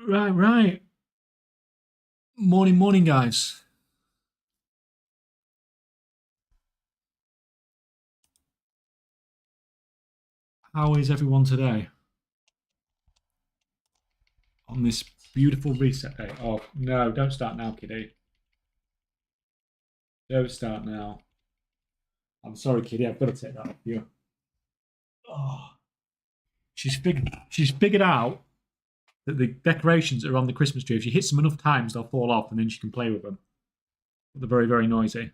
Right. Morning, guys. How is everyone today on this beautiful reset day? Oh, no, don't start now, kiddie. Don't start now. I'm sorry, kiddie. I've got to take that off you. Oh, she's figured out that the decorations are on the Christmas tree. If she hits them enough times, they'll fall off, and then she can play with them. But they're very, very noisy,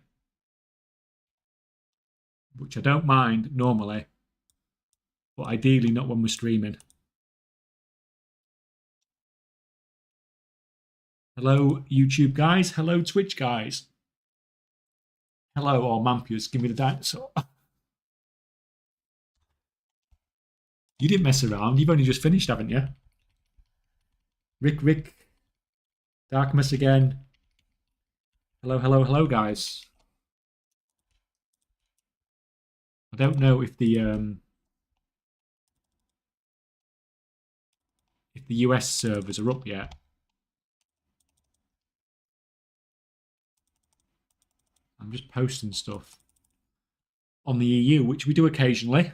which I don't mind normally, but ideally not when we're streaming. Hello, YouTube guys. Hello, Twitch guys. Hello, all Mampius. Give me the dinosaur. You didn't mess around. You've only just finished, haven't you? Rick. Darkness again. Hello, guys. I don't know if the US servers are up yet. I'm just posting stuff on the EU, which we do occasionally.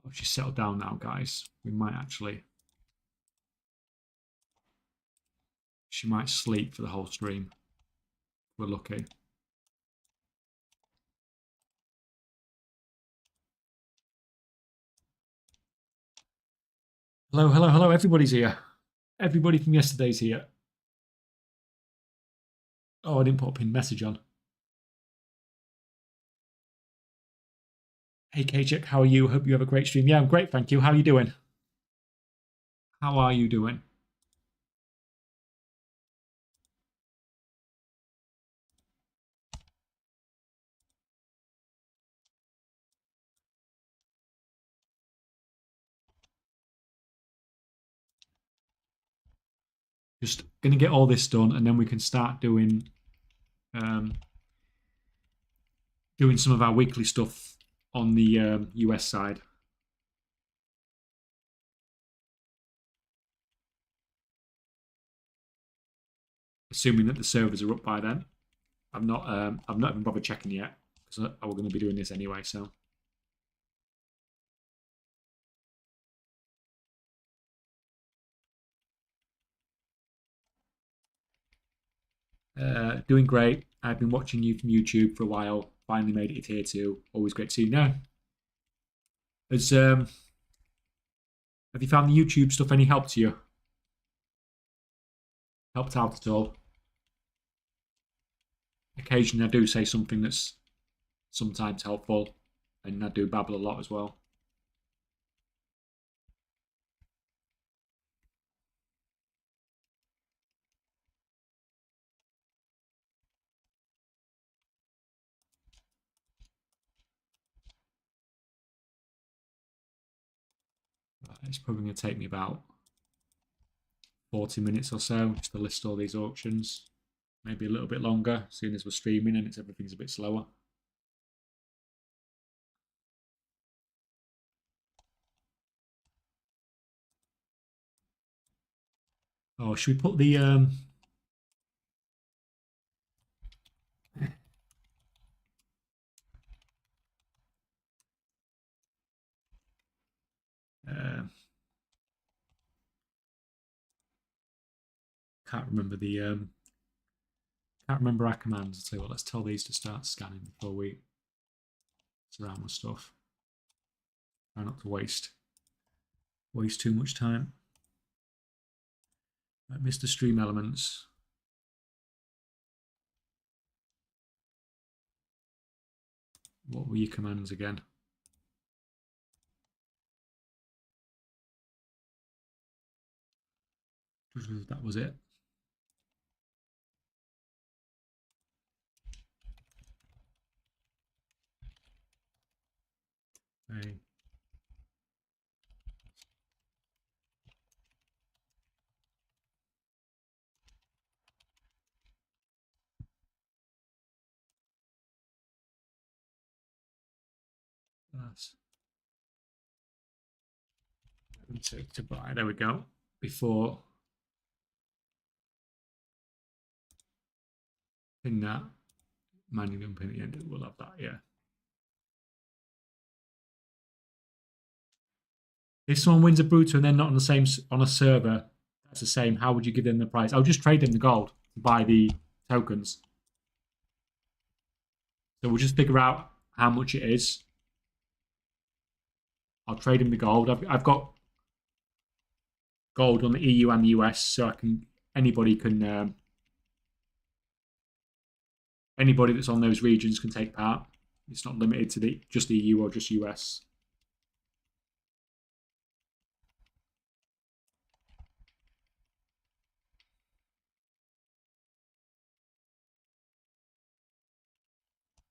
Oh, she's settled down now, guys. We might actually. She might sleep for the whole stream. We're lucky. Hello. Everybody's here. Everybody from yesterday's here. Oh, I didn't put a pinned message on. Hey, Kajak, how are you? Hope you have a great stream. Yeah, I'm great, thank you. How are you doing? How are you doing? Just going to get all this done, and then we can start doing some of our weekly stuff on the US side. Assuming that the servers are up by then. I've not even bothered checking yet because I was going to be doing this anyway. So. Doing great. I've been watching you from YouTube for a while. Finally made it here too. Always great to see you now. Have you found the YouTube stuff any help to you? Helped out at all? Occasionally I do say something that's sometimes helpful, and I do babble a lot as well. It's probably going to take me about 40 minutes or so just to list all these auctions. Maybe a little bit longer, seeing as we're streaming and everything's a bit slower. Oh, should we put the can't remember our commands. I'll tell you what, let's tell these to start scanning before we surround with stuff. Try not to waste too much time. Right, Mr. Stream Elements. What were your commands again? That was it. Okay. to buy. There we go. Before in that manual pin at the end, we'll have that. Yeah. If someone wins a Bruto and they're not on a server, that's the same. How would you give them the price? I'll just trade them the gold to buy the tokens. So we'll just figure out how much it is. I'll trade him the gold. I've got gold on the EU and the US, so anybody that's on those regions can take part. It's not limited to just the EU or just US.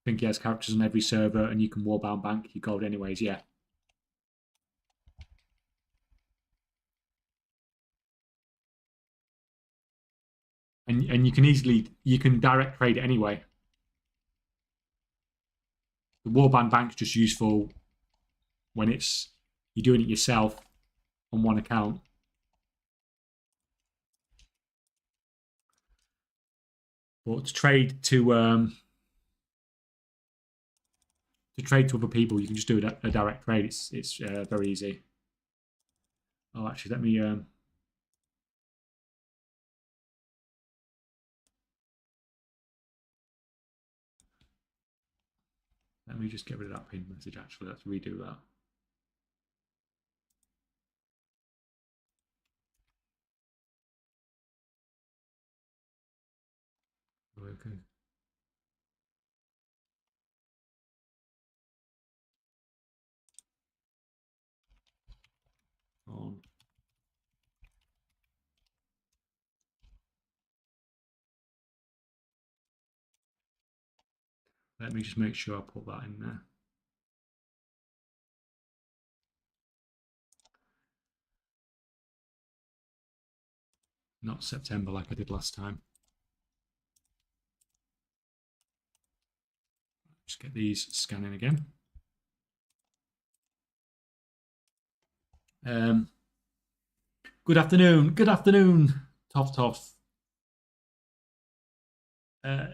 I think he has characters on every server, and you can Warband bank your gold anyways. Yeah. And you can direct trade it anyway. The Warband bank's just useful when you're doing it yourself on one account. But to trade to other people, you can just do a direct trade. It's very easy. Oh, actually, let me just get rid of that pin message. Actually, let's redo that. Okay. On. Let me just make sure I put that in there. Not September like I did last time. Just get these scanning again. Good afternoon. Good afternoon, Toff.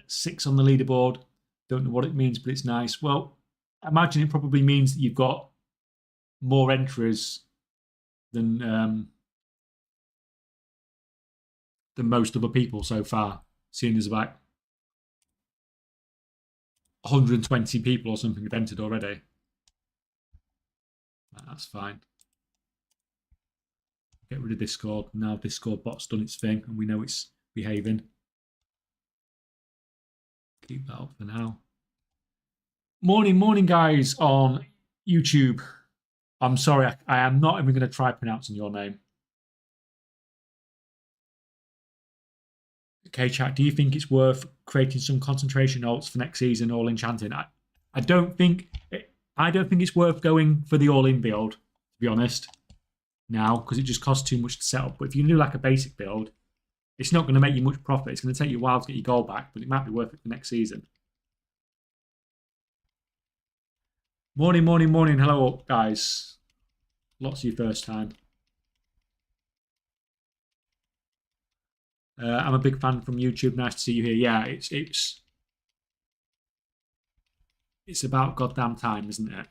6 on the leaderboard. Don't know what it means, but it's nice. Well, I imagine it probably means that you've got more entries than most other people so far, seeing as about 120 people or something have entered already. That's fine. Get rid of Discord. Now Discord bot's done its thing and we know it's behaving. Keep that up for now. Morning, guys on YouTube. I'm sorry, I am not even going to try pronouncing your name. Okay, chat, do you think it's worth creating some concentration notes for next season, all enchanting? I don't think it's worth going for the all-in build, to be honest, now, because it just costs too much to set up. But if you do like a basic build, it's not going to make you much profit. It's going to take you a while to get your gold back, but it might be worth it for next season. Morning. Hello, guys. Lots of you first time. I'm a big fan from YouTube. Nice to see you here. Yeah, it's about goddamn time, isn't it?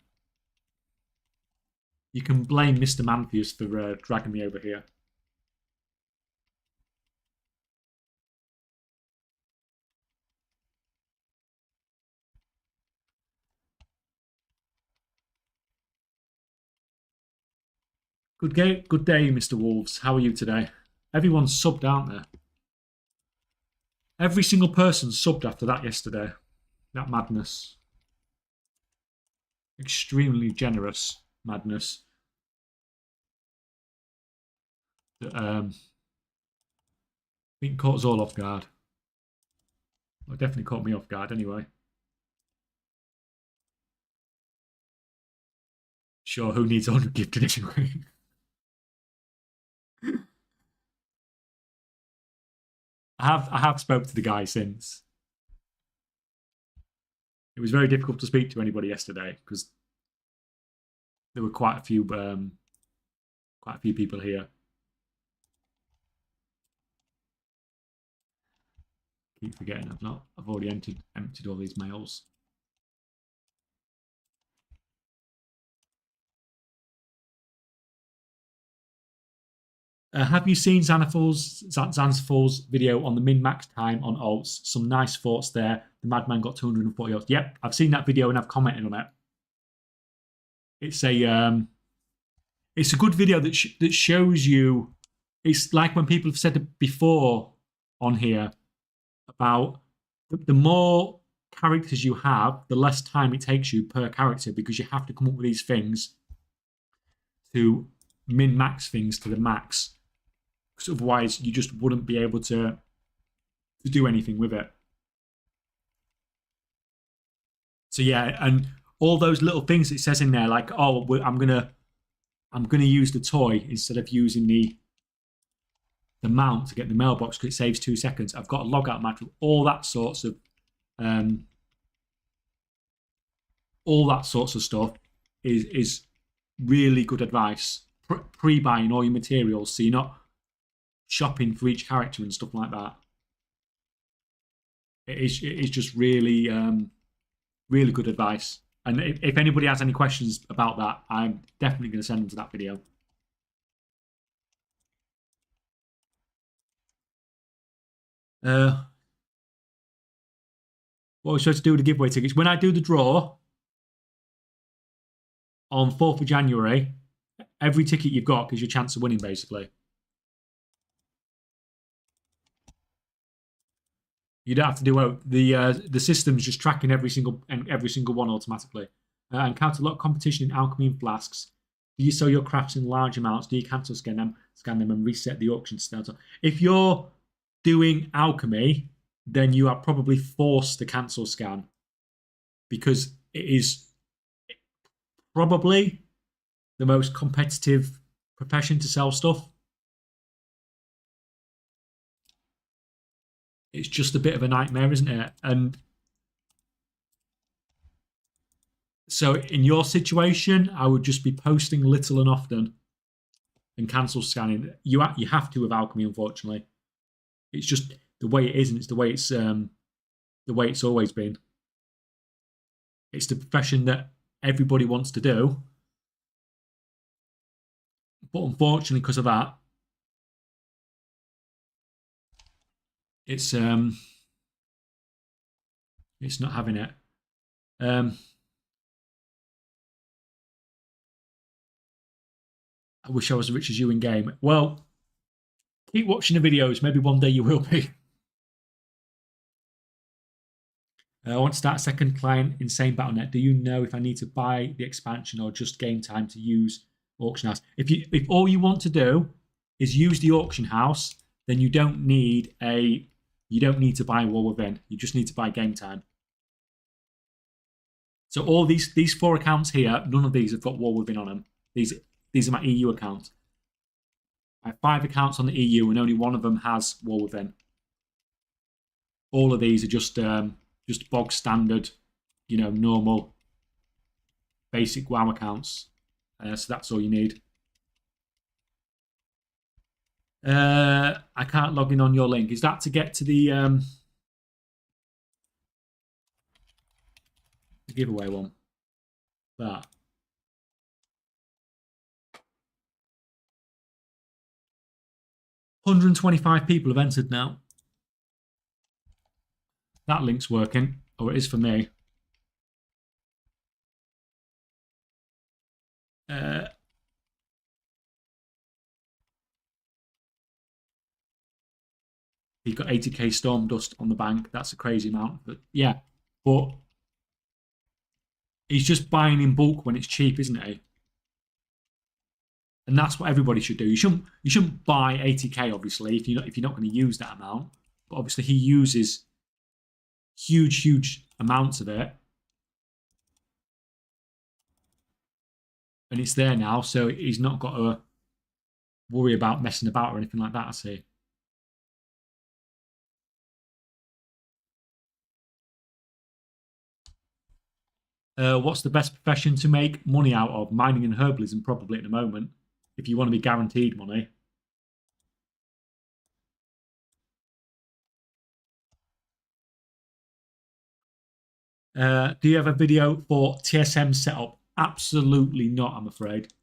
You can blame Mr. Mantheus for dragging me over here. Good day, Mr. Wolves. How are you today? Everyone's subbed, aren't they? Every single person subbed after that yesterday. That madness. Extremely generous madness. That I think caught us all off guard. Well, it definitely caught me off guard anyway. Sure, who needs 100 gifted anyway? I have spoke to the guy since. It was very difficult to speak to anybody yesterday because there were quite a few people here. Keep forgetting I've already emptied all these mails. Have you seen Zanfall's video on the min-max time on alts? Some nice thoughts there. The Madman got 240 alts. Yep, I've seen that video and I've commented on it. It's a good video that shows you. It's like when people have said it before on here about the more characters you have, the less time it takes you per character, because you have to come up with these things to min-max things to the max. Because otherwise, you just wouldn't be able to do anything with it. So yeah, and all those little things it says in there, like, oh, I'm gonna use the toy instead of using the mount to get the mailbox because it saves 2 seconds. I've got a logout match with all that sorts of stuff is really good advice. Pre-buying all your materials so you're not shopping for each character and stuff like that. It is just really really good advice. And if anybody has any questions about that, I'm definitely going to send them to that video. What are we supposed to do with the giveaway tickets? When I do the draw on 4th of January, every ticket you've got gives you a chance of winning, basically. You don't have to do the system's just tracking every single one automatically. Encounter a lot of competition in alchemy and flasks. Do you sell your crafts in large amounts? Do you cancel scan them and reset the auction status? If you're doing alchemy, then you are probably forced to cancel scan because it is probably the most competitive profession to sell stuff. It's just a bit of a nightmare, isn't it? And so in your situation, I would just be posting little and often and cancel scanning. You have to with alchemy, unfortunately. It's just the way it is, and it's the way it's always been. It's the profession that everybody wants to do, but unfortunately, because of that, it's not having it. I wish I was as rich as you in game. Well, keep watching the videos. Maybe one day you will be. I want to start a second client, Insane Battle.net. Do you know if I need to buy the expansion or just game time to use auction house? If all you want to do is use the auction house, then you don't need to buy War Within. You just need to buy game time. So all these 4 accounts here, none of these have got War Within on them. These are my EU accounts. I have 5 accounts on the EU, and only one of them has War Within. All of these are just bog standard, normal, basic WoW accounts. So that's all you need. I can't log in on your link. Is that to get to the giveaway one? That. $125 people have entered now. That link's working, or it is for me. He's got 80k storm dust on the bank. That's a crazy amount, but yeah. But he's just buying in bulk when it's cheap, isn't he? And that's what everybody should do. You shouldn't buy 80k, obviously, if you're not going to use that amount. But obviously, he uses huge amounts of it, and it's there now, so he's not got to worry about messing about or anything like that. I see. What's the best profession to make money out of? Mining and herbalism, probably at the moment, if you want to be guaranteed money. Do you have a video for TSM setup? Absolutely not, I'm afraid.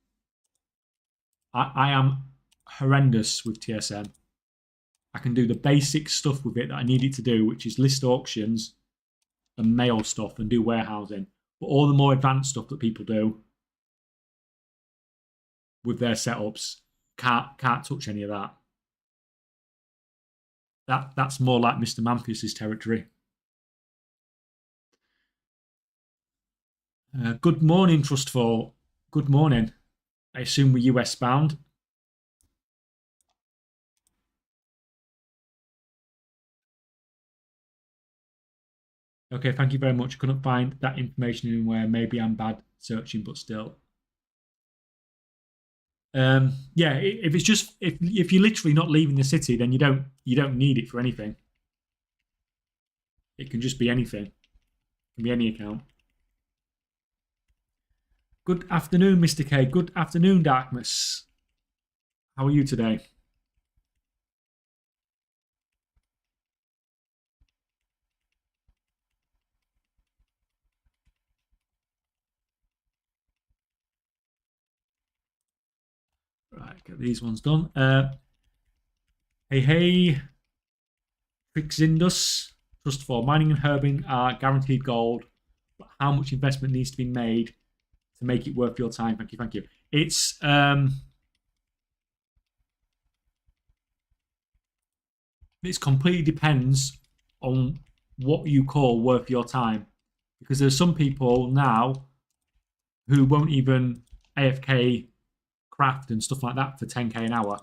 I am horrendous with TSM. I can do the basic stuff with it that I need it to do, which is list auctions and mail stuff and do warehousing. But all the more advanced stuff that people do with their setups, can't touch any of that. That's more like Mr. Manfius's territory. Good morning, Trustful. Good morning. I assume we're US bound. Okay, thank you very much. Couldn't find that information anywhere. Maybe I'm bad searching, but still. Yeah, if it's just if you're literally not leaving the city, then you don't need it for anything. It can just be anything. It can be any account. Good afternoon, Mr. K. Good afternoon, Darkness. How are you today? Right, get these ones done. Hey, Trixindus. Trust for mining and herbing are guaranteed gold, but how much investment needs to be made to make it worth your time? Thank you. It's completely depends on what you call worth your time, because there's some people now who won't even AFK craft and stuff like that for 10k an hour,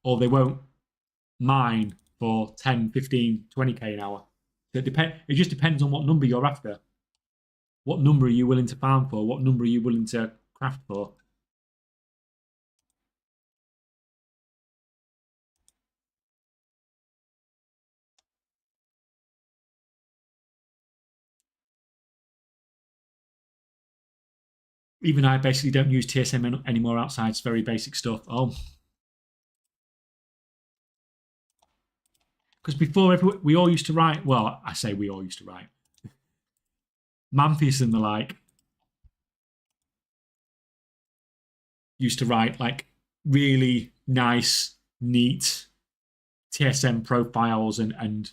or they won't mine for 10, 15, 20k an hour. So it just depends on what number you're after. What number are you willing to farm for? What number are you willing to craft for? Even I basically don't use TSM anymore outside. It's very basic stuff. Oh, because before we all used to write. Well, I say we all used to write. Manfius and the like used to write like really nice, neat TSM profiles and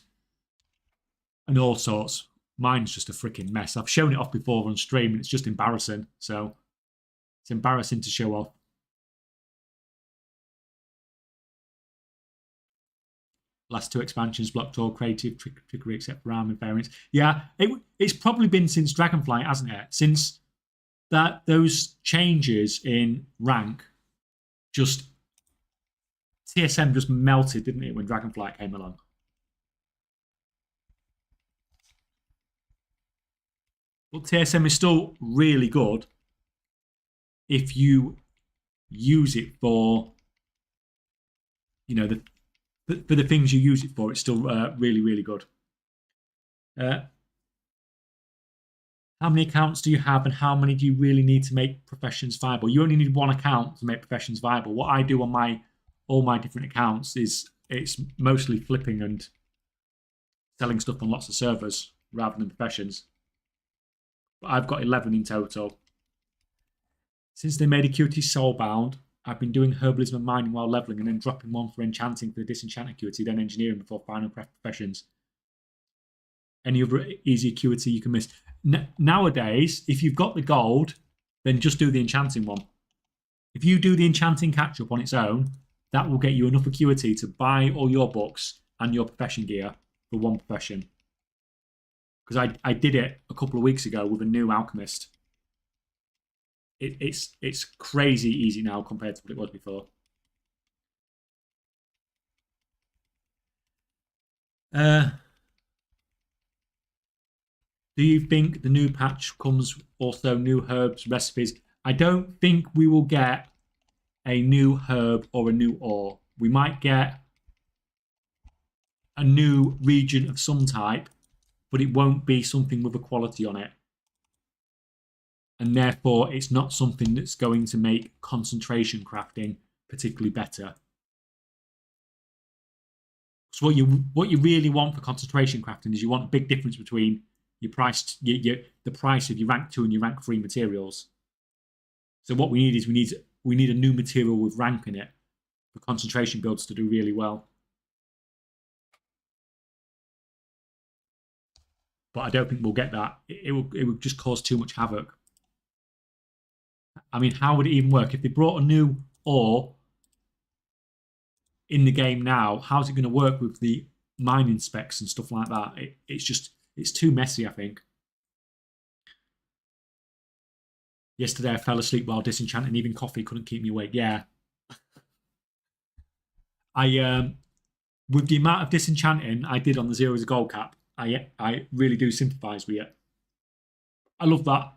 all sorts. Mine's just a freaking mess. I've shown it off before on stream, and it's just embarrassing. So it's embarrassing to show off. Last two expansions blocked all creative trickery except for armor variants. Yeah, it's probably been since Dragonflight, hasn't it? Since that those changes in rank, just TSM just melted, didn't it, when Dragonflight came along? But TSM is still really good if you use it for, you know, for the things you use it for. It's still really, really good. How many accounts do you have, and how many do you really need to make professions viable? You only need one account to make professions viable. What I do on all my different accounts is it's mostly flipping and selling stuff on lots of servers rather than professions. But I've got 11 in total. Since they made Acuity soulbound, I've been doing herbalism and mining while leveling, and then dropping one for enchanting for the disenchant acuity, then engineering before final professions. Any other easy acuity you can miss? Nowadays, if you've got the gold, then just do the enchanting one. If you do the enchanting catch-up on its own, that will get you enough acuity to buy all your books and your profession gear for one profession. Because I did it a couple of weeks ago with a new alchemist. It's crazy easy now compared to what it was before. Do you think the new patch comes also new herbs, recipes? I don't think we will get a new herb or a new ore. We might get a new region of some type, but it won't be something with a quality on it. And therefore, it's not something that's going to make concentration crafting particularly better. So what you really want for concentration crafting is you want a big difference between your price, the price of your rank 2 and your rank 3 materials. So what we need is we need a new material with rank in it for concentration builds to do really well. But I don't think we'll get that. It would just cause too much havoc. I mean, how would it even work if they brought a new ore in the game now? How's it going to work with the mining specs and stuff like that? It's too messy, I think. Yesterday I fell asleep while disenchanting. Even coffee couldn't keep me awake. Yeah. With the amount of disenchanting I did on the 0 is a gold cap, I really do sympathise with it. I love that.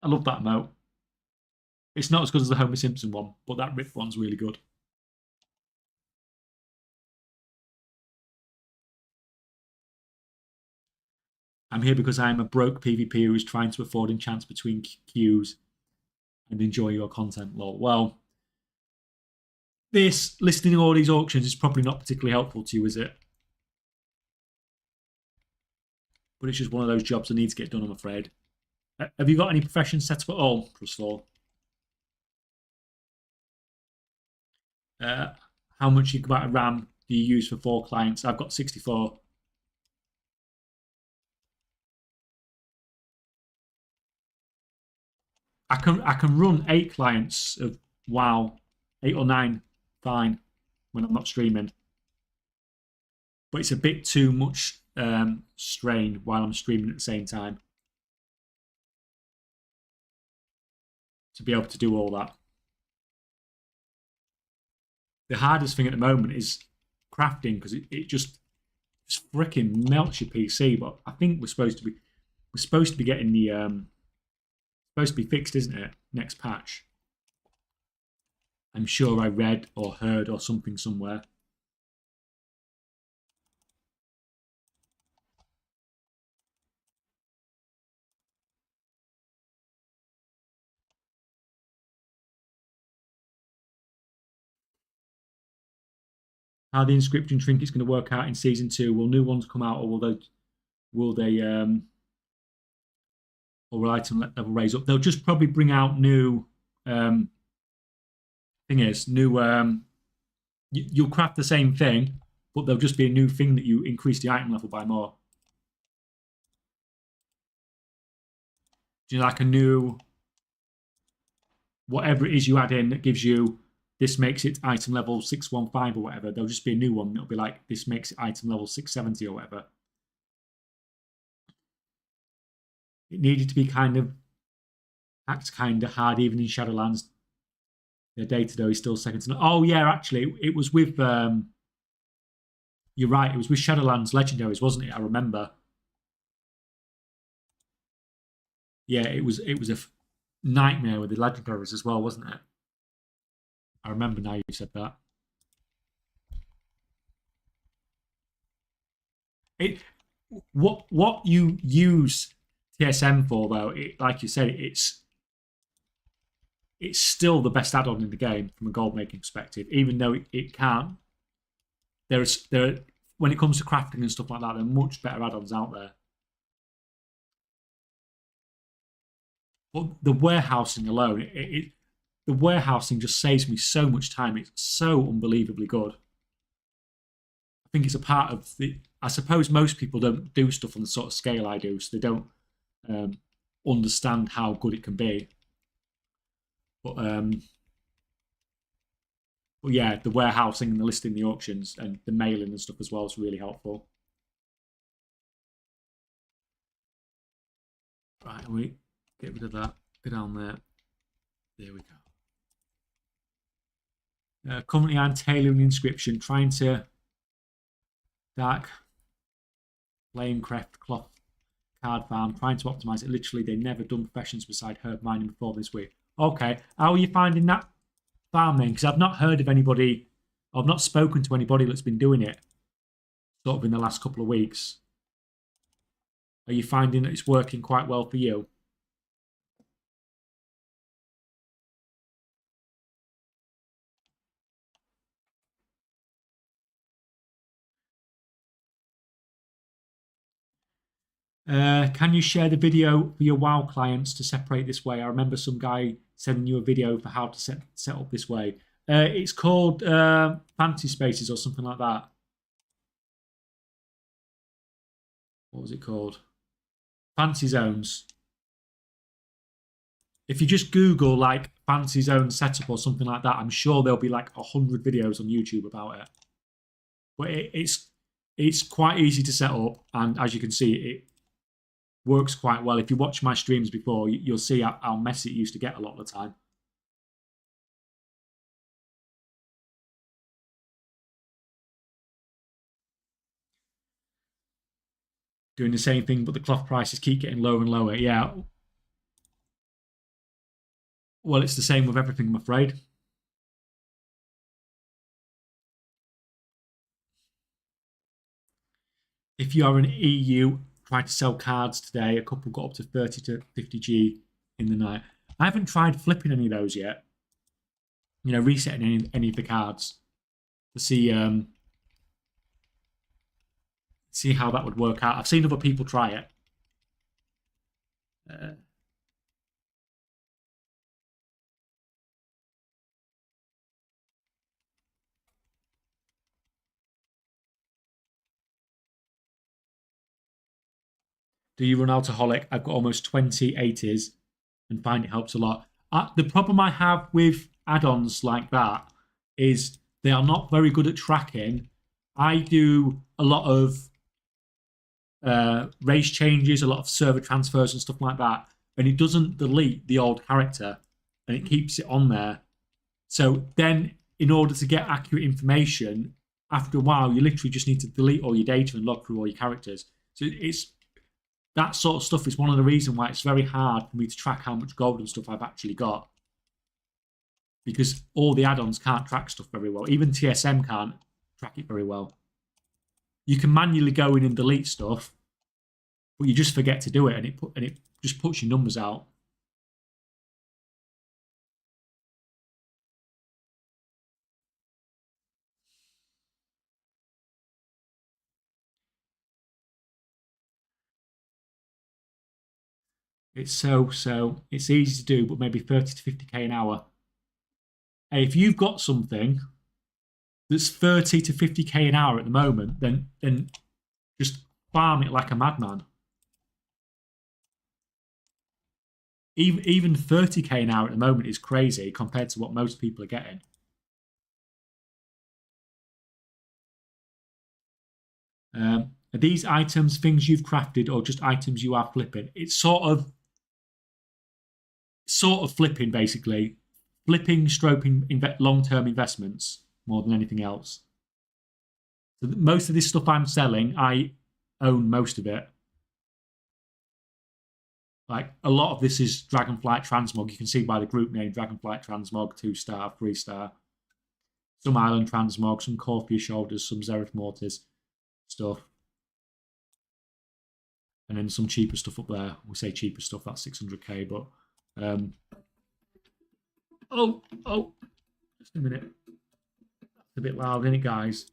I love that emote. It's not as good as the Homer Simpson one, but that Rip one's really good. I'm here because I'm a broke PvP who is trying to afford enchants between queues and enjoy your content, lol. Well, this listing all these auctions is probably not particularly helpful to you, is it? But it's just one of those jobs that needs to get done, I'm afraid. Have you got any professions set up at all, Crystal? How much gigabyte of RAM do you use for 4 clients? I've got 64. I can run 8 clients of WoW, 8 or 9, fine, when I'm not streaming. But it's a bit too much strain while I'm streaming at the same time to be able to do all that. The hardest thing at the moment is crafting because it just freaking melts your PC. But I think we're supposed to be getting the supposed to be fixed, isn't it? Next patch. I'm sure I read or heard or something somewhere. How the inscription trinket's going to work out in season 2? Will new ones come out, or will item level raise up? They'll just probably bring out new you'll craft the same thing, but there'll just be a new thing that you increase the item level by more. Do you know, like a new whatever it is you add in that gives you this makes it item level 615 or whatever. There'll just be a new one. It'll be like this makes it item level 670 or whatever. It needed to be kind of hard, even in Shadowlands. The data though is still second to none. Oh yeah, actually, it was with. You're right. It was with Shadowlands Legendaries, wasn't it? I remember. Yeah, it was a nightmare with the Legendaries as well, wasn't it? I remember now you said that. What you use TSM for though, like you said, it's still the best add-on in the game from a gold making perspective, even though it can't. When it comes to crafting and stuff like that, there are much better add-ons out there. But the warehousing alone, the warehousing just saves me so much time. It's so unbelievably good. I think it's a part of the. I suppose most people don't do stuff on the sort of scale I do, so they don't understand how good it can be. But yeah, the warehousing and the listing, the auctions, and the mailing and stuff as well is really helpful. Right, we get rid of that. Go down there. There we go. Currently, I'm tailoring the inscription, trying to dark flamecraft cloth card farm, trying to optimize it. Literally, they've never done professions beside herb mining before this week. Okay, how are you finding that farm then? Because I've not heard of anybody, I've not spoken to anybody that's been doing it sort of in the last couple of weeks. Are you finding that it's working quite well for you? Can you share the video for your WoW clients to separate this way? I remember some guy sending you a video for how to set up this way. It's called Fantasy Spaces or something like that. What was it called? Fantasy Zones. If you just Google like Fantasy Zone setup or something like that, I'm sure there'll be like 100 videos on YouTube about it. But it's quite easy to set up, and as you can see, it works quite well. If you watch my streams before, you'll see how messy it used to get a lot of the time. Doing the same thing, but the cloth prices keep getting lower and lower. Yeah. Well, it's the same with everything, I'm afraid. If you are an EU, try to sell cards today. A couple got up to 30 to 50G in the night. I haven't tried flipping any of those yet. You know, resetting any of the cards to see how that would work out. I've seen other people try it. Do you run Alcoholic? I've got almost 20 80s and find it helps a lot. The problem I have with add-ons like that is they are not very good at tracking. I do a lot of race changes, a lot of server transfers and stuff like that, and it doesn't delete the old character and it keeps it on there. So then, in order to get accurate information, after a while, you literally just need to delete all your data and log through all your characters. So it's that sort of stuff is one of the reasons why it's very hard for me to track how much gold and stuff I've actually got. Because all the add-ons can't track stuff very well. Even TSM can't track it very well. You can manually go in and delete stuff, but you just forget to do it, and it just puts your numbers out. It's it's easy to do, but maybe 30 to 50k an hour. Hey, if you've got something that's 30 to 50k an hour at the moment, then just farm it like a madman. Even 30k an hour at the moment is crazy compared to what most people are getting. Are these items things you've crafted or just items you are flipping? It's sort of flipping, basically. Flipping, stroking long-term investments more than anything else. So most of this stuff I'm selling, I own most of it. Like a lot of this is Dragonflight Transmog. You can see by the group name, Dragonflight Transmog, 2-star, 3-star. Some Island Transmog, some Corpheus Shoulders, some Zereth Mortis stuff. And then some cheaper stuff up there. We say cheaper stuff, that's 600k, but oh, just a minute. That's a bit loud, isn't it, guys?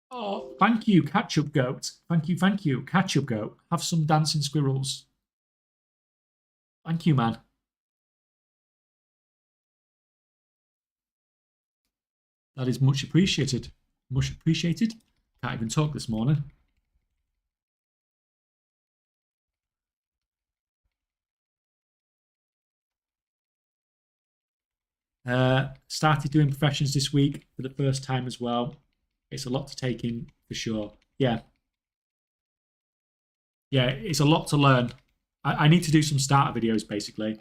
Oh, thank you, Catch Up Goat. Thank you, Catch Up Goat. Have some dancing squirrels. Thank you, man. That is much appreciated. Much appreciated. Can't even talk this morning. Started doing professions this week for the first time as well. It's a lot to take in for sure. Yeah. Yeah, it's a lot to learn. I need to do some starter videos, basically.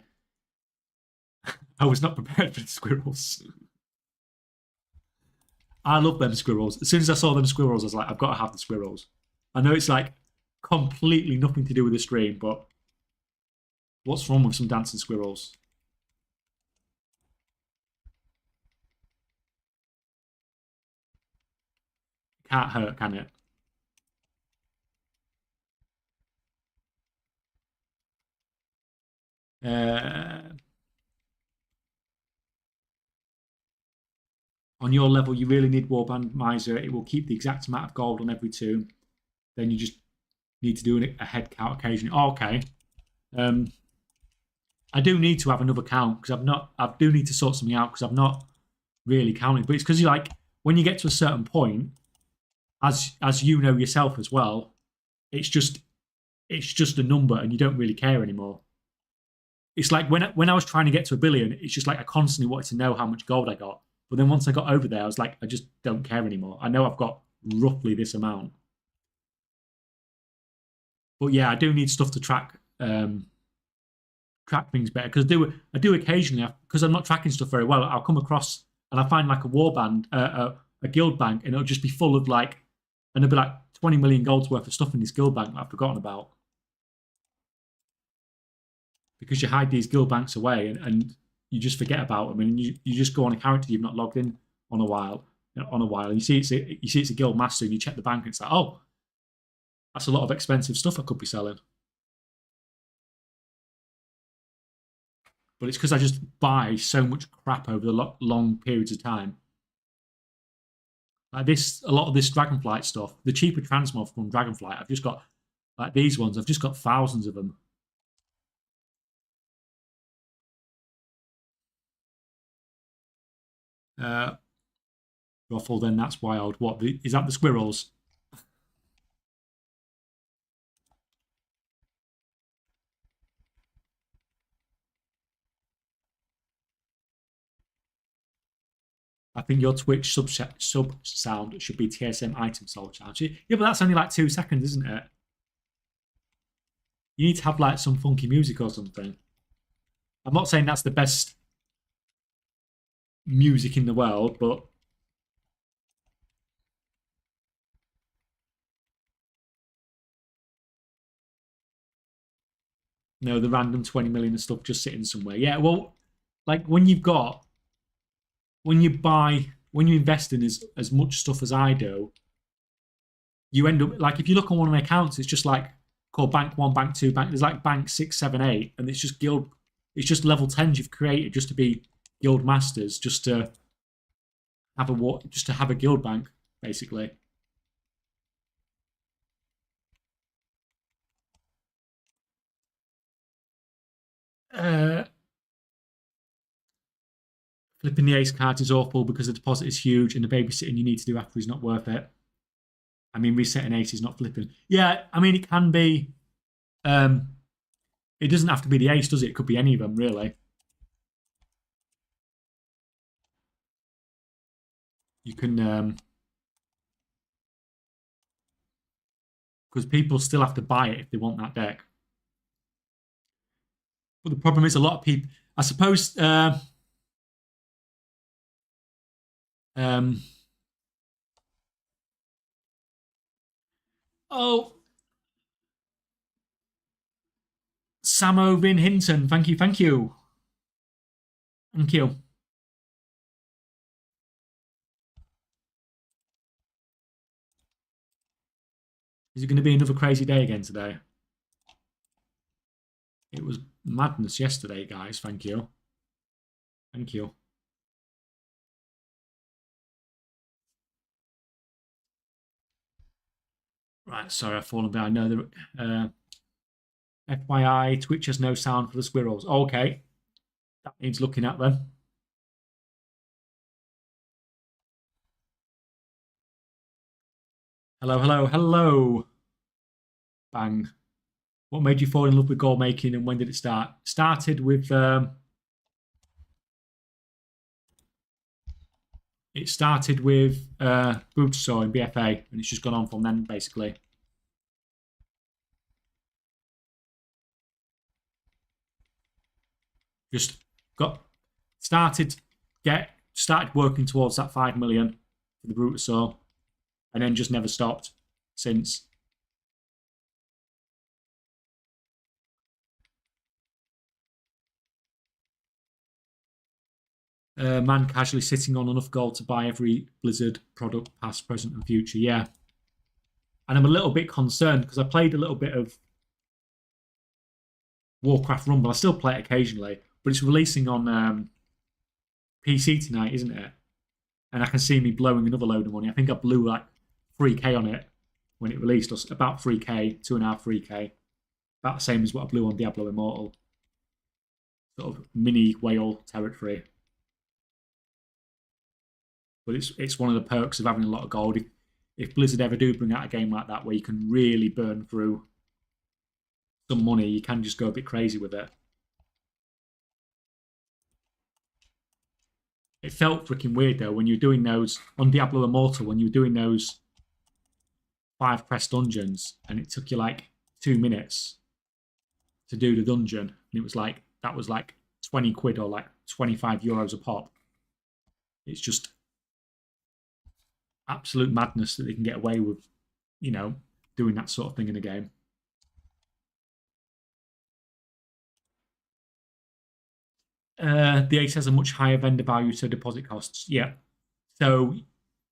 I was not prepared for the squirrels. I love them squirrels. As soon as I saw them squirrels, I was like, I've got to have the squirrels. I know it's like completely nothing to do with the stream, but what's wrong with some dancing squirrels? Can't hurt, can it? Uh, on your level, you really need Warband Miser. It will keep the exact amount of gold on every tomb. Then you just need to do a head count occasionally. Oh, okay. I do need to have another count because I've not. I do need to sort something out because I've not really counted. But it's because you like when you get to a certain point, as you know yourself as well, it's just a number and you don't really care anymore. It's like when I was trying to get to 1 billion, it's just like I constantly wanted to know how much gold I got. But then once I got over there, I was like, I just don't care anymore. I know I've got roughly this amount. But yeah, I do need stuff to track track things better because I do occasionally because I'm not tracking stuff very well. I'll come across and I find like a warband, a guild bank, and it'll just be full of like, and there'll be like 20 million gold's worth of stuff in this guild bank that I've forgotten about because you hide these guild banks away and you just forget about them and you just go on a character you've not logged in on a while. And you see it's a guild master and you check the bank and it's like, oh, that's a lot of expensive stuff I could be selling. But it's because I just buy so much crap over the long periods of time. Like this, a lot of this Dragonflight stuff, the cheaper Transmog from Dragonflight, I've just got, like these ones, I've just got thousands of them. Ruffle, then that's wild. What, is that the squirrels? I think your Twitch sub sound should be TSM item sold sound. Yeah, but that's only like 2 seconds, isn't it? You need to have like some funky music or something. I'm not saying that's the best music in the world, but no, the random 20 million of stuff just sitting somewhere. Yeah, well, like when you invest in as much stuff as I do, you end up like if you look on one of my accounts, it's just like called Bank 1, Bank 2, Bank. There's like Bank 6, 7, 8, and it's just level 10s you've created just to be guild masters, just to have a guild bank, basically. Flipping the ace cards is awful because the deposit is huge and the babysitting you need to do after is not worth it. I mean, resetting ace is not flipping. Yeah, I mean, it can be. It doesn't have to be the ace, does it? It could be any of them, really. You can, because people still have to buy it if they want that deck. But the problem is, a lot of people. I suppose. Oh, Samo Vin Hinton, thank you, thank you, thank you. Is it going to be another crazy day again today? It was madness yesterday, guys. Thank you. Thank you. Right, sorry, I've fallen behind. No, FYI, Twitch has no sound for the squirrels. Okay. That needs looking at then. Hello, hello, hello. Bang. What made you fall in love with goal making and when did it start? Started with it started with Brutosaur in BFA and it's just gone on from then basically. Just started working towards that 5 million for the Brutosaur and then just never stopped since. Man casually sitting on enough gold to buy every Blizzard product, past, present, and future. Yeah. And I'm a little bit concerned because I played a little bit of Warcraft Rumble. I still play it occasionally, but it's releasing on PC tonight, isn't it? And I can see me blowing another load of money. I think I blew like 3k on it when it released, or about 3k, 2.5, 3k. About the same as what I blew on Diablo Immortal. Sort of mini whale territory. But it's one of the perks of having a lot of gold. If Blizzard ever do bring out a game like that where you can really burn through some money, you can just go a bit crazy with it. It felt freaking weird though when you were doing those on Diablo Immortal, when you were doing those 5 quest dungeons, and it took you like 2 minutes to do the dungeon, and it was like that was like 20 quid or like 25 euros a pop. It's just absolute madness that they can get away with, you know, doing that sort of thing in a game. The ace has a much higher vendor value, so deposit costs. Yeah. So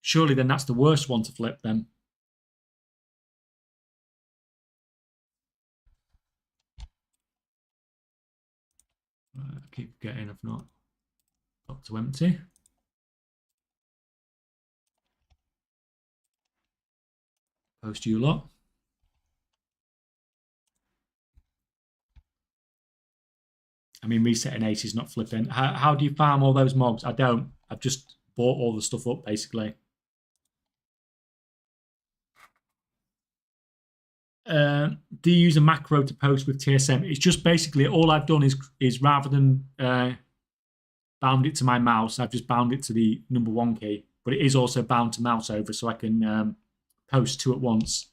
surely then that's the worst one to flip then. I keep forgetting I've not got to empty. Post you lot. I mean, resetting ace is not flipping. How do you farm all those mobs? I don't. I've just bought all the stuff up, basically. Do you use a macro to post with TSM? It's just basically all I've done is rather than bound it to my mouse, I've just bound it to the #1 key. But it is also bound to mouse over, so I can post 2 at once.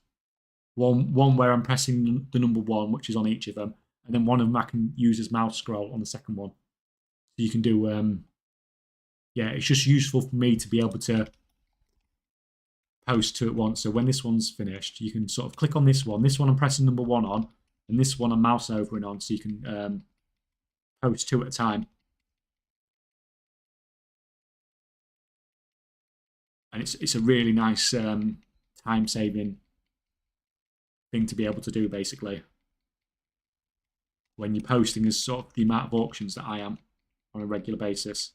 One where I'm pressing the #1, which is on each of them, and then one of them I can use as mouse scroll on the second one. So you can do, yeah, it's just useful for me to be able to post 2 at once. So when this one's finished, you can sort of click on this one. This one I'm pressing #1 on, and this one I'm mouse overing on, so you can post 2 at a time. And it's a really nice time-saving thing to be able to do, basically, when you're posting as sort of the amount of auctions that I am on a regular basis.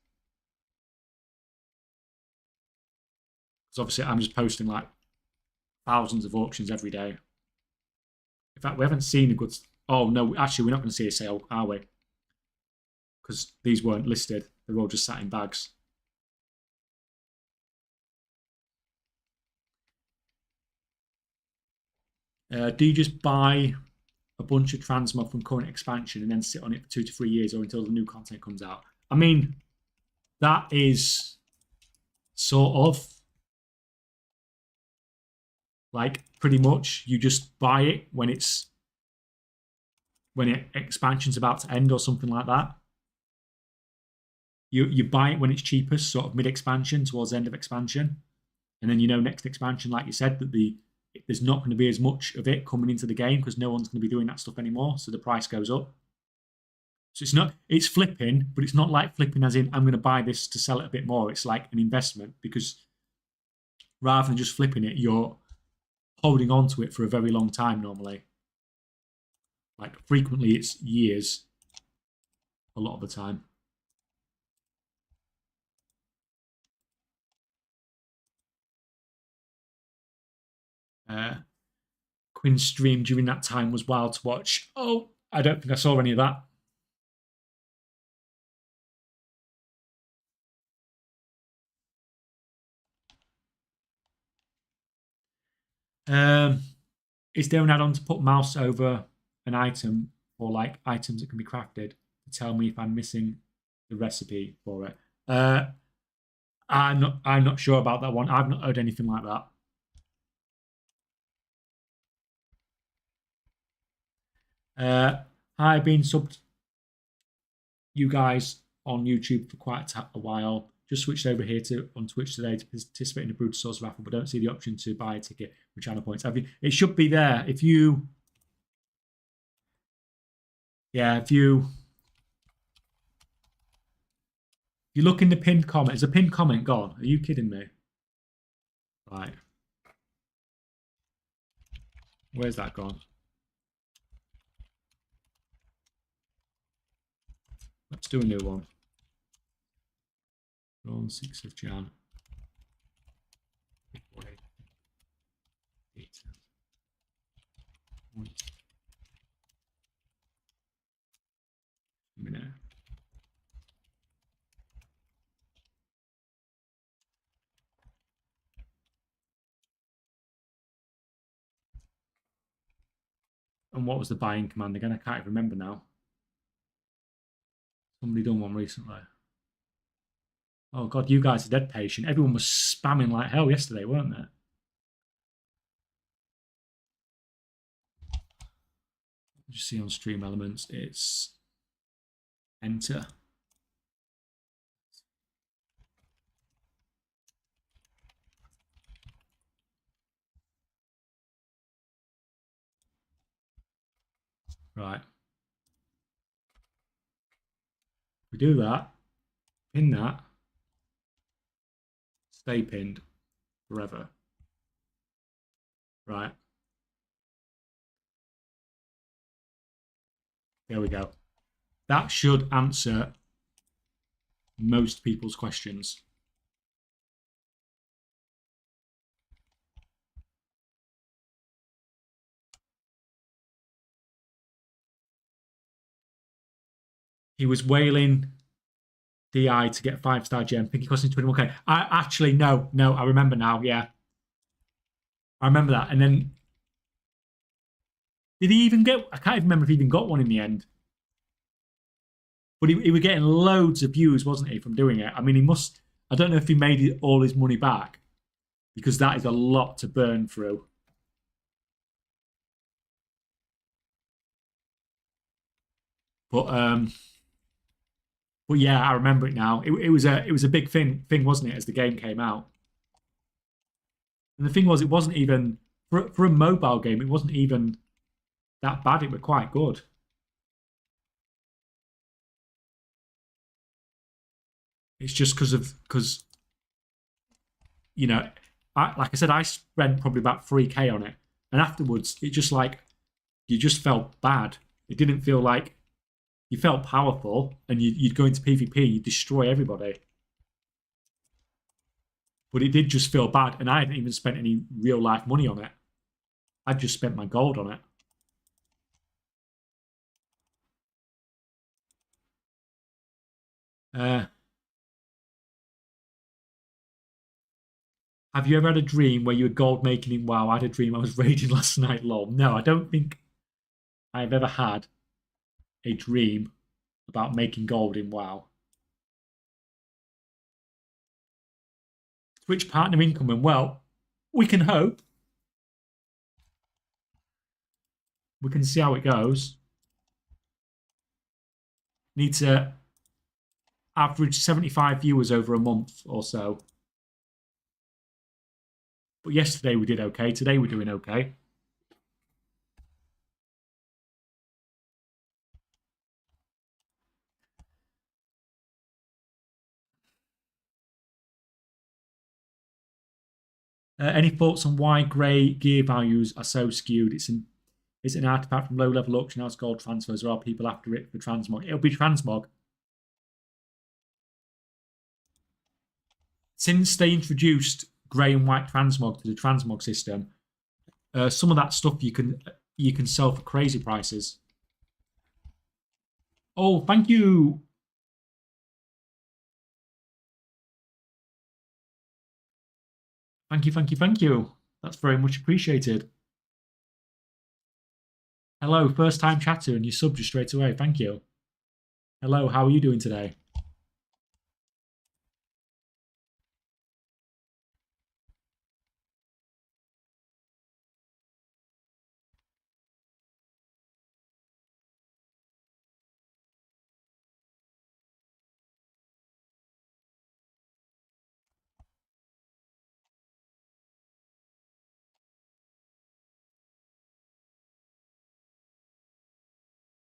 Because obviously I'm just posting like thousands of auctions every day. In fact, we haven't seen a good... Oh, no, actually, we're not going to see a sale, are we? Because these weren't listed. They're all just sat in bags. Do you just buy a bunch of Transmog from current expansion and then sit on it for 2 to 3 years or until the new content comes out? I mean, that is sort of like pretty much you just buy it when expansion's about to end or something like that. You buy it when it's cheapest, sort of mid-expansion towards the end of expansion, and then next expansion, like you said, that there's not going to be as much of it coming into the game because no one's going to be doing that stuff anymore, so the price goes up. So it's flipping, but it's not like flipping as in I'm going to buy this to sell it a bit more. It's like an investment, because rather than just flipping it, you're holding on to it for a very long time normally. Like frequently it's years a lot of the time. Quinn's stream during that time was wild to watch. Oh, I don't think I saw any of that. Is there an add-on to put mouse over an item or like items that can be crafted to tell me if I'm missing the recipe for it? I'm not sure about that one. I've not heard anything like that. I've been subbed you guys on YouTube for quite a while. Just switched over here on Twitch today to participate in the Brutal Source raffle, but don't see the option to buy a ticket with channel points. It should be there. If you look in the pinned comment, is a pinned comment gone? Are you kidding me? Right. Where's that gone? Let's do a new one. We're on 6th of Jan. Minute. And what was the buying command again? I can't even remember now. Somebody done one recently. Oh God, you guys are dead patient. Everyone was spamming like hell yesterday, weren't they? Just see on stream elements, it's enter. Right. We do that, pin that, stay pinned forever. Right. There we go. That should answer most people's questions. He was wailing DI to get 5-star gem. I think he cost him 21k. I actually no, I remember now. Yeah, I remember that. And then did he even get? I can't even remember if he even got one in the end. But he was getting loads of views, wasn't he, from doing it? I mean, he must. I don't know if he made all his money back because that is a lot to burn through. But yeah, I remember it now. It was a big thing, wasn't it, as the game came out? And the thing was, it wasn't even for a mobile game. It wasn't even that bad. It was quite good. It's just because you know, like I said, I spent probably about 3k on it, and afterwards, it just like you just felt bad. It didn't feel like you felt powerful, and you'd go into PvP, you'd destroy everybody. But it did just feel bad, and I hadn't even spent any real life money on it. I just spent my gold on it. Have you ever had a dream where you were gold making in WoW? I had a dream I was raiding last night, lol. No, I don't think I've ever had a dream about making gold in WoW. Twitch partner income, and well, we can hope. We can see how it goes. Need to average 75 viewers over a month or so. But yesterday we did okay. Today we're doing okay. Any thoughts on why grey gear values are so skewed? It's an artifact from low-level auction house gold transfers, or are people after it for Transmog? It'll be Transmog. Since they introduced grey and white Transmog to the Transmog system, some of that stuff you can sell for crazy prices. Oh, thank you. Thank you. That's very much appreciated. Hello, first time chatter, and you subbed just straight away. Thank you. Hello, how are you doing today?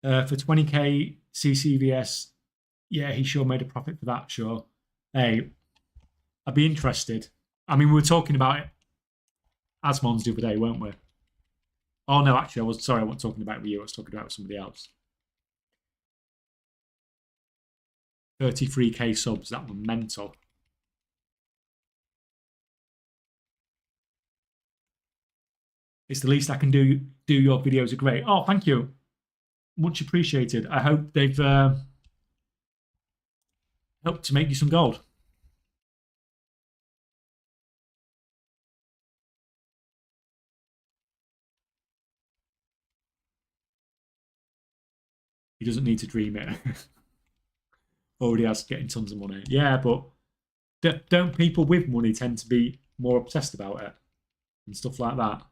For 20k CCVS, yeah, he sure made a profit for that, sure. Hey, I'd be interested. I mean, we were talking about it Asmons the other day, weren't we? Oh, no, actually, I wasn't talking about it with you. I was talking about it with somebody else. 33k subs. That was mental. It's the least I can do. Your videos are great. Oh, thank you. Much appreciated. I hope they've helped to make you some gold. He doesn't need to dream it. Already has getting tons of money. Yeah, but don't people with money tend to be more obsessed about it and stuff like that?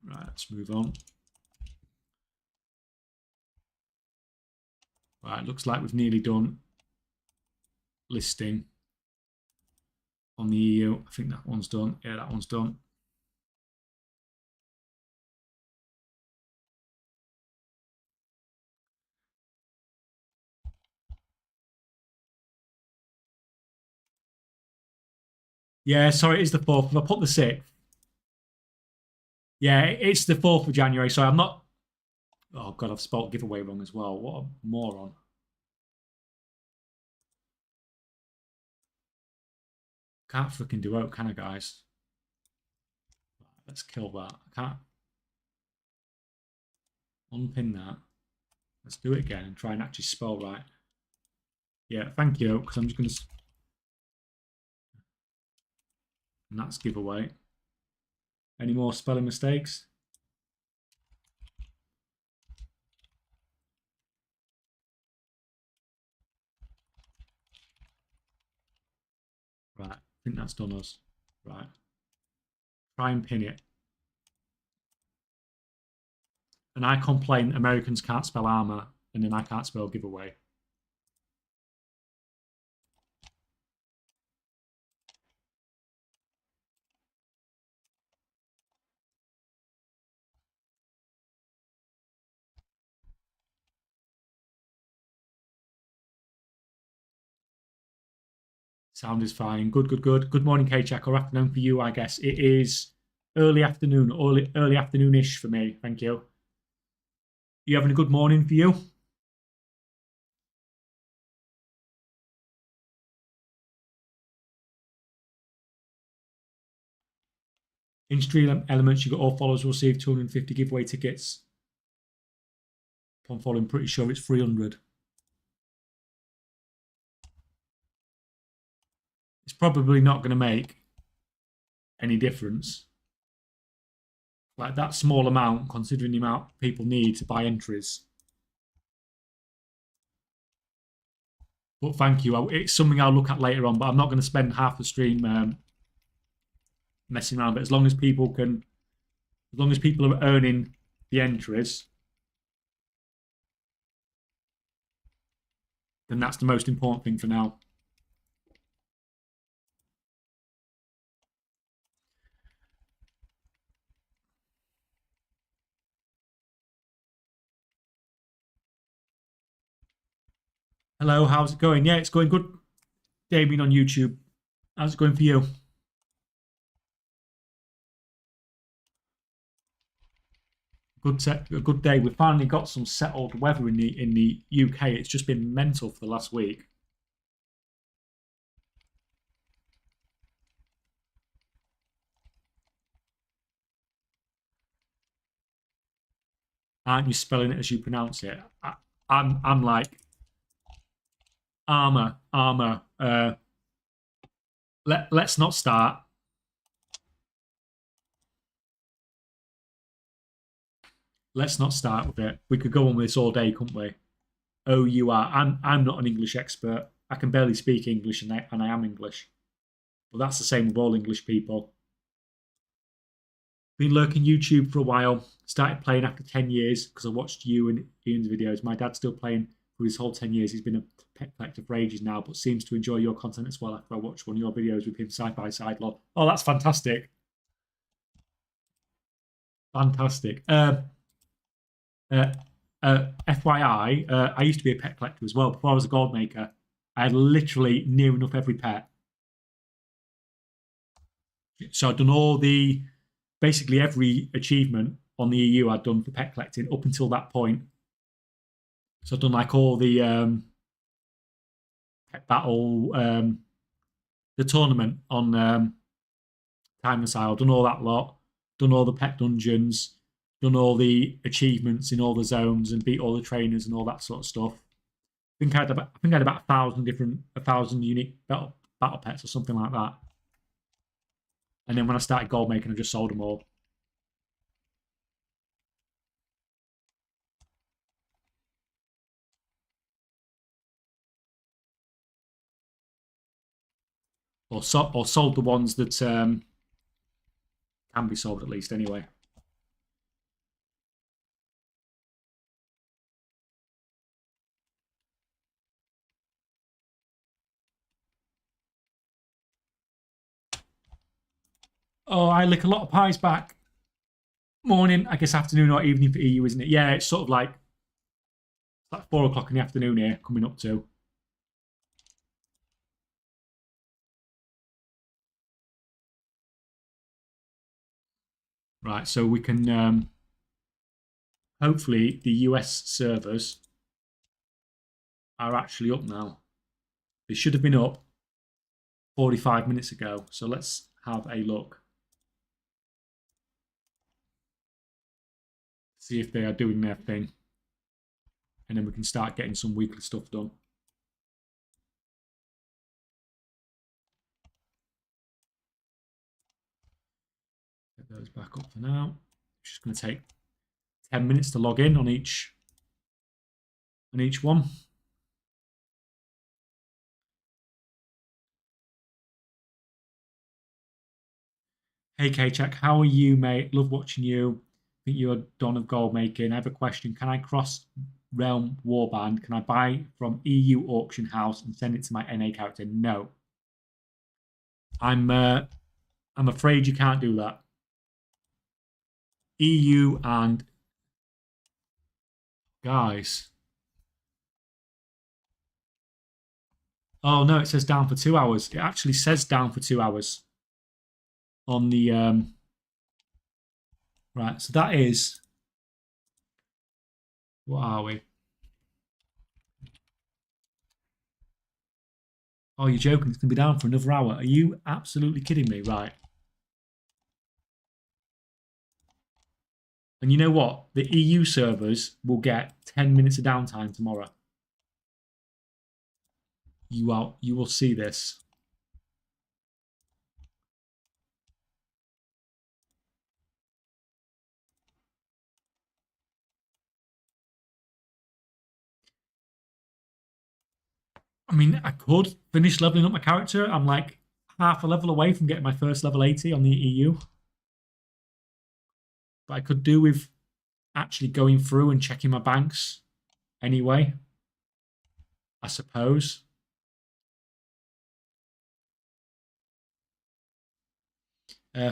Right, let's move on. Right, looks like we've nearly done listing on the EU. I think that one's done. Yeah, that one's done. Yeah, sorry, it is the 4th. If I put the 6th. Yeah, it's the 4th of January. So I'm not. Oh, God, I've spelled giveaway wrong as well. What a moron. Can't freaking do out, can I, guys? Let's kill that. I can't unpin that. Let's do it again and try and actually spell right. Yeah, thank you, because I'm just going to... And that's giveaway. Any more spelling mistakes? Right, I think that's done us. Right. Try and pin it. And I complain Americans can't spell armor, and then I can't spell giveaway. Sound is fine. Good, good, good. Good morning, K-Check, or afternoon for you, I guess. It is early afternoon, early afternoon-ish for me. Thank you. You having a good morning for you? In Stream Elements, you got all followers will receive 250 giveaway tickets. Upon following, pretty sure it's 300. It's probably not going to make any difference. Like that small amount, considering the amount people need to buy entries. But thank you. It's something I'll look at later on, but I'm not going to spend half the stream messing around. But as long as people are earning the entries, then that's the most important thing for now. Hello, how's it going? Yeah, it's going good. Damien on YouTube. How's it going for you? A good day. We finally got some settled weather in the UK. It's just been mental for the last week. Aren't you spelling it as you pronounce it? I'm like armor. Let's not start. Let's not start with it. We could go on with this all day, couldn't we? Oh, you are. I'm not an English expert. I can barely speak English, and I am English. But that's the same with all English people. Been lurking YouTube for a while. Started playing after 10 years because I watched you and Ian's videos. My dad's still playing for his whole 10 years. He's been a pet collector for ages now, but seems to enjoy your content as well after I watched one of your videos with him side by side. Oh, that's fantastic. Fantastic. FYI, I used to be a pet collector as well. Before I was a gold maker, I had literally near enough every pet. So I've done basically every achievement on the EU I'd done for pet collecting up until that point. So I've done like all the pet battle, the tournament on Timeless Isle, done all that lot, done all the pet dungeons, done all the achievements in all the zones, and beat all the trainers and all that sort of stuff. I think I had about 1,000 unique battle pets or something like that. And then when I started gold making, I just sold them all. Or sold the ones that can be sold at least anyway. Oh, I lick a lot of pies back. Morning, I guess afternoon or evening for EU, isn't it? Yeah, it's sort of like 4 o'clock in the afternoon here, coming up to. Right, so we can hopefully the US servers are actually up now. They should have been up 45 minutes ago. So let's have a look. See if they are doing their thing. And then we can start getting some weekly stuff done. Get those back up for now. It's just going to take 10 minutes to log in on each one. Hey K-Check, how are you, mate? Love watching you. I think you're Don of gold making. I have a question. Can I cross realm Warband? Can I buy from EU auction house and send it to my NA character? No. I'm afraid you can't do that. EU and guys. Oh no, it says down for 2 hours. It actually says down for 2 hours on the right. So that is, what are we? Oh, you're joking? It's gonna be down for another hour. Are you absolutely kidding me? Right. And you know what? The EU servers will get 10 minutes of downtime tomorrow. You will see this. I mean, I could finish leveling up my character. I'm like half a level away from getting my first level 80 on the EU. But I could do with actually going through and checking my banks anyway, I suppose.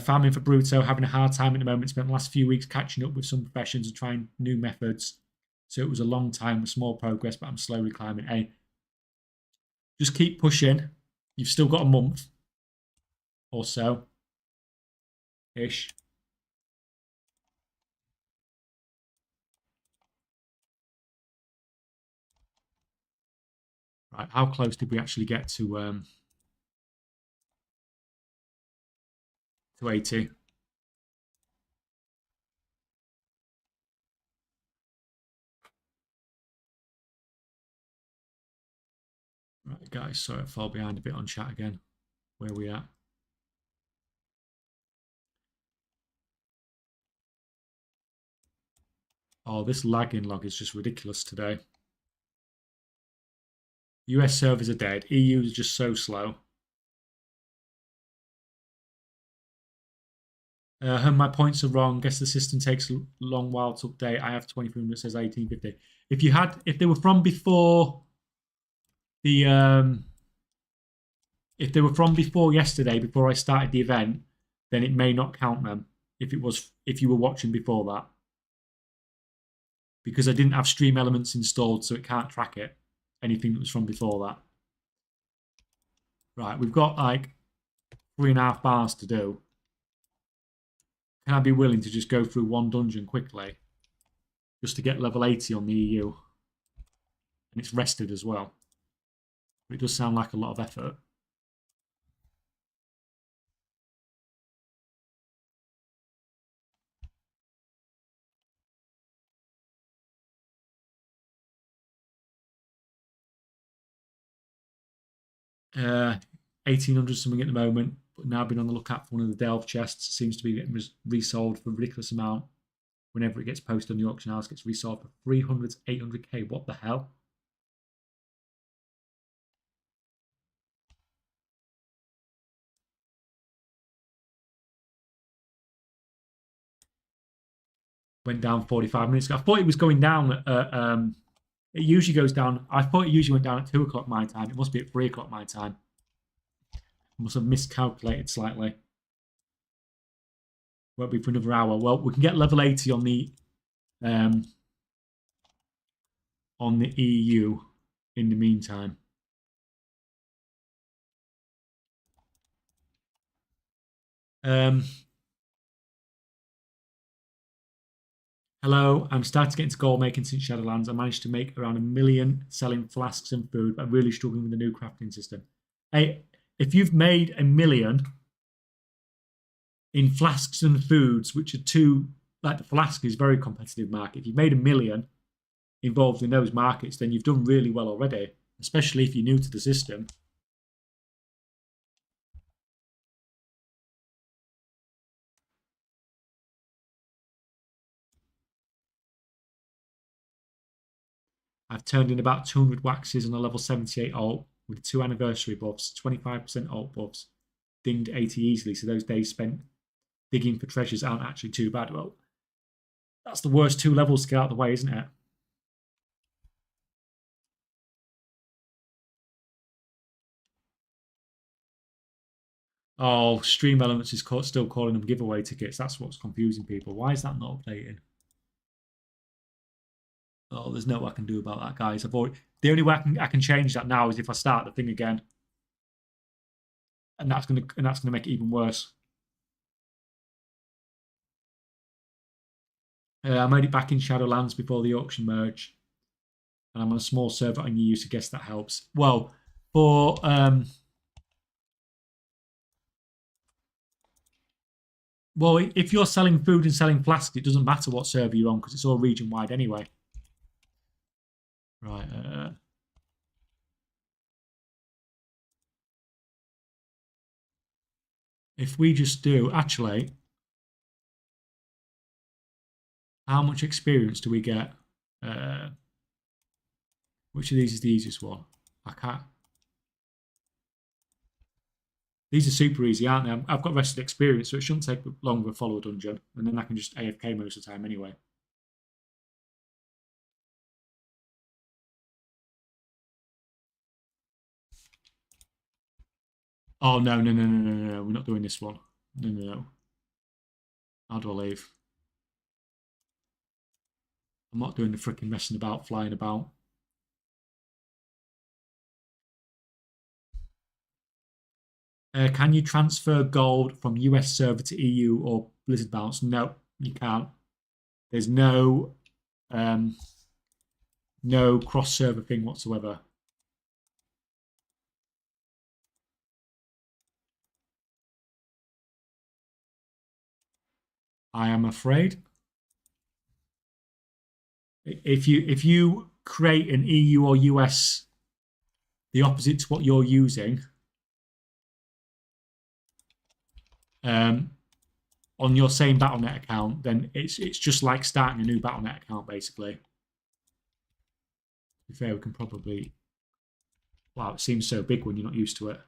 Farming for Bruto, having a hard time at the moment. Spent the last few weeks catching up with some professions and trying new methods. So it was a long time with small progress, but I'm slowly climbing. Hey, just keep pushing. You've still got a month or so ish. Right, how close did we actually get to 80? Right, guys, sorry I fall behind a bit on chat again. Where are we at? Oh, this lagging log is just ridiculous today. US servers are dead. EU is just so slow. My points are wrong. Guess the system takes a long while to update. I have 23 that says 1850. If they were from before the if they were from before yesterday, before I started the event, then it may not count them. If you were watching before that, because I didn't have stream elements installed, so it can't track it. Anything that was from before that. Right, we've got like 3.5 bars to do. Can I be willing to just go through one dungeon quickly just to get level 80 on the EU? And it's rested as well. But it does sound like a lot of effort. Uh, 1800 something at the moment, but now been on the lookout for one of the delve chests. Seems to be getting resold for a ridiculous amount. Whenever it gets posted on the auction house, gets resold for 300 to 800k. What the hell? Went down 45 minutes ago. I thought it was going down it usually goes down. I thought it usually went down at 2 o'clock my time. It must be at 3 o'clock my time. I must have miscalculated slightly. Won't be for another hour. Well, we can get level 80 on the EU in the meantime. Hello, I'm starting to get into gold making since Shadowlands. I managed to make around 1 million selling flasks and food, but I'm really struggling with the new crafting system. Hey, if you've made 1 million in flasks and foods, which are two, like the flask is a very competitive market. If you've made 1 million involved in those markets, then you've done really well already, especially if you're new to the system. I've turned in about 200 waxes on a level 78 alt with 2 anniversary buffs, 25% alt buffs, dinged 80 easily, so those days spent digging for treasures aren't actually too bad. Well, that's the worst 2 levels to get out of the way, isn't it? Oh, Stream Elements is still calling them giveaway tickets. That's what's confusing people. Why is that not updating? Oh, there's no I can do about that, guys. The only way I can change that now is if I start the thing again, and that's gonna make it even worse. I made it back in Shadowlands before the auction merge, and I'm on a small server on EU, so I guess that helps. Well, for well, if you're selling food and selling flasks, it doesn't matter what server you're on because it's all region wide anyway. Right. If we just do, actually, how much experience do we get? Which of these is the easiest one? I can't. These are super easy, aren't they? I've got rested experience, so it shouldn't take long to follow a dungeon, and then I can just AFK most of the time anyway. Oh, no. We're not doing this one. No. How do I leave? I'm not doing the freaking messing about, flying about. Can you transfer gold from US server to EU or Blizzard bounce? No, you can't. There's no cross server thing whatsoever. I am afraid. If you create an EU or US the opposite to what you're using on your same BattleNet account, then it's just like starting a new BattleNet account, basically. To be fair, we can probably... Wow, it seems so big when you're not used to it.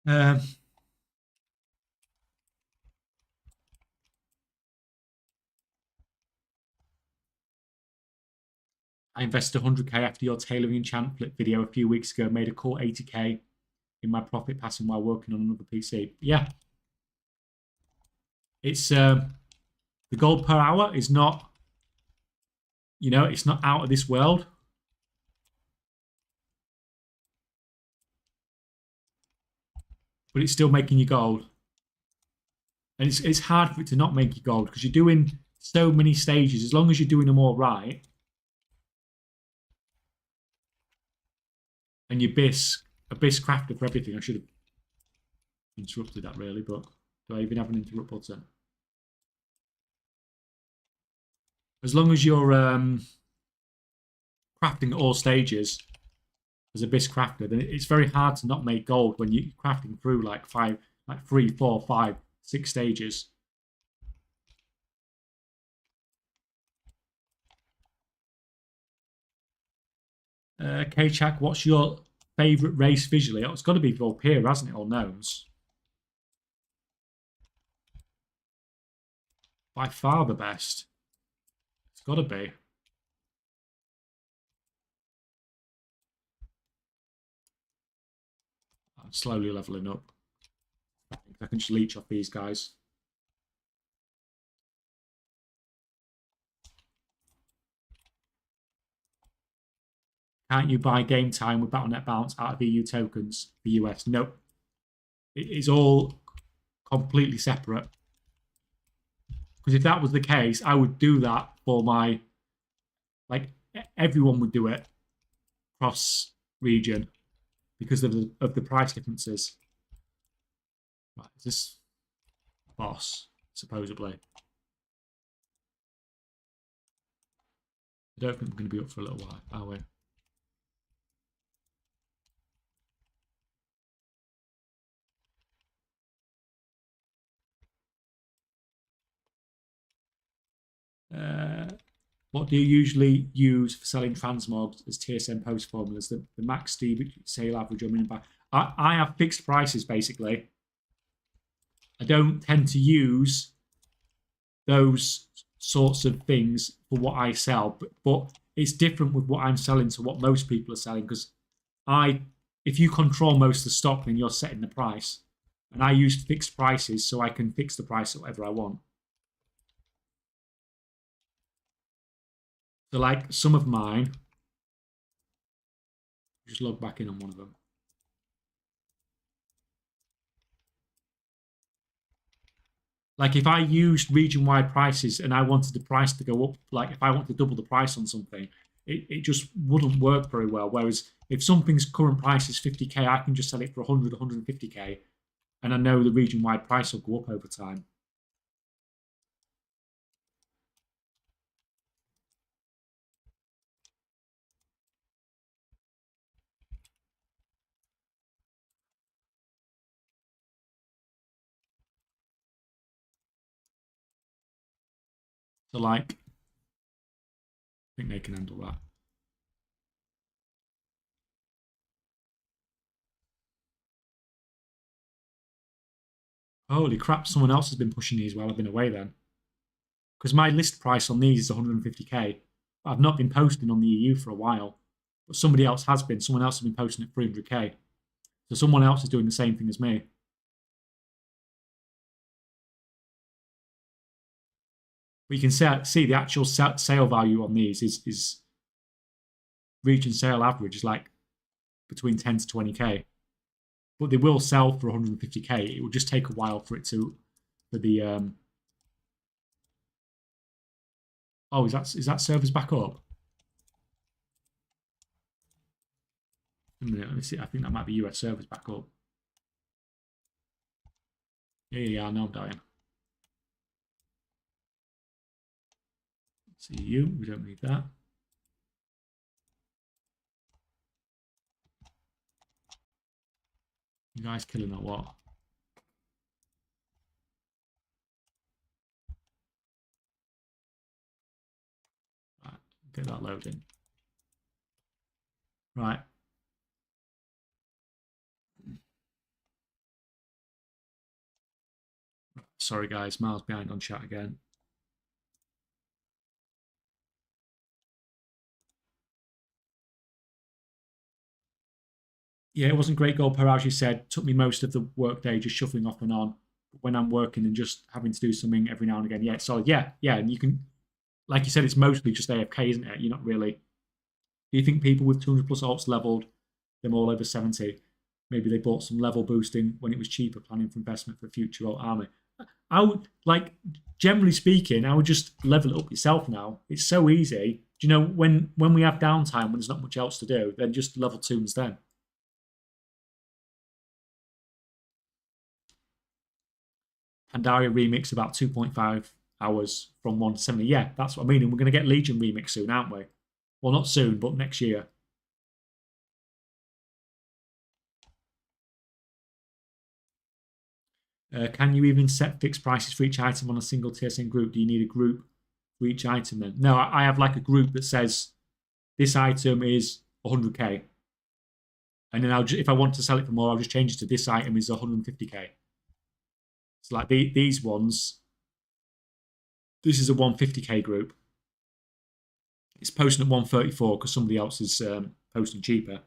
Um, I invested 100k after your tailoring enchant flip video a few weeks ago, made a cool 80k in my profit passing while working on another PC. Yeah. It's the gold per hour is not, you know, it's not out of this world. But it's still making you gold. And it's hard for it to not make you gold because you're doing so many stages. As long as you're doing them all right, and your abyss crafter for everything. I should have interrupted that really, but do I even have an interrupt button? As long as you're crafting all stages as abyss crafter, then it's very hard to not make gold when you're crafting through like 3, 4, 5, 6 stages. K-Chak, what's your favourite race visually? Oh, it's got to be Volpyr, hasn't it, or Gnomes? By far the best. It's got to be. I'm slowly leveling up. I can just leech off these guys. Can't you buy game time with Battle.net bounce out of EU tokens for US? Nope. It is all completely separate. Because if that was the case, I would do that for my... Like, everyone would do it cross region because of the price differences. Right, is this boss, supposedly? I don't think we're going to be up for a little while, are we? What do you usually use for selling transmogs as TSM post formulas? The max Steve sale average or minimum buy? I have fixed prices basically. I don't tend to use those sorts of things for what I sell, but it's different with what I'm selling to what most people are selling because if you control most of the stock, then you're setting the price, and I use fixed prices so I can fix the price at whatever I want. So like some of mine, just log back in on one of them. Like if I used region-wide prices and I wanted the price to go up, like if I want to double the price on something, it just wouldn't work very well. Whereas if something's current price is 50k, I can just sell it for 100, 150k, and I know the region-wide price will go up over time. So like, I think they can handle that. Holy crap, someone else has been pushing these while I've been away then. Because my list price on these is 150k. I've not been posting on the EU for a while. But somebody else has been. Someone else has been posting at 300k. So someone else is doing the same thing as me. But you can see the actual sale value on these is region sale average is like between 10 to 20k. But they will sell for 150k. It will just take a while for it to, for the oh, is that servers back up? A minute, let me see. I think that might be US servers back up. Yeah, I know I'm dying. See you. We don't need that. You guys killing or what? Right, get that loading. Right. Sorry, guys. Miles behind on chat again. Yeah, it wasn't great goal per hour, as you said. Took me most of the workday just shuffling off and on. When I'm working and just having to do something every now and again, yeah, it's solid. Yeah, yeah, and you can, like you said, it's mostly just AFK, isn't it? You're not really. Do you think people with 200 plus alts leveled them all over 70? Maybe they bought some level boosting when it was cheaper, planning for investment for future alt army. I would like, generally speaking, I would just level it up yourself now. It's so easy. Do you know when we have downtime when there's not much else to do, then just level tunes then. Pandaria remix about 2.5 hours from 170. Yeah, that's what I mean. And we're going to get Legion remix soon, aren't we? Well, not soon, but next year. Can you even set fixed prices for each item on a single TSN group? Do you need a group for each item then? No, I have like a group that says this item is 100k. And then if I want to sell it for more, I'll just change it to this item is 150k. It's like these ones. This is a 150k group. It's posting at 134 because somebody else is posting cheaper.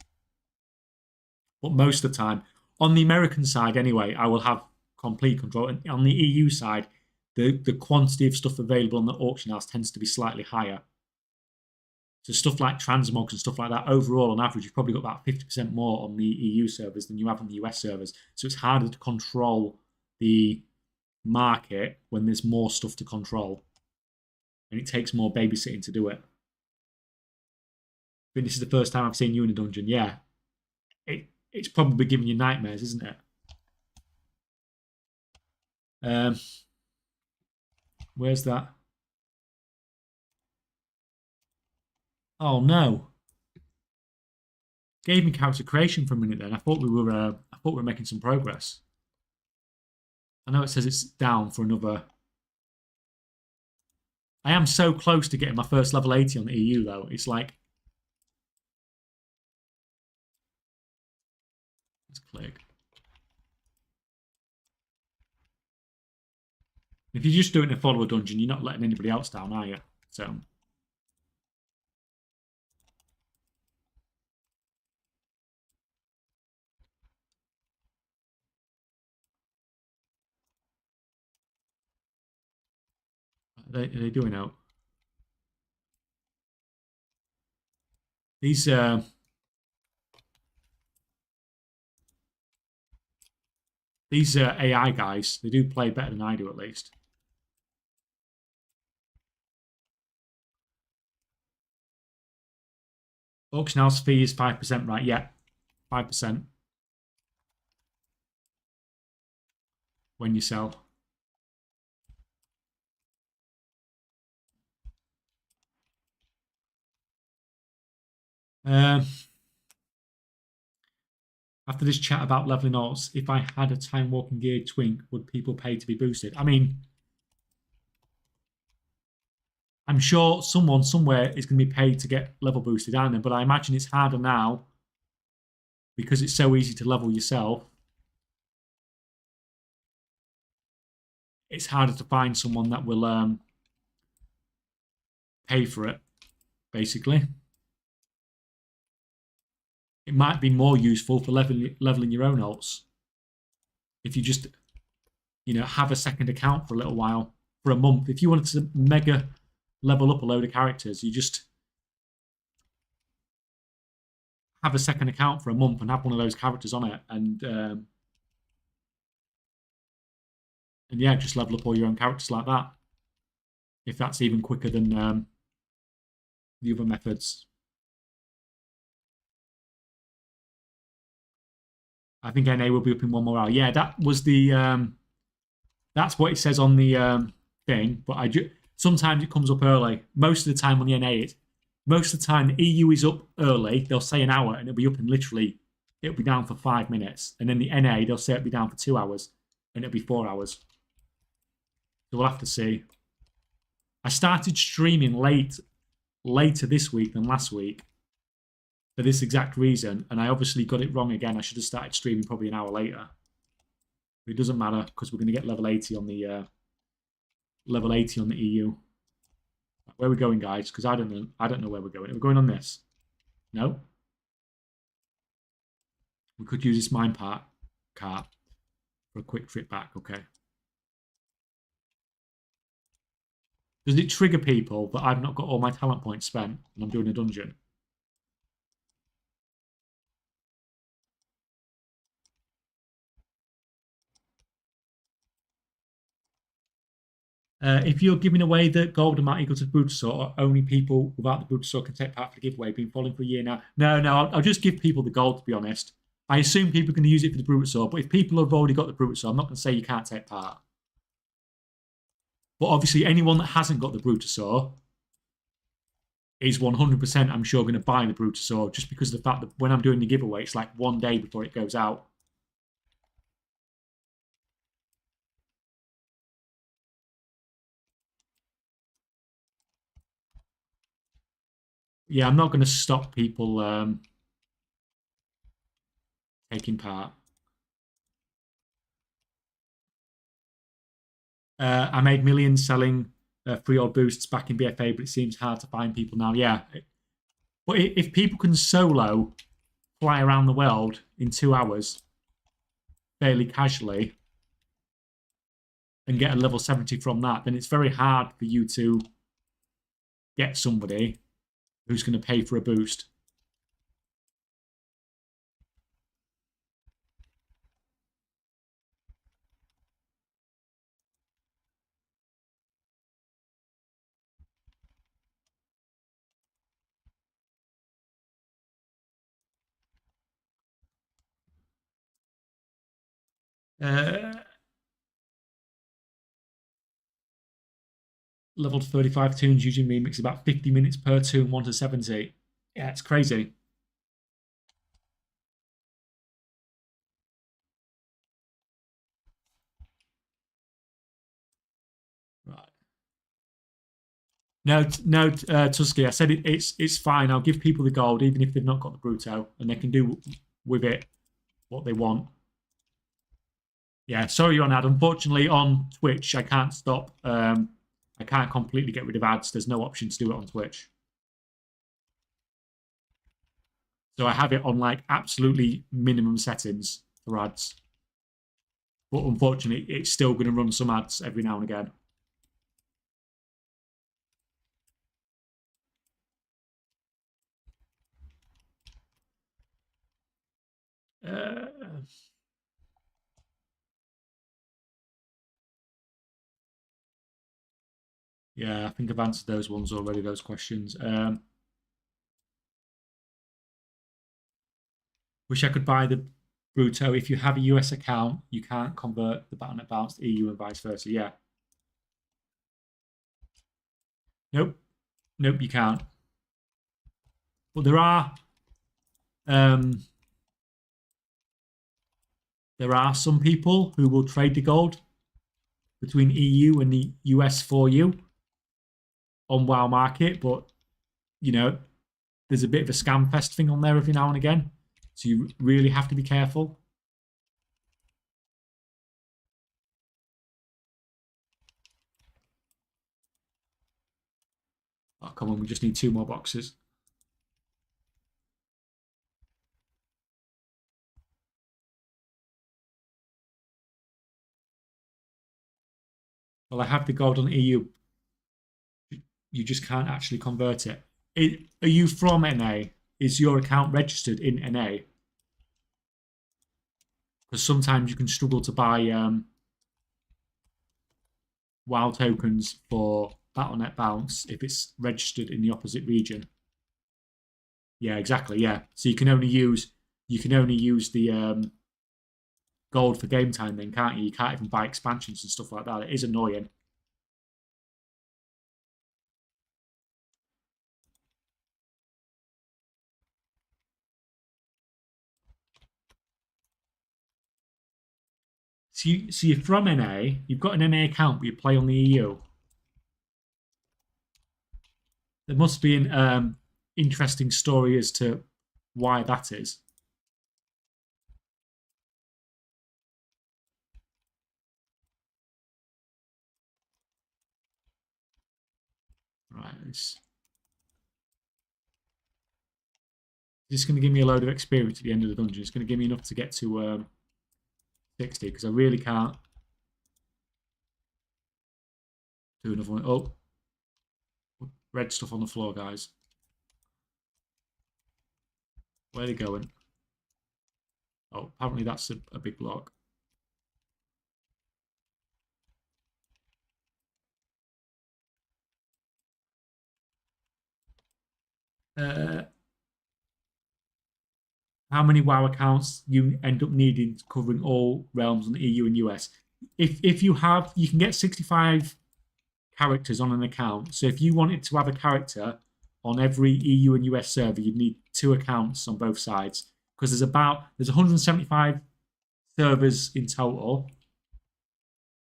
But most of the time, on the American side anyway, I will have complete control. And on the EU side, the quantity of stuff available on the auction house tends to be slightly higher. So stuff like Transmog and stuff like that, overall, on average, you've probably got about 50% more on the EU servers than you have on the US servers. So it's harder to control the market when there's more stuff to control. And it takes more babysitting to do it. But this is the first time I've seen you in a dungeon. Yeah. It's probably giving you nightmares, isn't it? Where's that? Oh no! Gave me character creation for a minute. Then I thought we were making some progress. I know it says it's down for another. I am so close to getting my first level 80 on the EU though. It's like, let's click. If you're just doing a follower dungeon, you're not letting anybody else down, are you? So. Are they doing out? These AI guys, they do play better than I do at least. Auction house fee is 5%, right? Yeah, 5% when you sell. After this chat about leveling alts, if I had a time walking gear twink, would people pay to be boosted? I mean, I'm sure someone somewhere is going to be paid to get level boosted, aren't they? But I imagine it's harder now because it's so easy to level yourself. It's harder to find someone that will pay for it, basically. It might be more useful for leveling your own alts. If you just, have a second account for a little while, for a month. If you wanted to mega level up a load of characters, you just have a second account for a month and have one of those characters on it, and yeah, just level up all your own characters like that. If that's even quicker than the other methods. I think NA will be up in 1 more hour. Yeah, that was the that's what it says on the thing. But sometimes it comes up early. Most of the time on the NA, most of the time the EU is up early. They'll say an hour, and it'll be up in literally it'll be down for 5 minutes. And then the NA, they'll say it'll be down for 2 hours, and it'll be 4 hours. So we'll have to see. I started streaming later this week than last week for this exact reason, and I obviously got it wrong again. I should have started streaming probably an hour later. But it doesn't matter because we're going to get level 80 on the EU. Where are we going, guys? Because I don't know where we're going. Are we going on this? No. We could use this mine part cart for a quick trip back. Okay. Does it trigger people that I've not got all my talent points spent and I'm doing a dungeon? If you're giving away the gold amount equal to the Brutosaur, only people without the Brutosaur can take part for the giveaway. Been following for a year now. No, I'll just give people the gold, to be honest. I assume people are going to use it for the Brutosaur, but if people have already got the Brutosaur, I'm not going to say you can't take part. But obviously, anyone that hasn't got the Brutosaur is 100%, I'm sure, going to buy the Brutosaur just because of the fact that when I'm doing the giveaway, it's like 1 day before it goes out. Yeah, I'm not going to stop people taking part. I made millions selling free odd boosts back in BFA, but it seems hard to find people now. Yeah, but if people can solo fly around the world in 2 hours fairly casually and get a level 70 from that, then it's very hard for you to get somebody who's going to pay for a boost. Uh, Level 35 tunes using remix about 50 minutes per tune, 1 to 70. Yeah, it's crazy. Right. No, Tusky. I said it's fine. I'll give people the gold even if they've not got the Bruto, and they can do with it what they want. Yeah, sorry you're on ad. Unfortunately, on Twitch, I can't stop. I can't completely get rid of ads. There's no option to do it on Twitch. So I have it on like absolutely minimum settings for ads. But unfortunately, it's still going to run some ads every now and again. Uh, yeah, I think I've answered those ones already, those questions. Wish I could buy the Bruto. If you have a US account, you can't convert the Battle.net balance to EU and vice versa. Yeah. Nope. Nope, you can't. But um, there are some people who will trade the gold between EU and the US for you on WoW Market, but you know, there's a bit of a scam fest thing on there every now and again. So you really have to be careful. Oh, come on, we just need 2 more boxes. Well, I have the gold on EU. You just can't actually convert it. Are you from NA? Is your account registered in NA? Because sometimes you can struggle to buy WoW tokens for Battle.net Bounce if it's registered in the opposite region. Yeah, exactly. Yeah, so you can only use the gold for game time, then can't you? You can't even buy expansions and stuff like that. It is annoying. So you're from NA, you've got an NA account, but you play on the EU. There must be an interesting story as to why that is. Right. Is It's going to give me a load of experience at the end of the dungeon. It's going to give me enough to get to 60 because I really can't do another one. Oh, red stuff on the floor, guys. Where are they going? Oh, apparently that's a big block. How many WoW accounts you end up needing covering all realms on the EU and US? If you have, you can get 65 characters on an account. So if you wanted to have a character on every EU and US server, you'd need 2 accounts on both sides because there's 175 servers in total,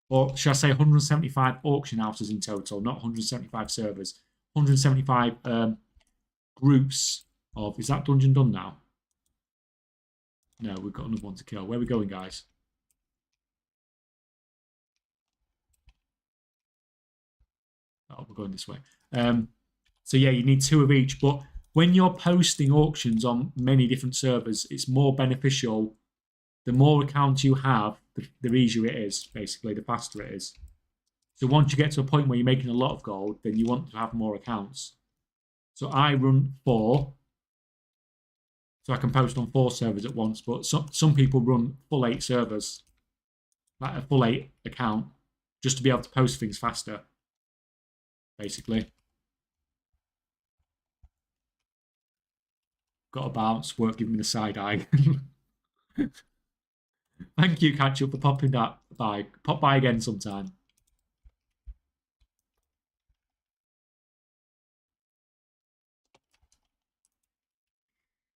or should I say 175 auction houses in total, not 175 servers. 175 groups of. Is that dungeon done now? No, we've got another one to kill. Where are we going, guys? Oh, we're going this way. So yeah, you need 2 of each. But when you're posting auctions on many different servers, it's more beneficial. The more accounts you have, the easier it is, basically, the faster it is. So once you get to a point where you're making a lot of gold, then you want to have more accounts. So I run 4. So I can post on 4 servers at once, but some people run full 8 servers, like a full 8 account, just to be able to post things faster, basically. Got a bounce, work giving me the side eye. Thank you, Catch Up, for popping that by. Pop by again sometime.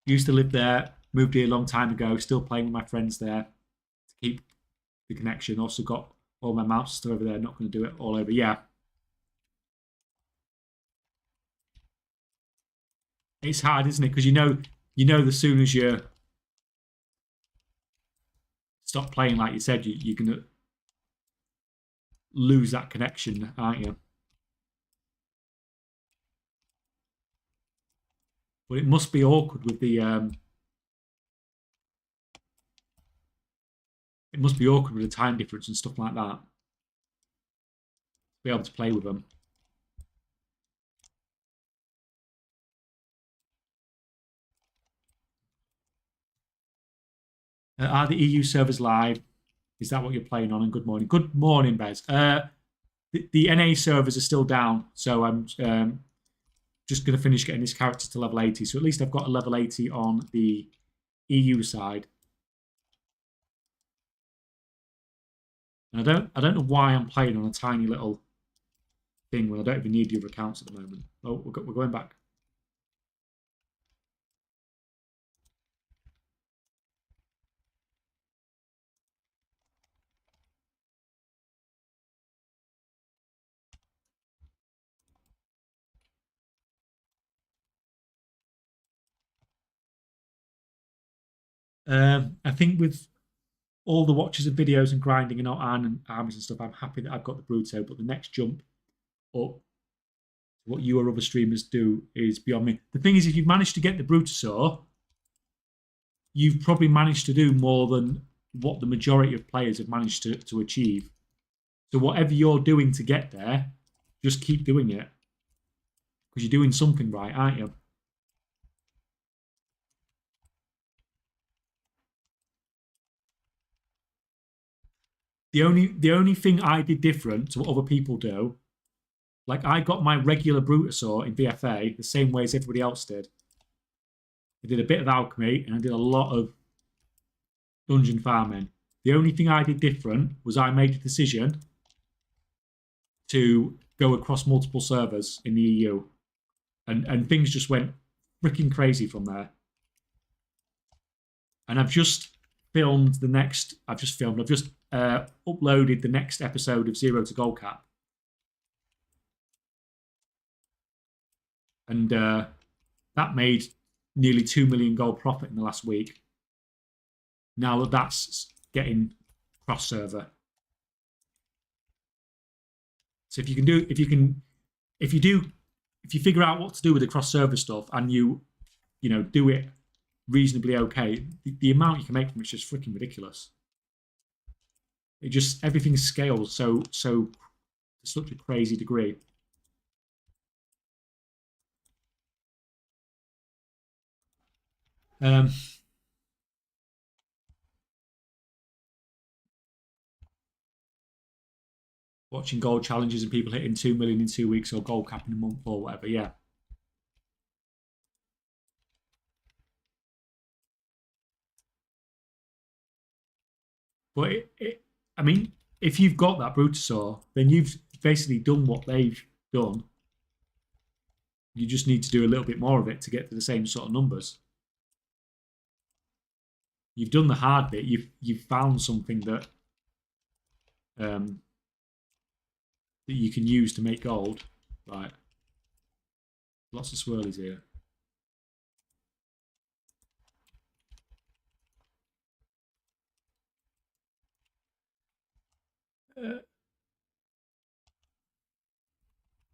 Used to live there, moved here a long time ago, still playing with my friends there to keep the connection. Also got all my mounts still over there, not going to do it all over. Yeah. It's hard, isn't it? Because you know as soon as you stop playing, like you said, you're going to lose that connection, aren't you? But it must be awkward with the it must be awkward with the time difference and stuff like that. To be able to play with them. Are the EU servers live? Is that what you're playing on? And good morning. Good morning, Bez. The NA servers are still down, so I'm just going to finish getting this character to level 80. So at least I've got a level 80 on the EU side. And I don't know why I'm playing on a tiny little thing when I don't even need the other accounts at the moment. Oh, we're going back. I think with all the watches of videos and grinding and armies and stuff, I'm happy that I've got the Bruto. But the next jump up, what you or other streamers do, is beyond me. The thing is, if you've managed to get the Brutasaur, you've probably managed to do more than what the majority of players have managed to achieve. So whatever you're doing to get there, just keep doing it. Because you're doing something right, aren't you? The only thing I did different to what other people do, like I got my regular Brutasaur in BFA the same way as everybody else did. I did a bit of alchemy and I did a lot of dungeon farming. The only thing I did different was I made a decision to go across multiple servers in the EU. And things just went freaking crazy from there. And I've just filmed the next. I've just uploaded the next episode of Zero to Gold Cap. And that made nearly 2 million gold profit in the last week. Now that's getting cross server. So if you figure out what to do with the cross server stuff and you do it reasonably okay. The amount you can make from it's just freaking ridiculous. It just everything scales so to such a crazy degree. Watching gold challenges and people hitting 2 million in 2 weeks or gold cap in a month or whatever. Yeah. But I mean, if you've got that Brutasaur, then you've basically done what they've done. You just need to do a little bit more of it to get to the same sort of numbers. You've done the hard bit. You've found something that that you can use to make gold. Right. Lots of swirlies here.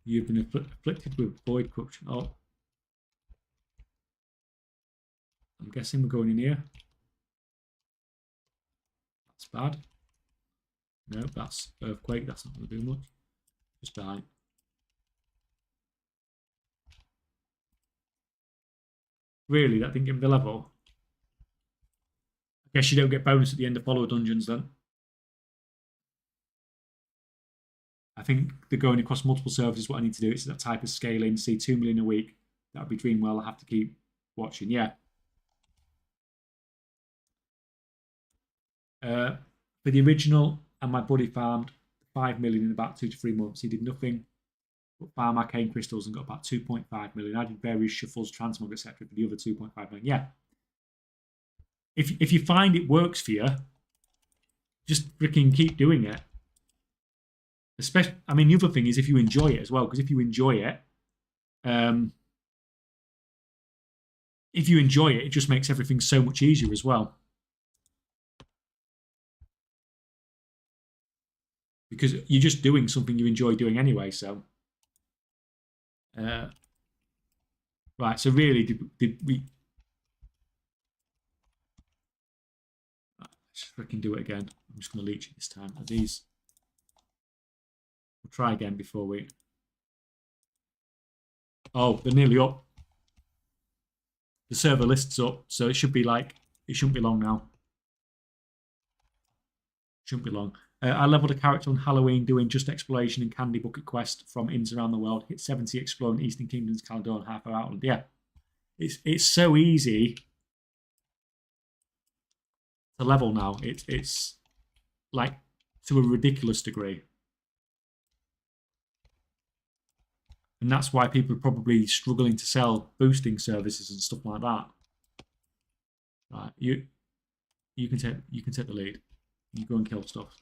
You've been afflicted with void corruption. Oh. I'm guessing we're going in here. That's bad. No, that's earthquake. That's not going to do much. Just die. Really, that didn't give me the level. I guess you don't get bonus at the end of follower dungeons then. I think they're going across multiple servers is what I need to do. It's that type of scaling. See 2 million a week. That would be Dreamwell. I have to keep watching. Yeah. For the original, and my buddy farmed 5 million in about 2 to 3 months. He did nothing but farm arcane crystals and got about 2.5 million. I did various shuffles, transmog, etc. for the other 2.5 million. Yeah. If you find it works for you, just freaking keep doing it. Especially, I mean, the other thing is if you enjoy it as well, because if you enjoy it, it just makes everything so much easier as well. Because you're just doing something you enjoy doing anyway, so. Right, so really, did we... Let's freaking do it again. I'm just going to leech it this time. Are these... We'll try again before we... Oh, they're nearly up. The server list's up, so it should be like... It shouldn't be long now. Shouldn't be long. I leveled a character on Halloween doing just exploration and candy bucket quest from inns around the world. Hit 70 exploring Eastern Kingdoms, Caledon, half of Outland. Yeah, it's so easy to level now. It's like to a ridiculous degree, and that's why people are probably struggling to sell boosting services and stuff like that. Right, you can take the lead. You go and kill stuff.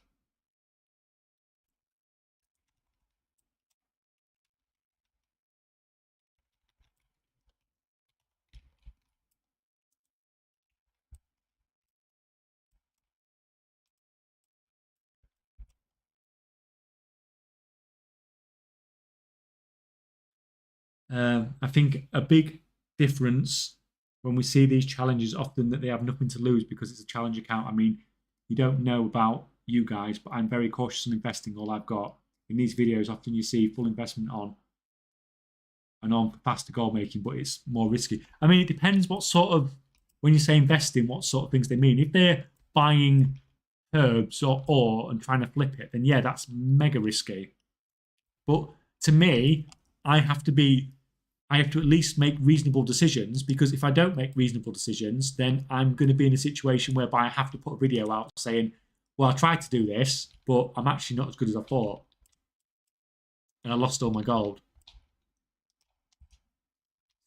I think a big difference when we see these challenges often that they have nothing to lose because it's a challenge account. I mean, you don't know about you guys, but I'm very cautious in investing all I've got. In these videos, often you see full investment on and on for faster goal making, but it's more risky. I mean, it depends what sort of, when you say investing, what sort of things they mean. If they're buying herbs or ore and trying to flip it, then yeah, that's mega risky. But to me, I have to at least make reasonable decisions, because if I don't make reasonable decisions, then I'm going to be in a situation whereby I have to put a video out saying, well, I tried to do this, but I'm actually not as good as I thought. And I lost all my gold.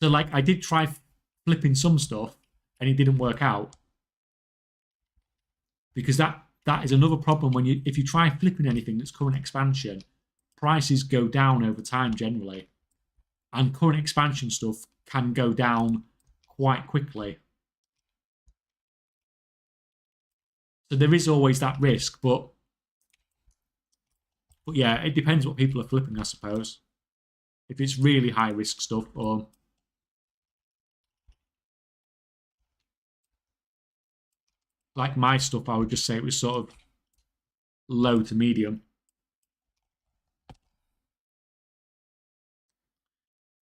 So, like, I did try flipping some stuff, and it didn't work out. Because that is another problem when if you try flipping anything that's current expansion, prices go down over time generally. And current expansion stuff can go down quite quickly. So there is always that risk, but yeah, it depends what people are flipping, I suppose. If it's really high risk stuff, or like my stuff, I would just say it was sort of low to medium.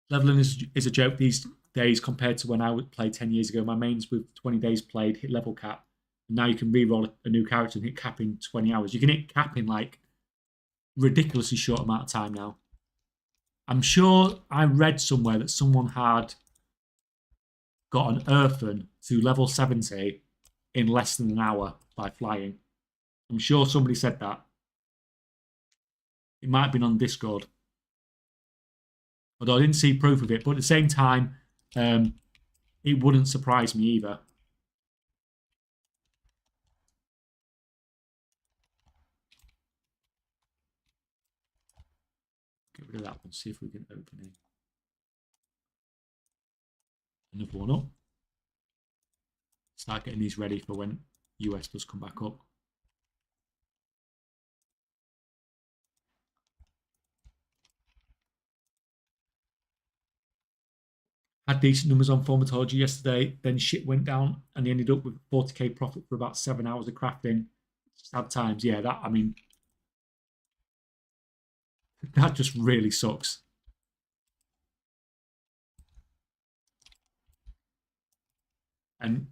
Leveling is a joke these days compared to when I would play 10 years ago. My mains with 20 days played hit level cap. And now you can re-roll a new character and hit cap in 20 hours. You can hit cap in like ridiculously short amount of time now. I'm sure I read somewhere that someone had got an Earthen to level 70 in less than an hour by flying. I'm sure somebody said that. It might have been on Discord. Although I didn't see proof of it. But at the same time, it wouldn't surprise me either. Get rid of that one. See if we can open it. Another one up. Start getting these ready for when US does come back up. Had decent numbers on Formatology yesterday, then shit went down and they ended up with 40k profit for about 7 hours of crafting. Sad times. Yeah, that, I mean, that just really sucks. And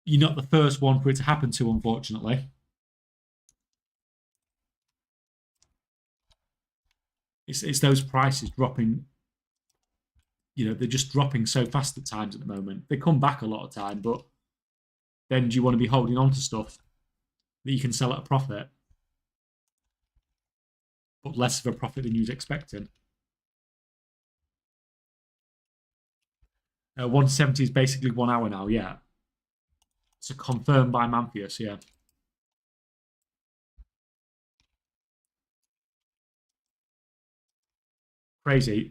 you're not the first one for it to happen to, unfortunately. It's those prices dropping. You know, they're just dropping so fast at times at the moment. They come back a lot of time, but then do you want to be holding on to stuff that you can sell at a profit, but less of a profit than you was expecting? 170 is basically 1 hour now, yeah. It's confirmed by Mampheus, yeah. Crazy.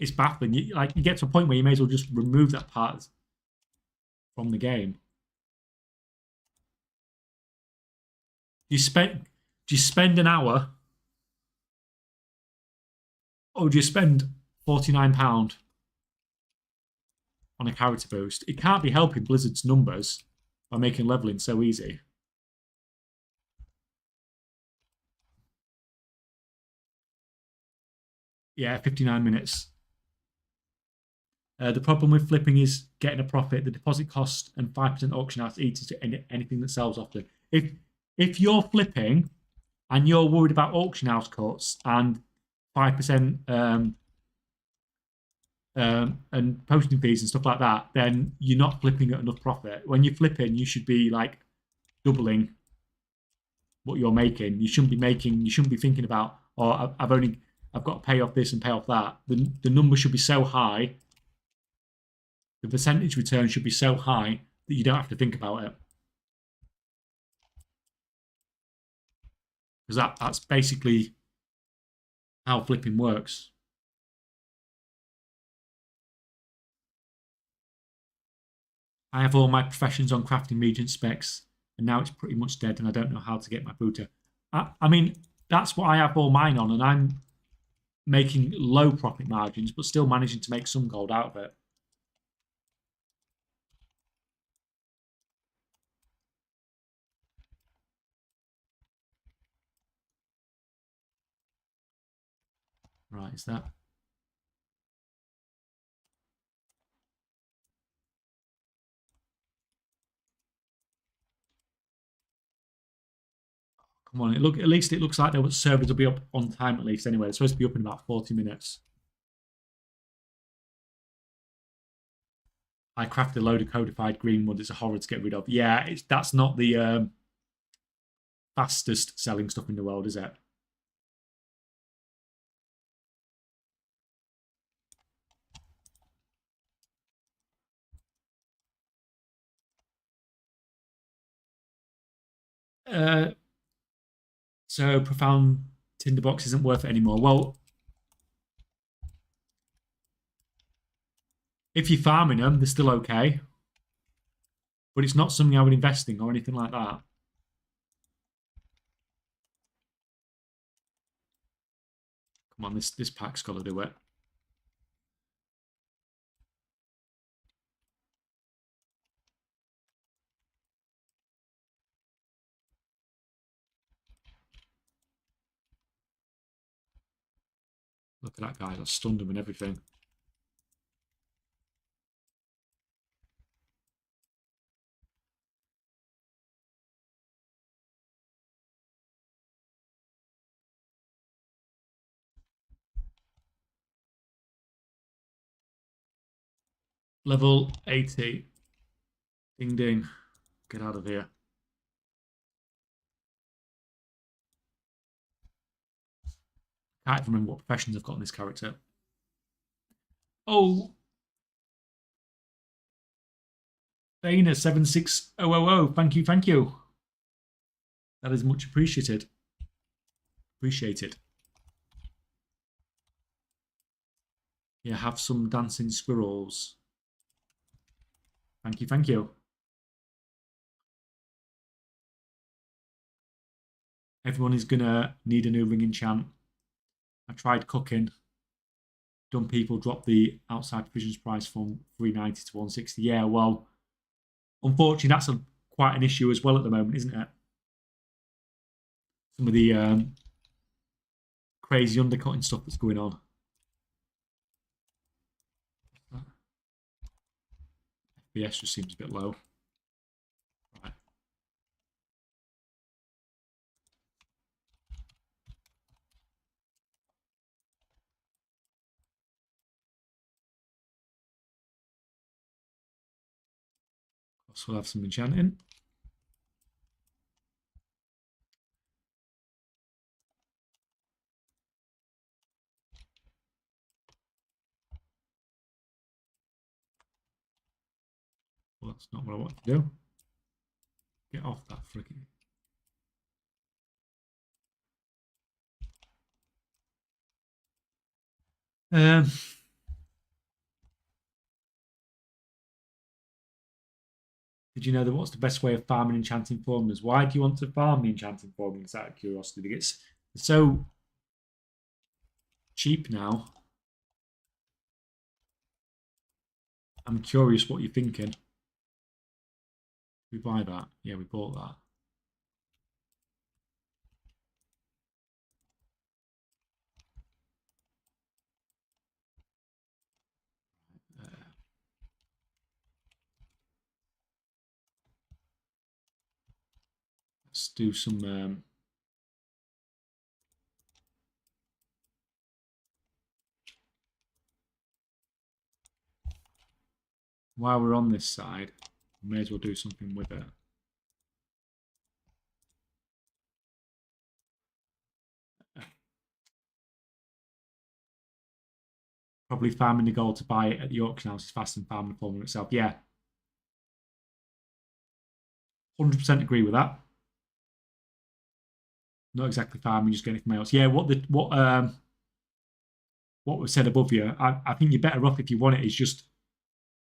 It's baffling. You get to a point where you may as well just remove that part from the game. Do you spend an hour, or do you spend £49 on a character boost? It can't be helping Blizzard's numbers by making leveling so easy. Yeah, 59 minutes. The problem with flipping is getting a profit. The deposit cost and 5% auction house eats to anything that sells often. If you're flipping and you're worried about auction house cuts and 5% and posting fees and stuff like that, then you're not flipping at enough profit. When you're flipping, you should be like doubling what you're making. You shouldn't be thinking about, oh, I've got to pay off this and pay off that. The number should be so high. The percentage return should be so high that you don't have to think about it. Because that's basically how flipping works. I have all my professions on crafting Regent specs, and now it's pretty much dead, and I don't know how to get my booter. I mean, that's what I have all mine on, and I'm making low profit margins, but still managing to make some gold out of it. Right, is that? Come on, at least it looks like the servers will be up on time at least anyway. They're supposed to be up in about 40 minutes. I crafted a load of codified greenwood. It's a horror to get rid of. Yeah, that's not the fastest selling stuff in the world, is it? So profound tinderbox isn't worth it anymore. Well, if you're farming them, they're still okay. But it's not something I would invest in or anything like that. Come on, this pack's got to do it. Look at that guy. That stunned him and everything. Level 80. Ding ding. Get out of here. I can't remember what professions I've got in this character. Oh, Dana 76000. Thank you, thank you. That is much appreciated. Appreciated. Yeah, have some dancing squirrels. Thank you, thank you. Everyone is gonna need a new ring enchant. I tried cooking. Done people drop the outside provisions price from 390 to 160. Yeah, well, unfortunately, that's quite an issue as well at the moment, isn't it? Some of the crazy undercutting stuff that's going on. FPS just seems a bit low. Right. So we'll have some enchanting. Well, that's not what I want to do. Get off that freaking. Did you know that what's the best way of farming enchanting formulas? Why do you want to farm the enchanting formulas out of curiosity? It's so cheap now. I'm curious what you're thinking. We buy that? Yeah, we bought that. Let's do some while we're on this side, we may as well do something with it. Probably farming the gold to buy it at the auction house is faster than farming the formula itself. Yeah. 100% agree with that. Not exactly farming, just getting it from else. Yeah, what was said above you, I think you're better off if you want it is just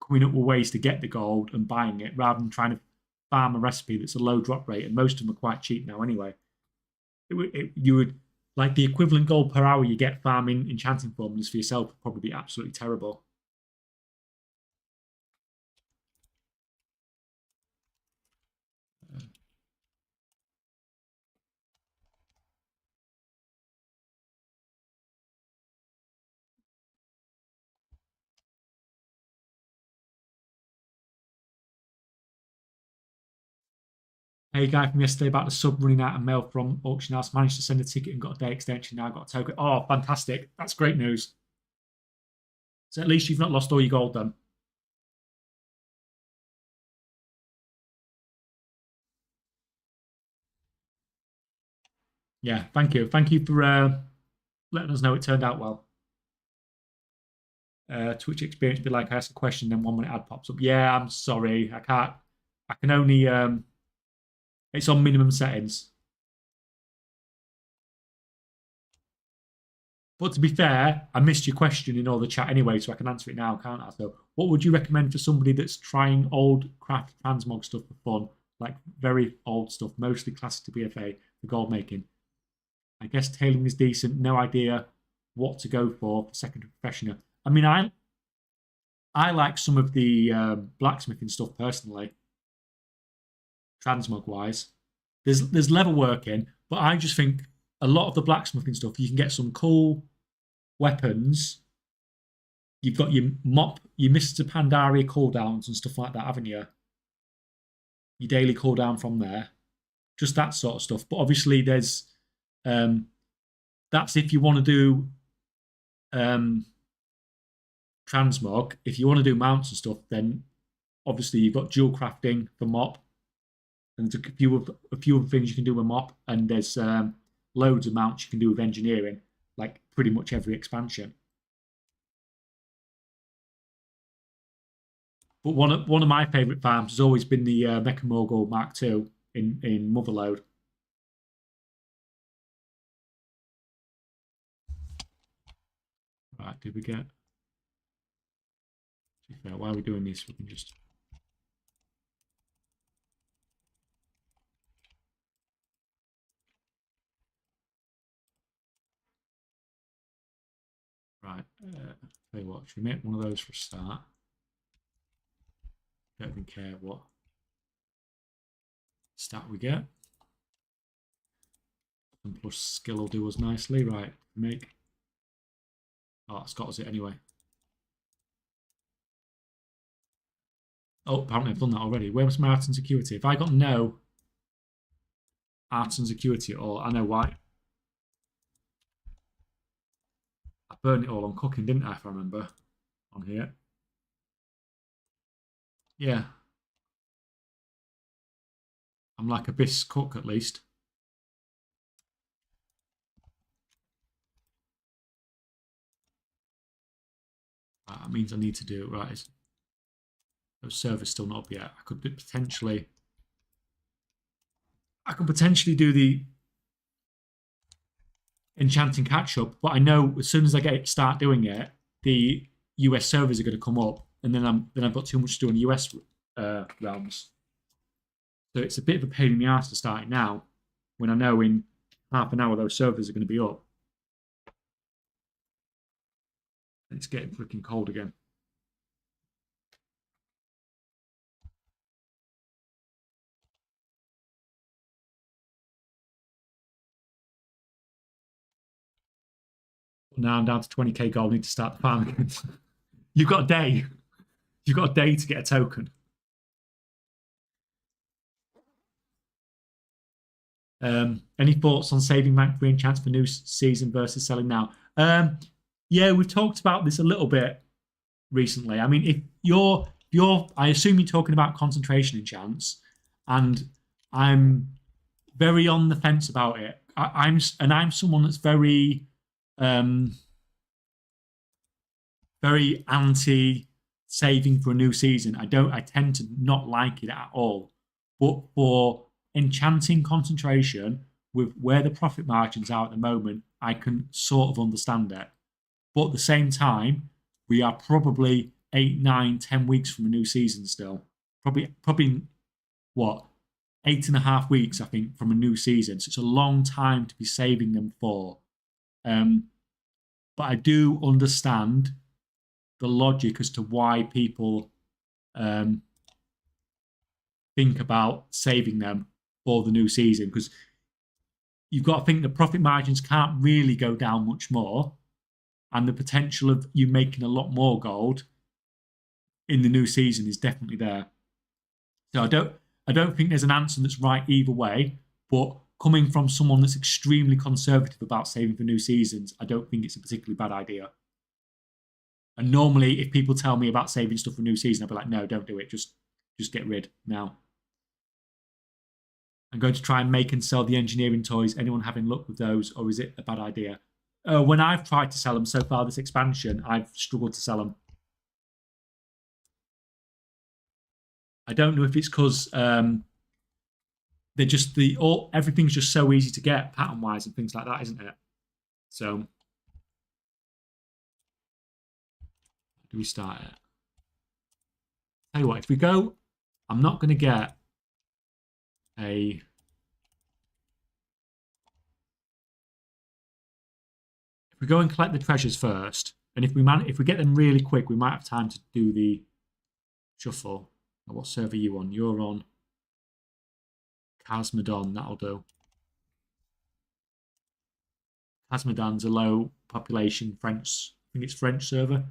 coming up with ways to get the gold and buying it rather than trying to farm a recipe that's a low drop rate, and most of them are quite cheap now anyway. You would like the equivalent gold per hour you get farming enchanting formulas for yourself would probably be absolutely terrible. Hey, guy from yesterday about the sub running out of mail from auction house. Managed to send a ticket and got a day extension. Now got a token. Oh, fantastic. That's great news. So at least you've not lost all your gold then. Yeah, thank you. Thank you for letting us know it turned out well. Twitch experience be like I ask a question, then 1 minute ad pops up. Yeah, I'm sorry. I can't. I can only. It's on minimum settings. But to be fair, I missed your question in all the chat anyway, so I can answer it now, can't I? So, what would you recommend for somebody that's trying old craft transmog stuff for fun, like very old stuff, mostly classic to BFA for gold making? I guess tailing is decent. No idea what to go for second professional. I mean, I like some of the blacksmithing stuff personally, transmog wise. There's level working, but I just think a lot of the blacksmithing stuff you can get some cool weapons, you've got your mop, your Mr. Pandaria cooldowns and stuff like that, haven't you? Your daily cooldown from there. Just that sort of stuff. But obviously there's that's if you want to do transmog. If you want to do mounts and stuff, then obviously you've got dual crafting for mop. And there's a few other things you can do with mop, and there's loads of mounts you can do with engineering, like pretty much every expansion. But one of my favourite farms has always been the Mecha Mogul Mark II in Motherload. Right, did we get? To be fair, why are we doing this? We can just. Right, tell you what, should we make one of those for a start? Don't even care what stat we get. And plus skill will do us nicely. Right, make. Oh, it's got us it anyway. Oh, apparently I've done that already. Where was my arts and security? If I got no arts and security at all, I know why. I burned it all on cooking, didn't I, if I remember, on here. Yeah. I'm like a bisque cook, at least. That means I need to do it right. Those servers still not up yet. I could potentially do the enchanting catch up, but I know as soon as I start doing it, the US servers are going to come up, and then I've got too much to do in US realms. So it's a bit of a pain in the ass to start it now, when I know in half an hour those servers are going to be up. And it's getting freaking cold again. Now I'm down to 20k gold. I need to start the farm again. You've got a day. You've got a day to get a token. Any thoughts on saving rank 3 enchants for new season versus selling now? Yeah, we've talked about this a little bit recently. I mean, if you're, I assume you're talking about concentration enchants, and I'm very on the fence about it. I'm someone that's very very anti saving for a new season. I tend to not like it at all. But for enchanting concentration, with where the profit margins are at the moment, I can sort of understand it. But at the same time, we are probably 8, 9, 10 weeks from a new season still. Probably what, 8.5 weeks, I think, from a new season. So it's a long time to be saving them for. But I do understand the logic as to why people think about saving them for the new season, because you've got to think the profit margins can't really go down much more, and the potential of you making a lot more gold in the new season is definitely there. So I don't think there's an answer that's right either way, but coming from someone that's extremely conservative about saving for new seasons, I don't think it's a particularly bad idea. And normally, if people tell me about saving stuff for new season, I'll be like, no, don't do it. Just get rid now. I'm going to try and make and sell the engineering toys. Anyone having luck with those, or is it a bad idea? When I've tried to sell them so far this expansion, I've struggled to sell them. I don't know if it's because they're just everything's just so easy to get pattern wise and things like that, isn't it? So do we start it? Tell you what, if we go, I'm not going to get a. If we go and collect the treasures first, and if we get them really quick, we might have time to do the shuffle. What server are you on? You're on Casmodon. That'll do. Hasmodan's a low population French. I think it's French server.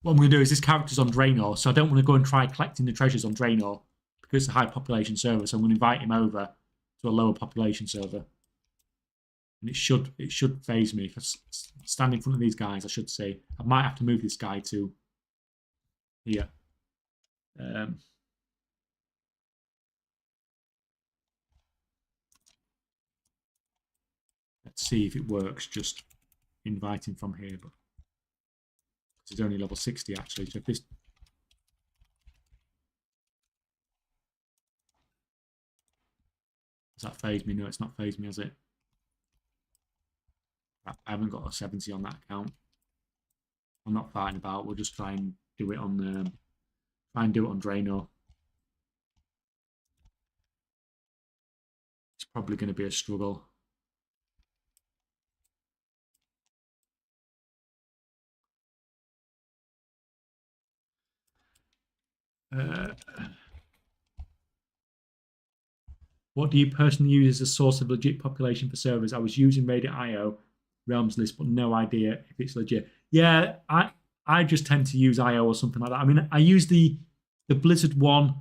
What I'm going to do is this character's on Draenor, so I don't want to go and try collecting the treasures on Draenor because it's a high population server. So I'm going to invite him over to a lower population server, and it should phase me. If I stand in front of these guys, I should say I might have to move this guy to here. Let's see if it works. Just inviting from here, but it's only level 60 actually. So if this does that phase me? No, it's not phased me, has it? I haven't got a 70 on that account. I'm not fighting about. We'll just try and do it on Draenor. It's probably going to be a struggle. What do you personally use as a source of legit population for servers? I was using Raid.io Realms list, but no idea if it's legit. Yeah, I just tend to use IO or something like that. I mean, I use the Blizzard one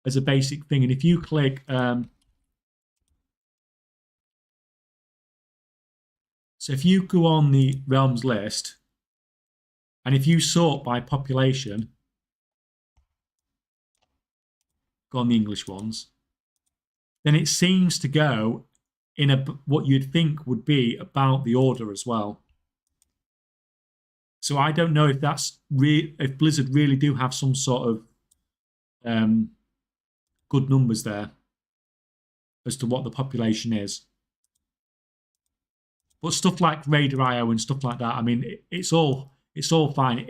as a basic thing, and if you click so if you go on the Realms list, and if you sort by population, go on the English ones, then it seems to go in what you'd think would be about the order as well. So I don't know if that's if Blizzard really do have some sort of good numbers there as to what the population is. But stuff like Raid.io and stuff like that, I mean, it's all fine.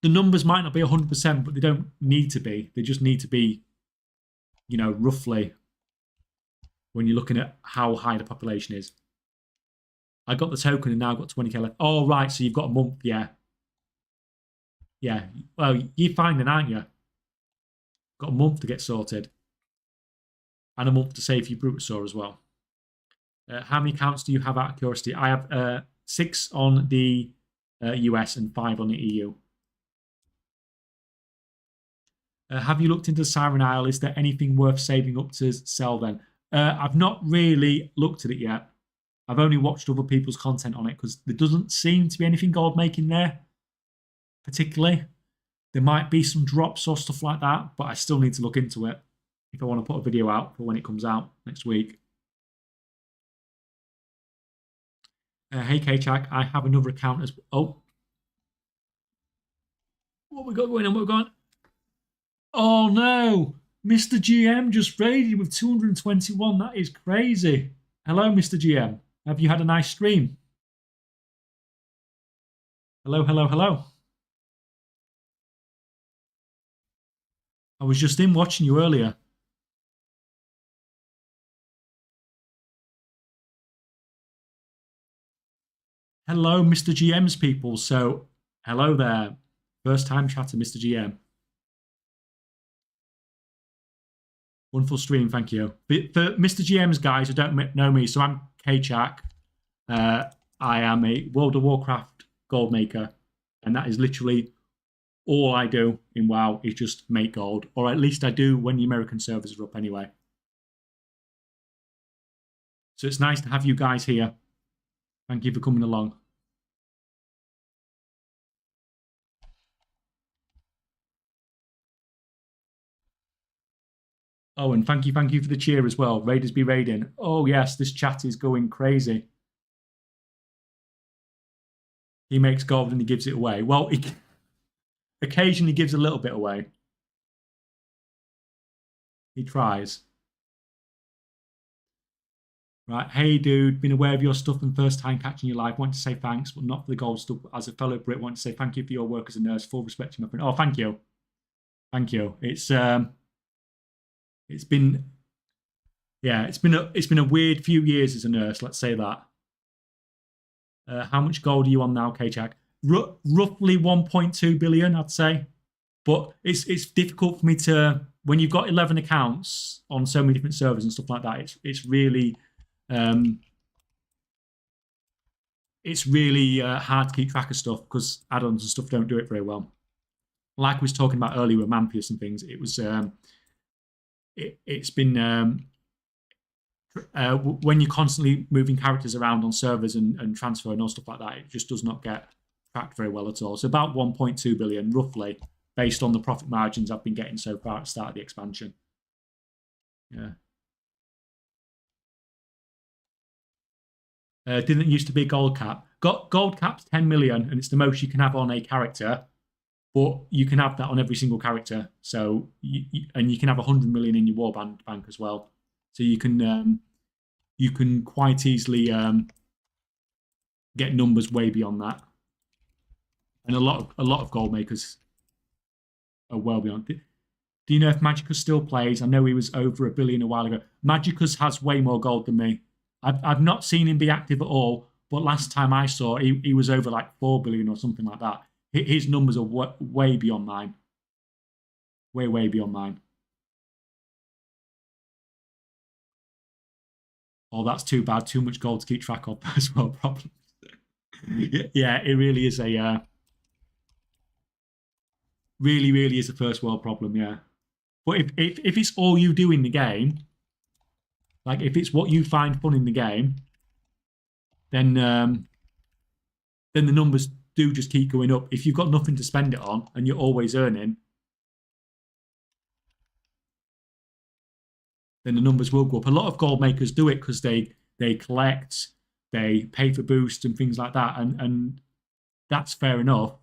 The numbers might not be 100%, but they don't need to be. They just need to be, you know, roughly when you're looking at how high the population is. I got the token and now I've got 20k left. Oh, right, so you've got a month, yeah. Yeah, well, you're fine then, aren't you? Got a month to get sorted. And a month to save your Brutosaur as well. How many accounts do you have out of curiosity? I have 6 on the US and 5 on the EU. Have you looked into Siren Isle? Is there anything worth saving up to sell then? I've not really looked at it yet. I've only watched other people's content on it because there doesn't seem to be anything gold making there, particularly. There might be some drops or stuff like that, but I still need to look into it if I want to put a video out for when it comes out next week. Hey K-Chak, I have another account as well. Oh. What we got going on? What we got? Oh no! Mr. GM just raided with 221. That is crazy. Hello, Mr. GM. Have you had a nice stream? Hello, hello, hello. I was just in watching you earlier. Hello, Mr. GM's people. So, hello there. First time chatter, Mr. GM. Wonderful stream, thank you. But for Mr. GM's guys who don't know me, so I'm K-Chak. I am a World of Warcraft gold maker, and that is literally all I do in WoW is just make gold, or at least I do when the American servers are up anyway. So it's nice to have you guys here. Thank you for coming along. Oh, and thank you for the cheer as well. Raiders be raiding. Oh, yes, this chat is going crazy. He makes gold and he gives it away. Well, he occasionally gives a little bit away. He tries. Right, hey dude, been aware of your stuff and first time catching you live. Want to say thanks, but not for the gold stuff. As a fellow Brit, want to say thank you for your work as a nurse. Full respect to my friend. Oh, thank you. Thank you. It's been a weird few years as a nurse, let's say that. How much gold are you on now, K-Chak? Roughly 1.2 billion, I'd say. But it's difficult for me to when you've got 11 accounts on so many different servers and stuff like that, it's really hard to keep track of stuff because add-ons and stuff don't do it very well. Like we was talking about earlier with Mampius and things, it's been when you're constantly moving characters around on servers and transfer and all stuff like that, it just does not get tracked very well at all. So about 1.2 billion roughly, based on the profit margins I've been getting so far at the start of the expansion. Yeah. Didn't used to be a gold cap. Gold cap's 10 million, and it's the most you can have on a character, but you can have that on every single character. So and you can have 100 million in your Warband bank as well. So you can quite easily get numbers way beyond that, and a lot of gold makers are well beyond. Do you know if Magicus still plays? I know he was over 1 billion a while ago. Magicus has way more gold than me. I've not seen him be active at all, but last time I saw, he was over like 4 billion or something like that. His numbers are way beyond mine. Way beyond mine. Oh, that's too bad. Too much gold to keep track of as well. Problem. Yeah, it really is a really is a first world problem. Yeah, but if it's all you do in the game, like if it's what you find fun in the game, then the numbers do just keep going up. If you've got nothing to spend it on and you're always earning, then the numbers will go up. A lot of gold makers do it because they collect, they pay for boosts and things like that, and that's fair enough.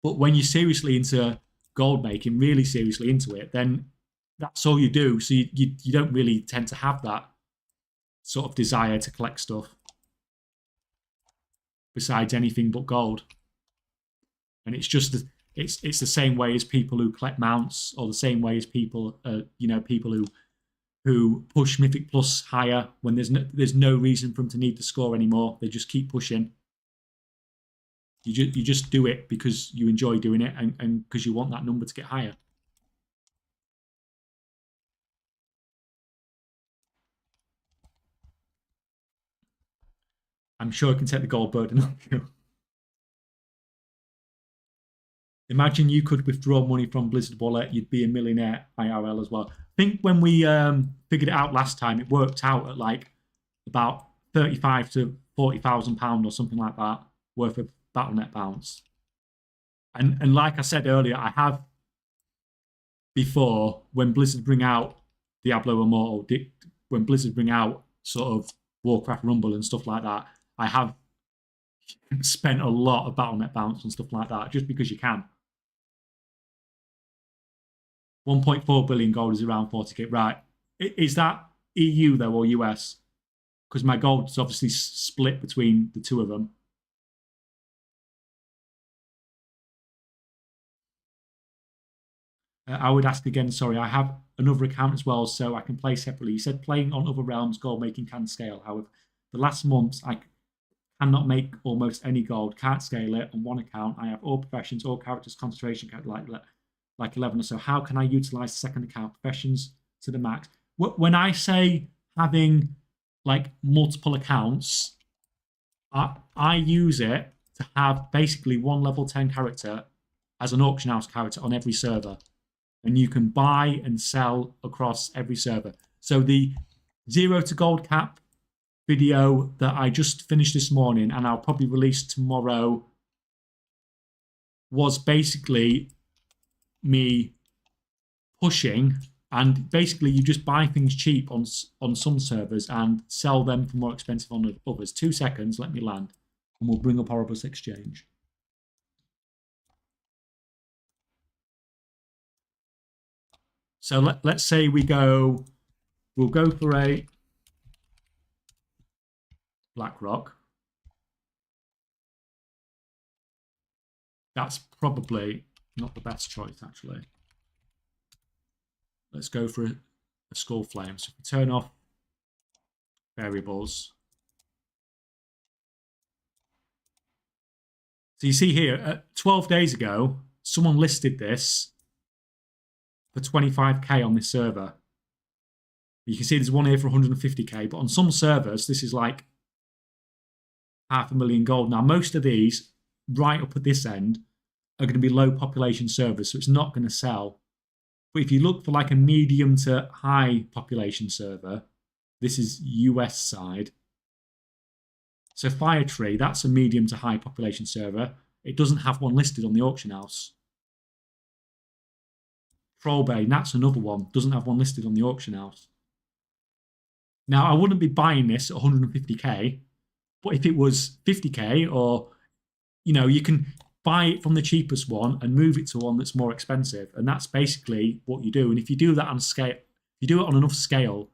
But when you're seriously into gold making, really seriously into it, then that's all you do. So you don't really tend to have that sort of desire to collect stuff besides anything but gold. And it's just it's the same way as people who collect mounts, or the same way as people people who push Mythic Plus higher when there's no reason for them to need to score anymore. They just keep pushing. You just do it because you enjoy doing it and because you want that number to get higher. I'm sure I can take the gold burden off you. Imagine you could withdraw money from Blizzard Wallet, you'd be a millionaire IRL as well. I think when we figured it out last time, it worked out at like about 35 to 40,000 pounds or something like that worth of BattleNet bounce. And like I said earlier, I have before, when Blizzard bring out Diablo Immortal, when Blizzard bring out sort of Warcraft Rumble and stuff like that, I have spent a lot of BattleNet bounce and stuff like that just because you can. 1.4 billion gold is around 40k. Right. Is that EU though or US? Because my gold's obviously split between the two of them. I would ask again, sorry, I have another account as well, so I can play separately. You said playing on other realms, gold making can scale. However, the last months, I cannot make almost any gold, can't scale it. On one account, I have all professions, all characters, concentration, like 11 or so. How can I utilize the second account, professions to the max? When I say having like multiple accounts, I use it to have basically one level 10 character as an auction house character on every server. And you can buy and sell across every server. So the 0 to gold cap video that I just finished this morning, and I'll probably release tomorrow, was basically me pushing, and basically you just buy things cheap on some servers and sell them for more expensive on others. 2 seconds, let me land, and we'll bring up Horribles Exchange. So let's say we'll go for a BlackRock. That's probably not the best choice, actually. Let's go for a Skull Flame. So if we turn off variables. So you see here, 12 days ago, someone listed this for 25k on this server. You can see there's one here for 150k, but on some servers, this is like 500,000 gold. Now, most of these, right up at this end, are going to be low population servers, so it's not going to sell. But if you look for like a medium to high population server, this is US side. So Fire Tree, that's a medium to high population server. It doesn't have one listed on the auction house. Troll Bay, that's another one. Doesn't have one listed on the auction house. Now, I wouldn't be buying this at 150k, but if it was 50k, or, you know, you can buy it from the cheapest one and move it to one that's more expensive. And that's basically what you do. And if you do that on scale, if you do it on enough scale,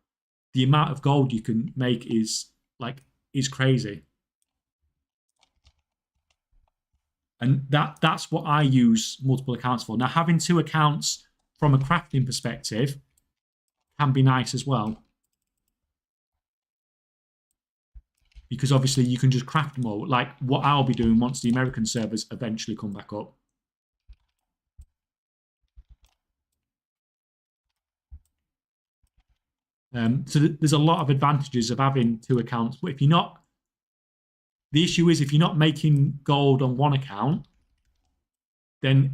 the amount of gold you can make is crazy. And that's what I use multiple accounts for. Now, having 2 accounts from a crafting perspective can be nice as well. Because obviously you can just craft more, like what I'll be doing once the American servers eventually come back up. So there's a lot of advantages of having 2 accounts. But if you're not, the issue is if you're not making gold on one account, then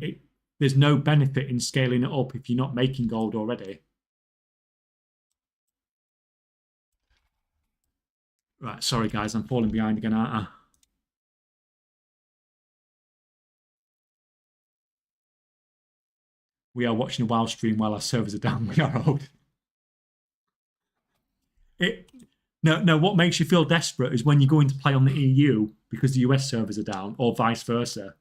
there's no benefit in scaling it up if you're not making gold already. Right, sorry guys, I'm falling behind again, aren't I? We are watching a WoW stream while our servers are down. We are old. No, what makes you feel desperate is when you go into play on the EU because the US servers are down, or vice versa.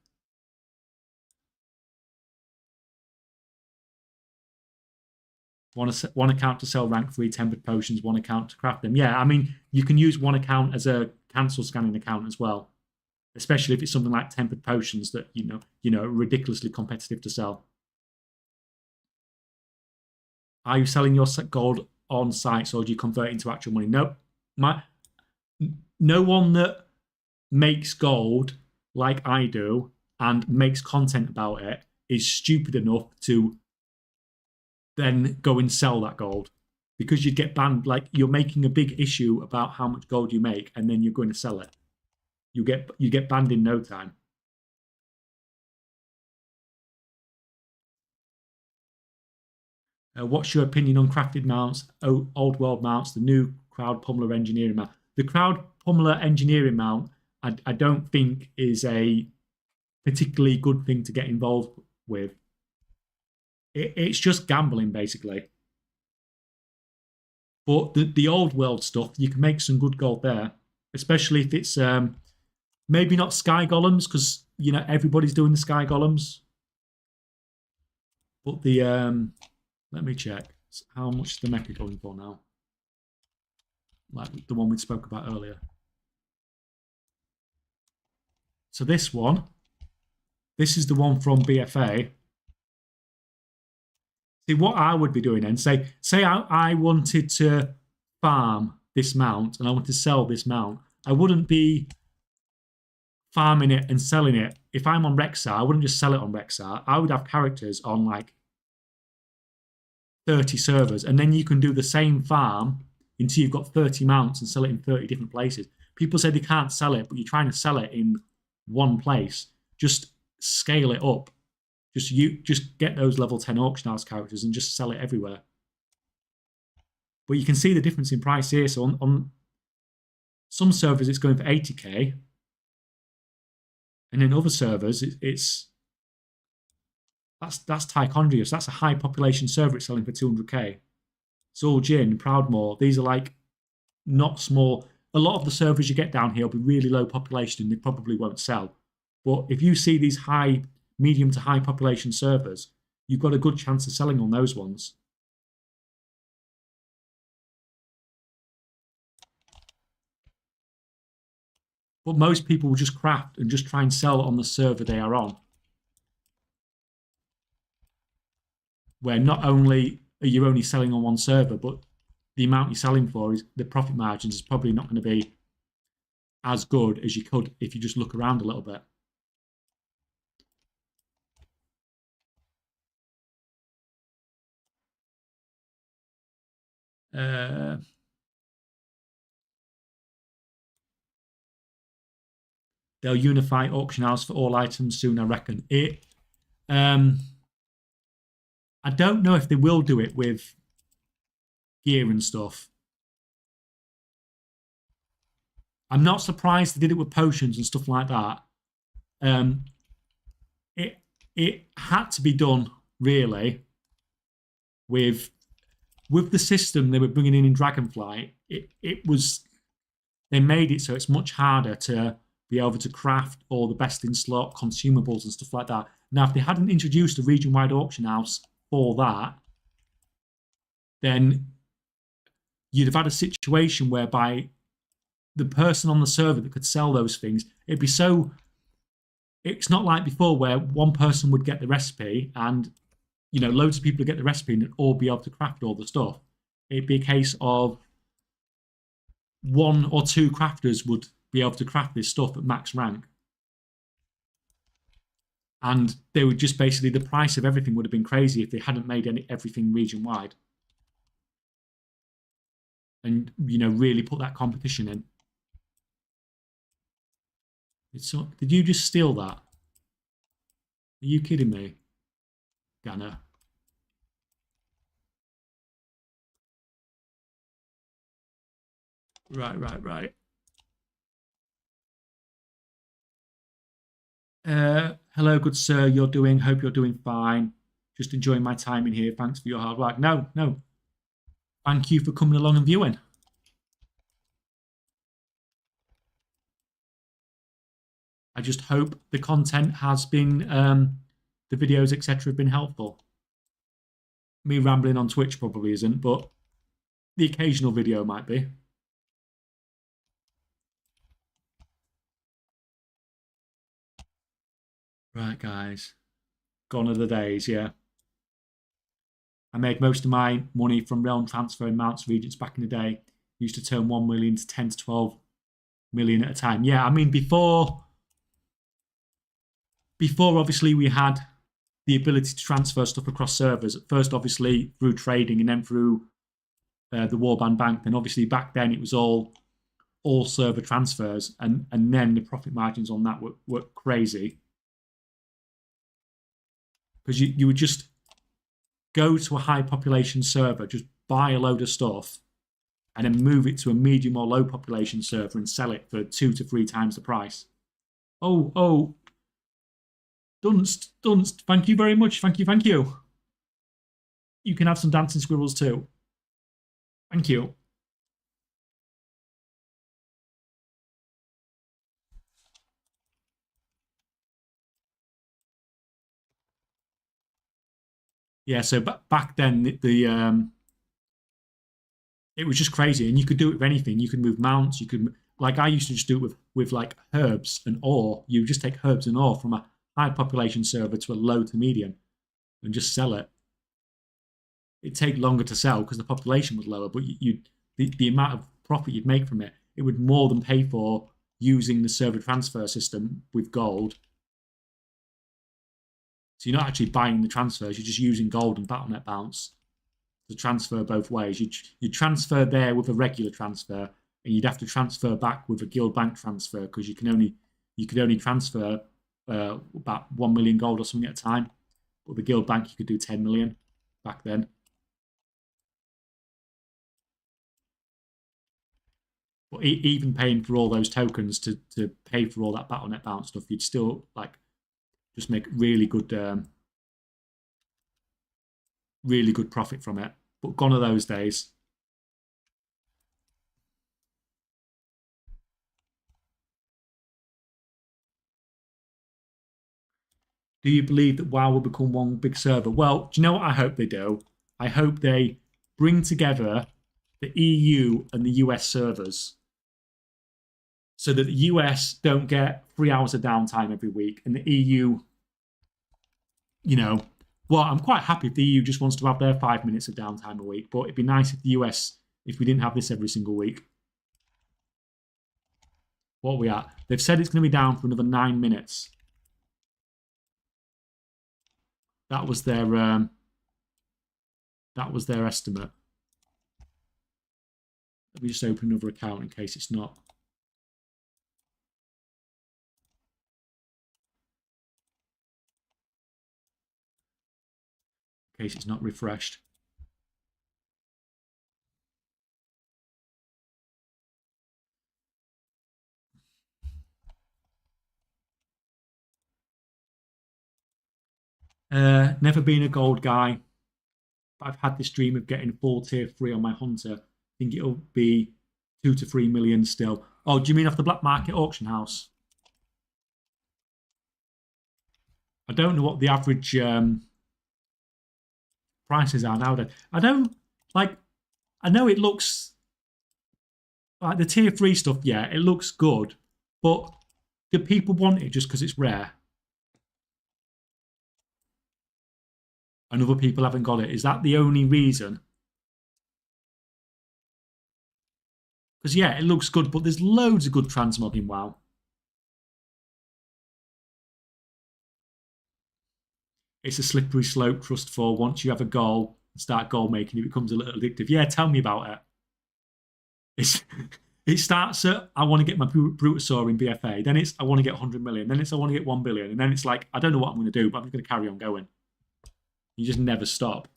One account to sell rank 3 tempered potions, one account to craft them. Yeah, I mean, you can use one account as a cancel scanning account as well, especially if it's something like tempered potions that you know ridiculously competitive to sell. Are you selling your gold on sites or do you convert it into actual money? Nope. No one that makes gold like I do and makes content about it is stupid enough to then go and sell that gold, because you'd get banned. Like, you're making a big issue about how much gold you make and then you're going to sell it. You get banned in no time. What's your opinion on crafted mounts, old world mounts, the new crowd pummeler engineering mount? The crowd pummeler engineering mount, I don't think is a particularly good thing to get involved with. It's just gambling, basically. But the old world stuff, you can make some good gold there, especially if it's maybe not sky golems, because you know everybody's doing the sky golems. But the let me check how much is the mecha going for now. Like the one we spoke about earlier. So this is the one from BFA. See, what I would be doing then, say I wanted to farm this mount and I want to sell this mount. I wouldn't be farming it and selling it. If I'm on Rexar, I wouldn't just sell it on Rexar. I would have characters on like 30 servers, and then you can do the same farm until you've got 30 mounts and sell it in 30 different places. People say they can't sell it, but you're trying to sell it in one place. Just scale it up. Just get those level 10 auction house characters and just sell it everywhere. But you can see the difference in price here. So on some servers, it's going for 80k. And in other servers, that's Tichondrius. That's a high population server. It's selling for 200k. Zul'Jin, Proudmoore, these are like not small. A lot of the servers you get down here will be really low population and they probably won't sell. But if you see these medium to high population servers, you've got a good chance of selling on those ones. But most people will just craft and just try and sell on the server they are on. Where not only are you only selling on one server, but the amount you're selling for, is the profit margins is probably not going to be as good as you could if you just look around a little bit. They'll unify auction house for all items soon, I reckon. I don't know if they will do it with gear and stuff. I'm not surprised they did it with potions and stuff like that. It had to be done really with the system they were bringing in Dragonflight. They made it so it's much harder to be able to craft all the best in slot consumables and stuff like that. Now, if they hadn't introduced a region-wide auction house for that, then you'd have had a situation whereby the person on the server that could sell those things, it'd be so... It's not like before where one person would get the recipe and, you know, loads of people would get the recipe and all be able to craft all the stuff. It'd be a case of one or two crafters would be able to craft this stuff at max rank. And they would just basically, the price of everything would have been crazy if they hadn't made everything region-wide. And, you know, really put that competition in. Did you just steal that? Are you kidding me? Ganner. Right. Hello, good sir. Hope you're doing fine. Just enjoying my time in here. Thanks for your hard work. No. Thank you for coming along and viewing. I just hope the content has been, the videos, etc., have been helpful. Me rambling on Twitch probably isn't, but the occasional video might be. Right, guys. Gone are the days, yeah. I made most of my money from realm transfer in Mounts Regents back in the day. Used to turn 1 million to 10 to 12 million at a time. Yeah, I mean, before obviously we had the ability to transfer stuff across servers. At first, obviously, through trading and then through the Warband Bank. Then obviously back then it was all server transfers, and then the profit margins on that were crazy. Because you would just go to a high population server, just buy a load of stuff, and then move it to a medium or low population server and sell it for 2 to 3 times the price. Oh, Dunst, thank you very much. Thank you. You can have some dancing squirrels too. Thank you. Yeah, so back then it was just crazy, and you could do it with anything. You could move mounts. You could, like, I used to just do it with like herbs and ore. You just take herbs and ore from a high population server to a low to medium, and just sell it. It'd take longer to sell because the population was lower, but the amount of profit you'd make from it would more than pay for using the server transfer system with gold. So you're not actually buying the transfers, you're just using gold and Battle.net bounce to transfer both ways. You transfer there with a regular transfer, and you'd have to transfer back with a guild bank transfer, because you could only transfer about 1 million gold or something at a time. But with the guild bank, you could do 10 million back then. But even paying for all those tokens to pay for all that Battle.net bounce stuff, you'd still like just make really good profit from it. But gone are those days. Do you believe that WoW will become one big server? Well, do you know what I hope they do? I hope they bring together the EU and the US servers, so that the US don't get 3 hours of downtime every week, and the EU, you know, well, I'm quite happy if the EU just wants to have their 5 minutes of downtime a week, but it'd be nice if the US, if we didn't have this every single week. What are we at? They've said it's going to be down for another 9 minutes. That was their estimate. Let me just open another account in case it's not. In case it's not refreshed. Never been a gold guy. But I've had this dream of getting full tier 3 on my hunter. I think it'll be 2 to 3 million still. Oh, do you mean off the black market auction house? I don't know what the average prices are nowadays. I don't like. I know it looks like the tier 3 stuff. Yeah, it looks good, but do people want it just because it's rare? And other people haven't got it. Is that the only reason? Because yeah, it looks good, but there's loads of good transmog in WoW. It's a slippery slope, Trust 4. Once you have a goal and start goal making, it becomes a little addictive. Yeah, tell me about it. It starts at, I want to get my Brutasaur in BFA. Then it's, I want to get 100 million. Then it's, I want to get 1 billion. And then it's like, I don't know what I'm going to do, but I'm going to carry on going. You just never stop.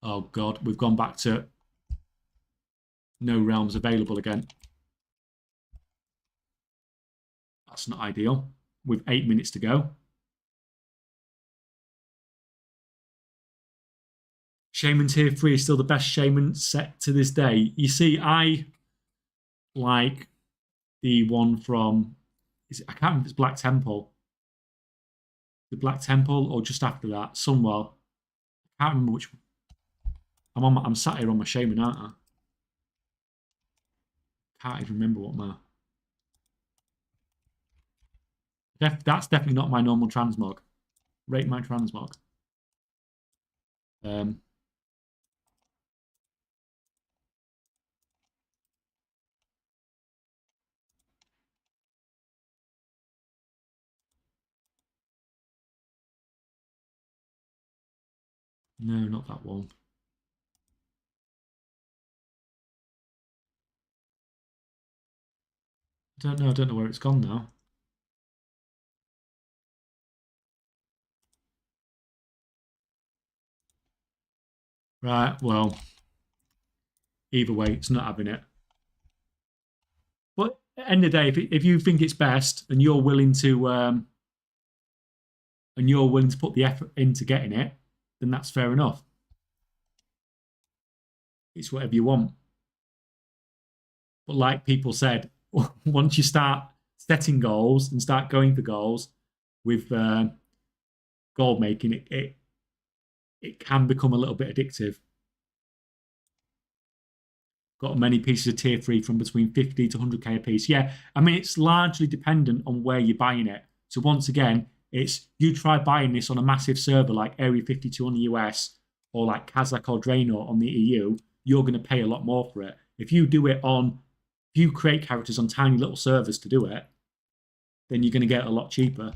Oh, God. We've gone back to no realms available again. That's not ideal. With 8 minutes to go. Shaman tier 3 is still the best Shaman set to this day. You see, I like the one from, I can't remember if it's Black Temple. The Black Temple or just after that, Sunwell. I can't remember which one. I'm sat here on my Shaman, aren't I? Can't even remember what my... That's definitely not my normal transmog. Rate my transmog. No, not that one. I don't know where it's gone now. Right, well, either way, it's not having it. But at the end of the day, if you think it's best and you're willing to put the effort into getting it, then that's fair enough. It's whatever you want. But like people said, once you start setting goals and start going for goals with goal making, it can become a little bit addictive. Got many pieces of tier 3 from between 50 to 100k a piece. Yeah, I mean, it's largely dependent on where you're buying it. So once again, it's you try buying this on a massive server like Area 52 on the US or like Kazakh or Draenor on the EU, you're going to pay a lot more for it. If you do it on, if you create characters on tiny little servers to do it, then you're going to get it a lot cheaper.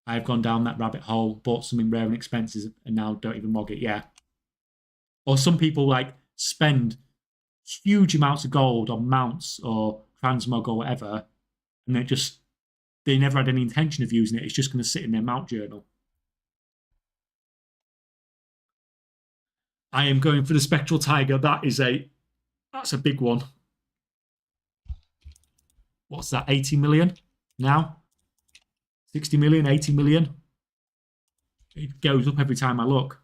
I've gone down that rabbit hole, bought something rare and expensive, and now don't even mog it. Yeah. Or some people like spend huge amounts of gold on mounts or transmog or whatever, and they never had any intention of using it. It's just going to sit in their mount journal. I am going for the Spectral Tiger. That's a big one. What's that? 80 million now? 60 million, 80 million. It goes up every time I look.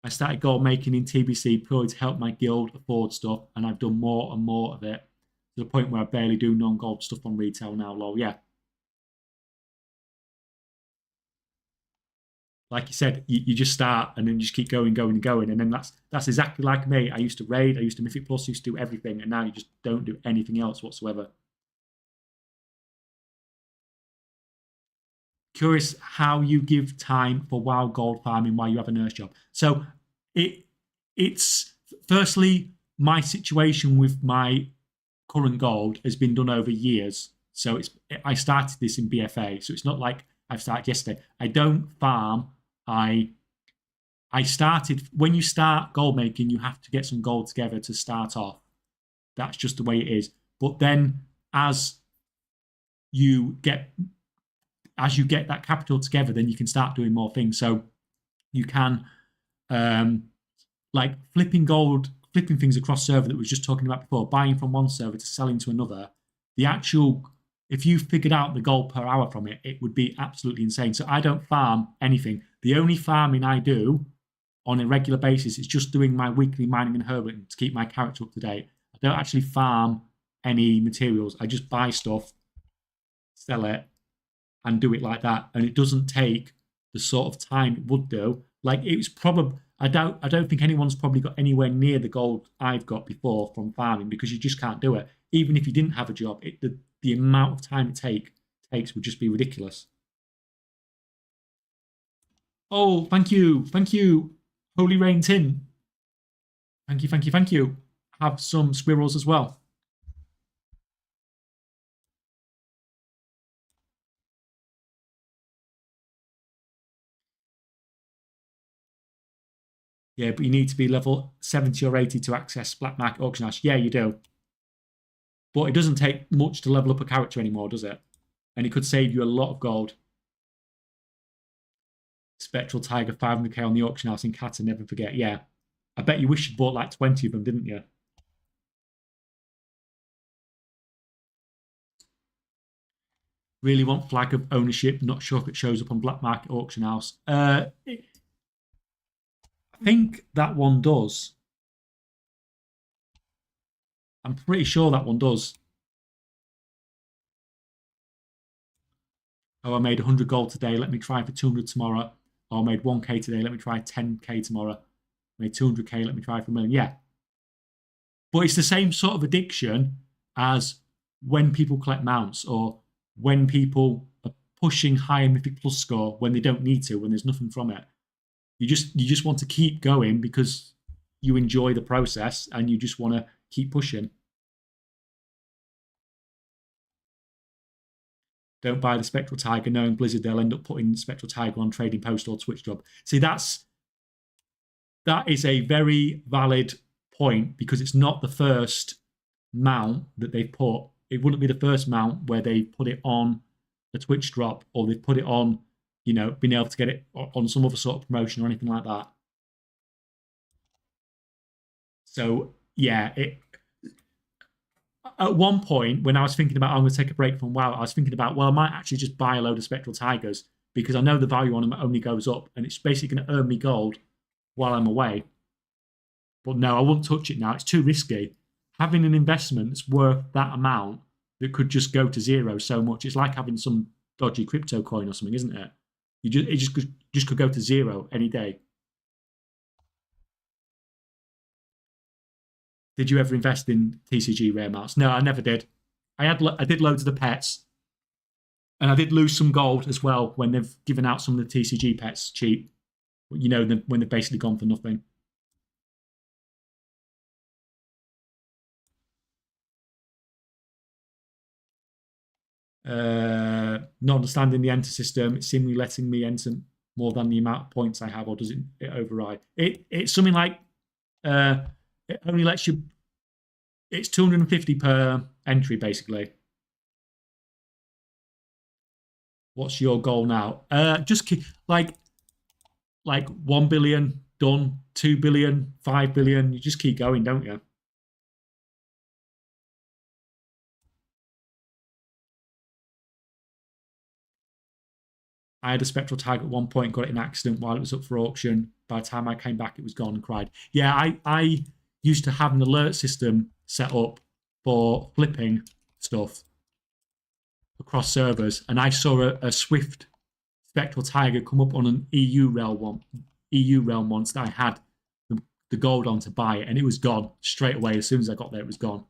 I started gold making in TBC purely to help my guild afford stuff, and I've done more and more of it to the point where I barely do non-gold stuff on retail now, lol. Yeah. Like you said, you just start and then you just keep going, and then that's exactly like me. I used to raid, I used to Mythic Plus, used to do everything, and now you just don't do anything else whatsoever. Curious how you give time for WoW gold farming while you have a nurse job. So it's firstly my situation with my current gold has been done over years. So I started this in BFA, so it's not like I've started yesterday. I don't farm. I started when you start gold making, you have to get some gold together to start off. That's just the way it is. But then as you get that capital together, then you can start doing more things. So you can like flipping things across server that we were just talking about before, buying from one server to selling to another. The actual, if you figured out the gold per hour from it, it would be absolutely insane. So I don't farm anything. The only farming I do on a regular basis is just doing my weekly mining and herbiting to keep my character up to date. I don't actually farm any materials. I just buy stuff, sell it, and do it like that. And it doesn't take the sort of time it would do. Like it was probably, I don't think anyone's probably got anywhere near the gold I've got before from farming, because you just can't do it. Even if you didn't have a job, the amount of time it takes would just be ridiculous. Oh, thank you. Holy Rain Tin. Thank you. Have some squirrels as well. Yeah, but you need to be level 70 or 80 to access Black Market Auction House. Yeah, you do. But it doesn't take much to level up a character anymore, does it? And it could save you a lot of gold. Spectral Tiger, 500k on the auction house in Qatar, never forget. Yeah. I bet you wish you bought like 20 of them, didn't you? Really want flag of ownership. Not sure if it shows up on Black Market Auction House. I think that one does. I'm pretty sure that one does. Oh, I made 100 gold today. Let me try for 200 tomorrow. Oh, I made 1k today. Let me try 10k tomorrow. I made 200k. Let me try for a million. Yeah. But it's the same sort of addiction as when people collect mounts, or when people are pushing higher Mythic Plus score when they don't need to, when there's nothing from it. You just want to keep going because you enjoy the process and you just want to keep pushing. Don't buy the Spectral Tiger. Knowing Blizzard, they'll end up putting Spectral Tiger on Trading Post or Twitch job. See, that is a very valid point, because it's not the first mount that they've put. It wouldn't be the first mount where they put it on a Twitch drop, or they put it on, being able to get it on some other sort of promotion or anything like that. So yeah, at one point when I was thinking about, I'm going to take a break from WoW, I was thinking about, well, I might actually just buy a load of Spectral Tigers, because I know the value on them only goes up, and it's basically going to earn me gold while I'm away. But no, I wouldn't touch it now. It's too risky. Having an investment that's worth that amount that could just go to zero so much. It's like having some dodgy crypto coin or something, isn't it? It just could go to zero any day. Did you ever invest in TCG rare mounts? No, I never did. I did loads of the pets, and I did lose some gold as well when they've given out some of the TCG pets cheap. When they've basically gone for nothing. Not understanding the enter system, it's seemingly letting me enter more than the amount of points I have, or does it override? It's something like it only lets you. It's 250 per entry, basically. What's your goal now? Just like 1 billion done, 2 billion, 5 billion. You just keep going, don't you? I had a Spectral Tiger at one point, got it in an accident while it was up for auction. By the time I came back, it was gone and cried. Yeah, I used to have an alert system set up for flipping stuff across servers, and I saw a Swift Spectral Tiger come up on an EU realm once that I had the gold on to buy it, and it was gone straight away. As soon as I got there, it was gone.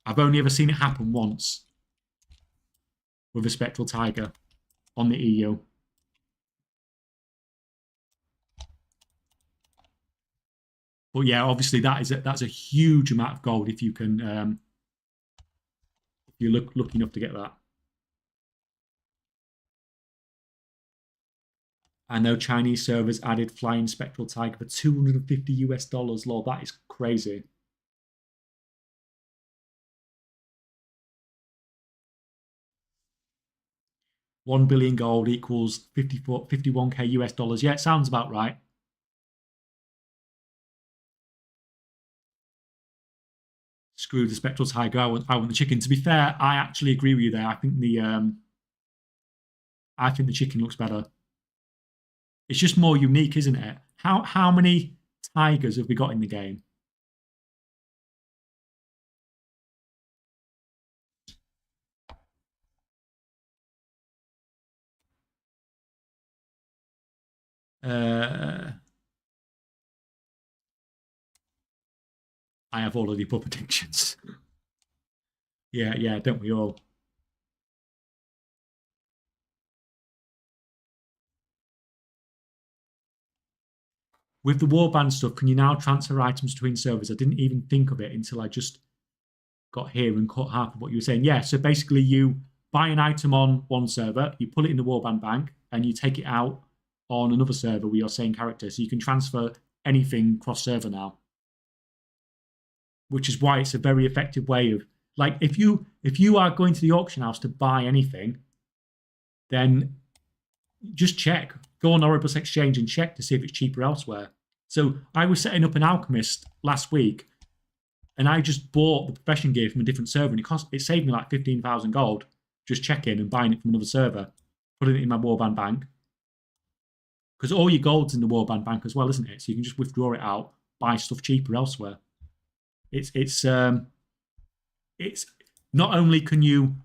I've only ever seen it happen once with a Spectral Tiger on the EU. But yeah, obviously that's a huge amount of gold if you can if you're lucky enough to get that. I know Chinese servers added Flying Spectral Tiger for $250. Lord, that is crazy. $1 billion gold equals 51k US dollars. Yeah, it sounds about right. Screw the Spectral Tiger. I want the chicken. To be fair, I actually agree with you there. I think the chicken looks better. It's just more unique, isn't it? How many tigers have we got in the game? I have all of the pub predictions. Yeah, don't we all? With the Warband stuff, can you now transfer items between servers? I didn't even think of it until I just got here and caught half of what you were saying. Yeah, so basically you buy an item on one server, you put it in the Warband bank, and you take it out on another server with your same character. So you can transfer anything cross server now, which is why it's a very effective way of, like, if you are going to the auction house to buy anything, then just check. Go on Oribus Exchange and check to see if it's cheaper elsewhere. So I was setting up an alchemist last week, and I just bought the profession gear from a different server, and it saved me like 15,000 gold just checking and buying it from another server, putting it in my Warband bank. Because all your gold's in the Warband bank as well, isn't it? So you can just withdraw it out, buy stuff cheaper elsewhere. It's not only can you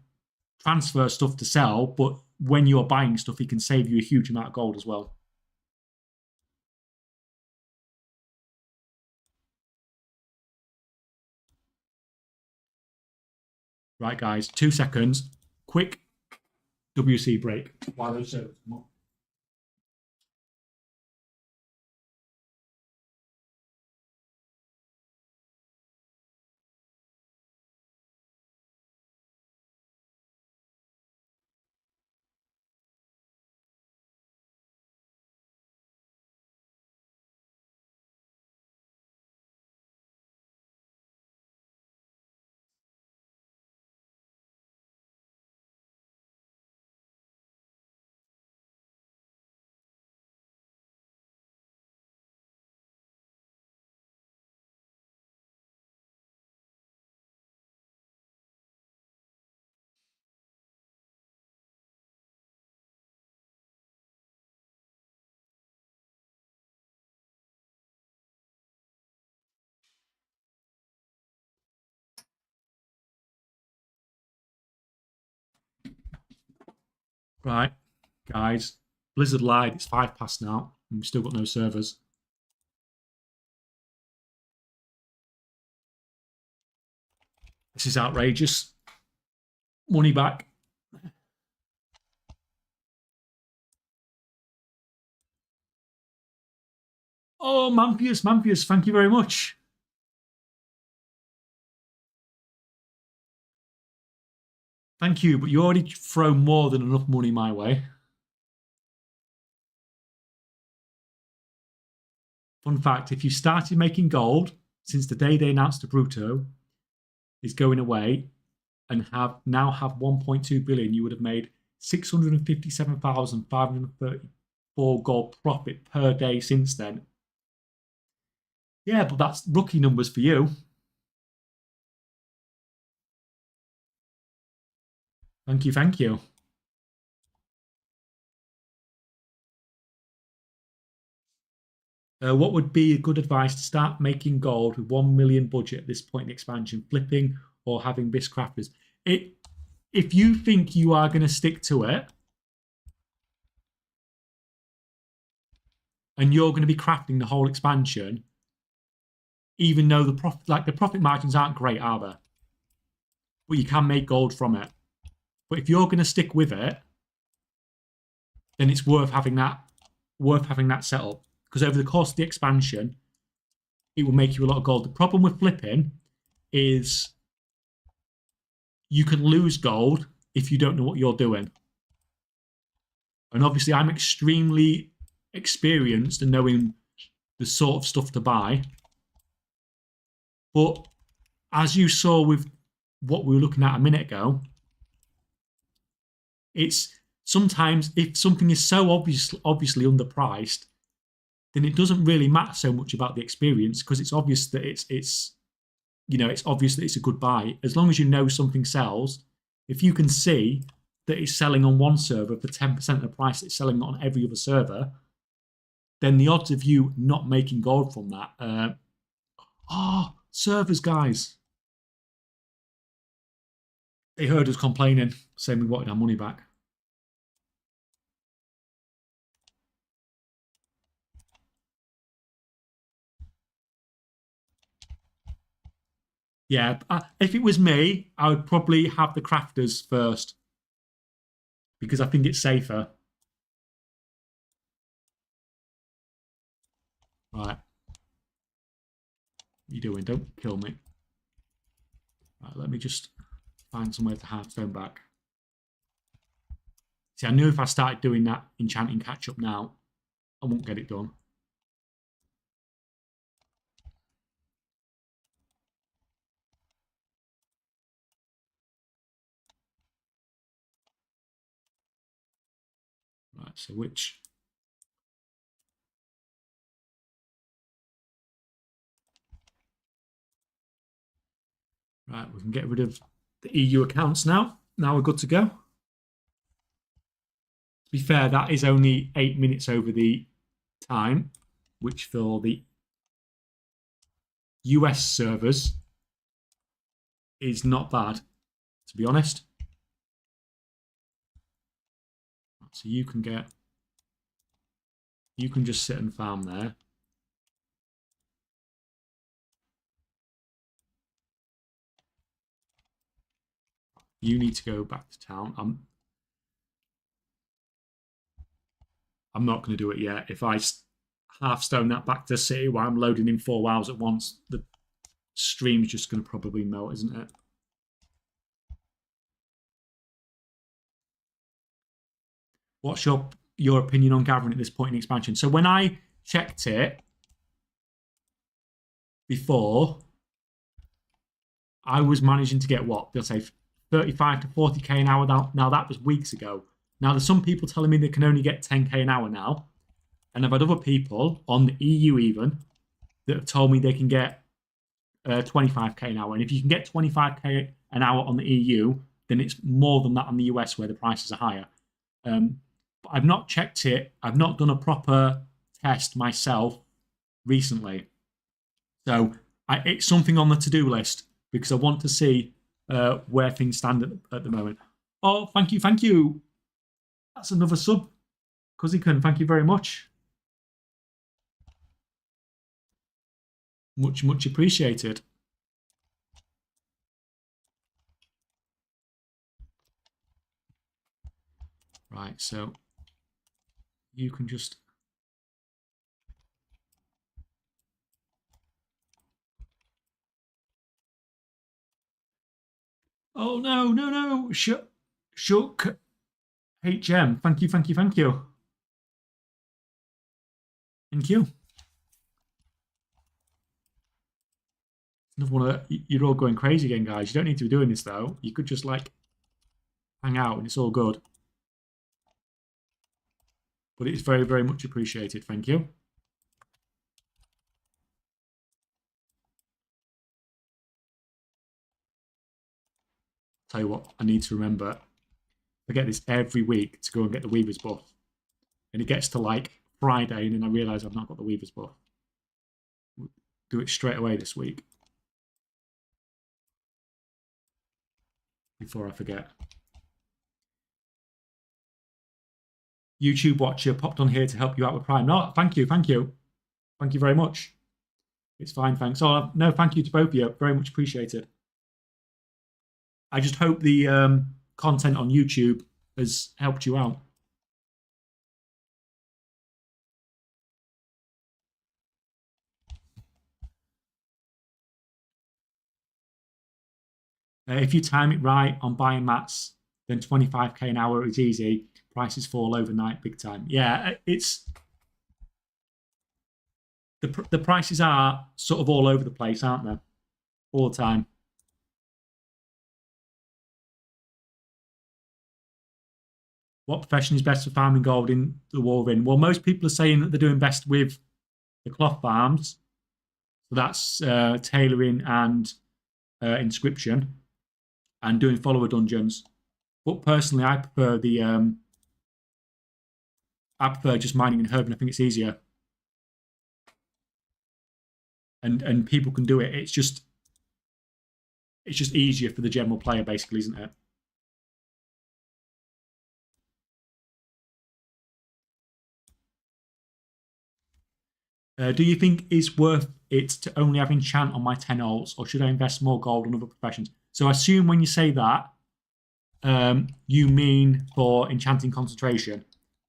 transfer stuff to sell, but when you're buying stuff, it can save you a huge amount of gold as well. Right, guys, 2 seconds. Quick WC break. While those servers come up. Right, guys, Blizzard lied. It's 5 past now, and we've still got no servers. This is outrageous. Money back. Oh, Mamphius, thank you very much. Thank you, but you already throw more than enough money my way. Fun fact, if you started making gold since the day they announced the Bruto is going away and now have 1.2 billion, you would have made 657,534 gold profit per day since then. Yeah, but that's rookie numbers for you. Thank you, thank you. What would be good advice to start making gold with 1 million budget at this point in expansion, flipping or having BIS crafters? If you think you are going to stick to it and you're going to be crafting the whole expansion, even though the profit margins aren't great, are they? But you can make gold from it. But if you're going to stick with it, then it's worth having that setup. Because over the course of the expansion, it will make you a lot of gold. The problem with flipping is you can lose gold if you don't know what you're doing. And obviously, I'm extremely experienced in knowing the sort of stuff to buy. But as you saw with what we were looking at a minute ago, it's sometimes if something is so obviously underpriced, then it doesn't really matter so much about the experience because it's obvious that it's obvious that it's a good buy. As long as you know something sells, if you can see that it's selling on one server for 10% of the price it's selling on every other server, then the odds of you not making gold from that. Servers, guys. They heard us complaining, saying we wanted our money back. Yeah, if it was me, I would probably have the crafters first because I think it's safer. Right. What are you doing? Don't kill me. Right, let me just find somewhere to hardstone back. See, I knew if I started doing that enchanting catch-up now, I won't get it done. Right, so which... Right, we can get rid of the EU accounts now. Now we're good to go. To be fair, that is only 8 minutes over the time, which for the US servers is not bad, to be honest. So you can just sit and farm there. You need to go back to town. I'm not going to do it yet. If I half stone that back to city while I'm loading in 4 WoWs at once, the stream's just going to probably melt, isn't it? What's your opinion on gathering at this point in expansion? So when I checked it before, I was managing to get what? They'll say 35 to 40k an hour. Now that was weeks ago. Now there's some people telling me they can only get 10k an hour now. And I've had other people on the EU even that have told me they can get 25k an hour. And if you can get 25k an hour on the EU, then it's more than that on the US where the prices are higher. But I've not checked it. I've not done a proper test myself recently. So it's something on the to-do list because I want to see where things stand at the moment. Oh, thank you, thank you. That's another sub. Kuzikan, thank you very much. Much, much appreciated. Right, so you can just... Oh, no, no, no. Shook HM. Thank you, thank you, thank you. Thank you. Another one of the, you're all going crazy again, guys. You don't need to be doing this, though. You could just, like, hang out and it's all good. But it's very, very much appreciated. Thank you. Tell you what, I need to remember. I get this every week to go and get the Weaver's buff. And it gets to, like, Friday, and then I realise I've not got the Weaver's buff. Do it straight away this week. Before I forget. YouTube watcher popped on here to help you out with Prime. No, thank you, thank you. Thank you very much. It's fine, thanks. Oh, no, thank you to both of you. Very much appreciated. I just hope the content on YouTube has helped you out. If you time it right on buying mats, then 25k an hour is easy. Prices fall overnight big time. Yeah, it's the prices are sort of all over the place, aren't they? All the time. What profession is best for farming gold in the Warband? Well, most people are saying that they're doing best with the cloth farms. So that's tailoring and inscription and doing follower dungeons. But personally, I prefer just mining and herbing. I think it's easier, and people can do it. It's just easier for the general player, basically, isn't it? Do you think it's worth it to only have enchant on my 10 alts, or should I invest more gold on other professions? So I assume when you say that, you mean for enchanting concentration.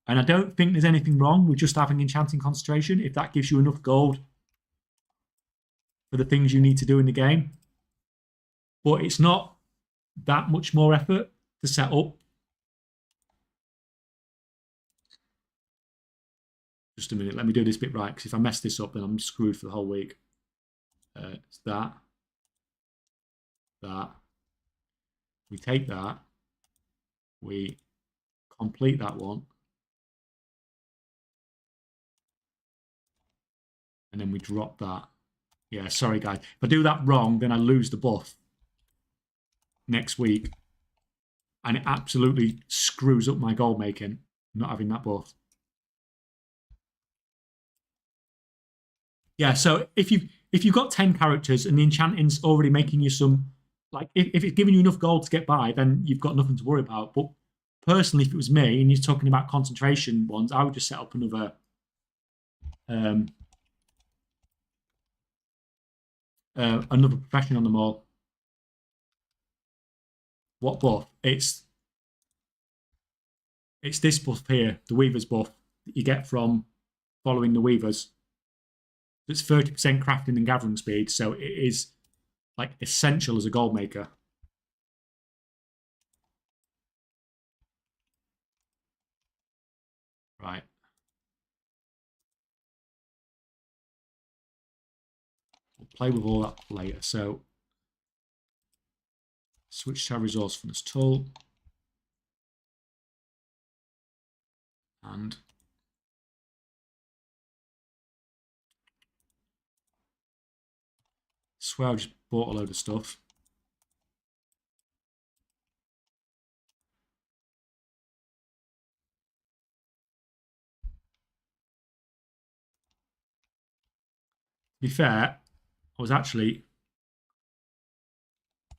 And I don't think there's anything wrong with just having enchanting concentration if that gives you enough gold for the things you need to do in the game. But it's not that much more effort to set up. Just a minute, let me do this bit right, because if I mess this up, then I'm screwed for the whole week. It's that. We take that. We complete that one. And then we drop that. Yeah, sorry, guys. If I do that wrong, then I lose the buff next week. And it absolutely screws up my goal making, not having that buff. Yeah, so if you've got 10 characters and the enchanting's already making you some, like, if it's giving you enough gold to get by, then you've got nothing to worry about. But personally, if it was me and you're talking about concentration ones, I would just set up another another profession on them all. What buff? It's this buff here, the Weaver's buff that you get from following the Weavers. It's 30% crafting and gathering speed, so it is like essential as a gold maker. Right. We'll play with all that later. So switch to our resourcefulness tool. And I swear I just bought a load of stuff. To be fair, I was actually a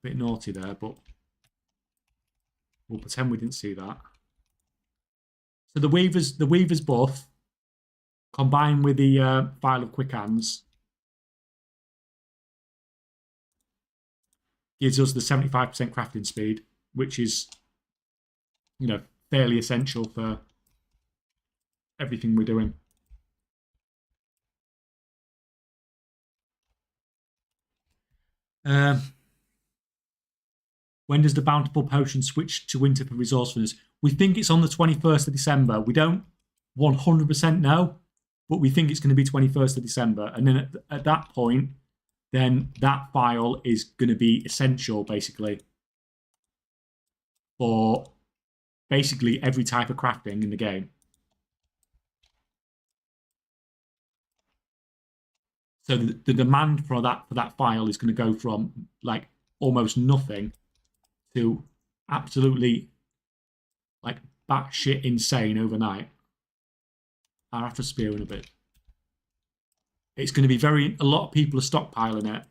bit naughty there, but we'll pretend we didn't see that. So the Weaver's buff combined with the File of Quick Hands gives us the 75% crafting speed, which is, you know, fairly essential for everything we're doing. When does the Bountiful Potion switch to winter for resourcefulness? We think it's on the 21st of December. We don't 100% know, but we think it's going to be 21st of December. And then at that point, then that file is going to be essential, basically, for basically every type of crafting in the game. So the demand for that file is going to go from like almost nothing to absolutely like batshit insane overnight. I'll have to spear in a bit. It's going to be a lot of people are stockpiling it.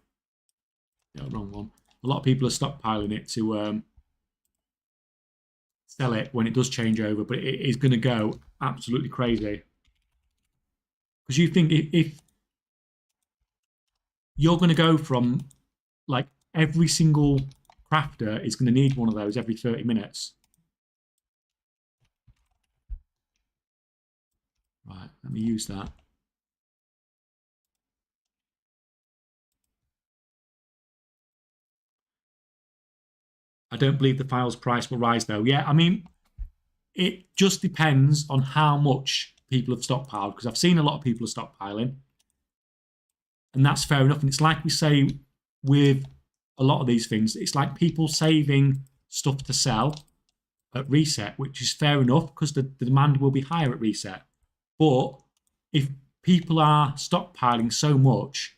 No, wrong one. A lot of people are stockpiling it to sell it when it does change over, but it is going to go absolutely crazy. Because you think if you're going to go from like every single crafter is going to need one of those every 30 minutes. Right, let me use that. I don't believe the file's price will rise though. Yeah, I mean, it just depends on how much people have stockpiled, because I've seen a lot of people are stockpiling, and that's fair enough. And it's like we say with a lot of these things, it's like people saving stuff to sell at reset, which is fair enough because the demand will be higher at reset. But if people are stockpiling so much,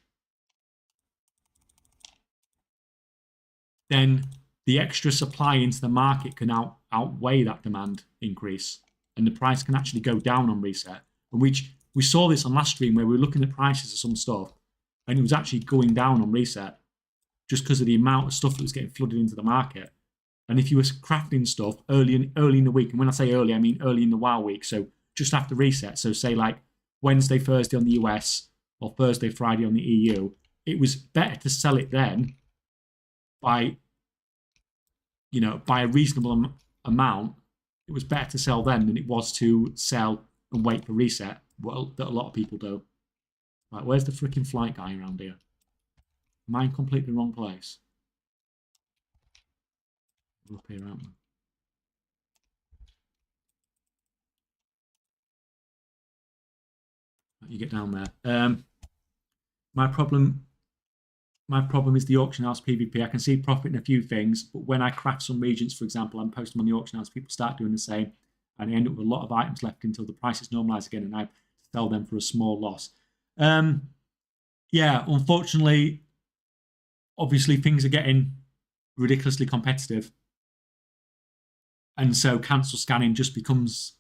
then the extra supply into the market can outweigh that demand increase, and the price can actually go down on reset. And we saw this on last stream where we were looking at prices of some stuff, and it was actually going down on reset just because of the amount of stuff that was getting flooded into the market. And if you were crafting stuff early in the week, and when I say early, I mean early in the WoW week, so just after reset, so say like Wednesday, Thursday on the US, or Thursday, Friday on the EU, it was better to sell it then by a reasonable amount. It was better to sell then than it was to sell and wait for reset, well, that a lot of people do. Right, where's the freaking flight guy around here? Am I in completely wrong place? We're up here, aren't we? You get down there. My problem is the auction house PvP. I can see profit in a few things, but when I craft some regions, for example, and post them on the auction house, people start doing the same, and I end up with a lot of items left until the prices normalize again, and I sell them for a small loss. Yeah, unfortunately, obviously things are getting ridiculously competitive, and so cancel scanning just becomes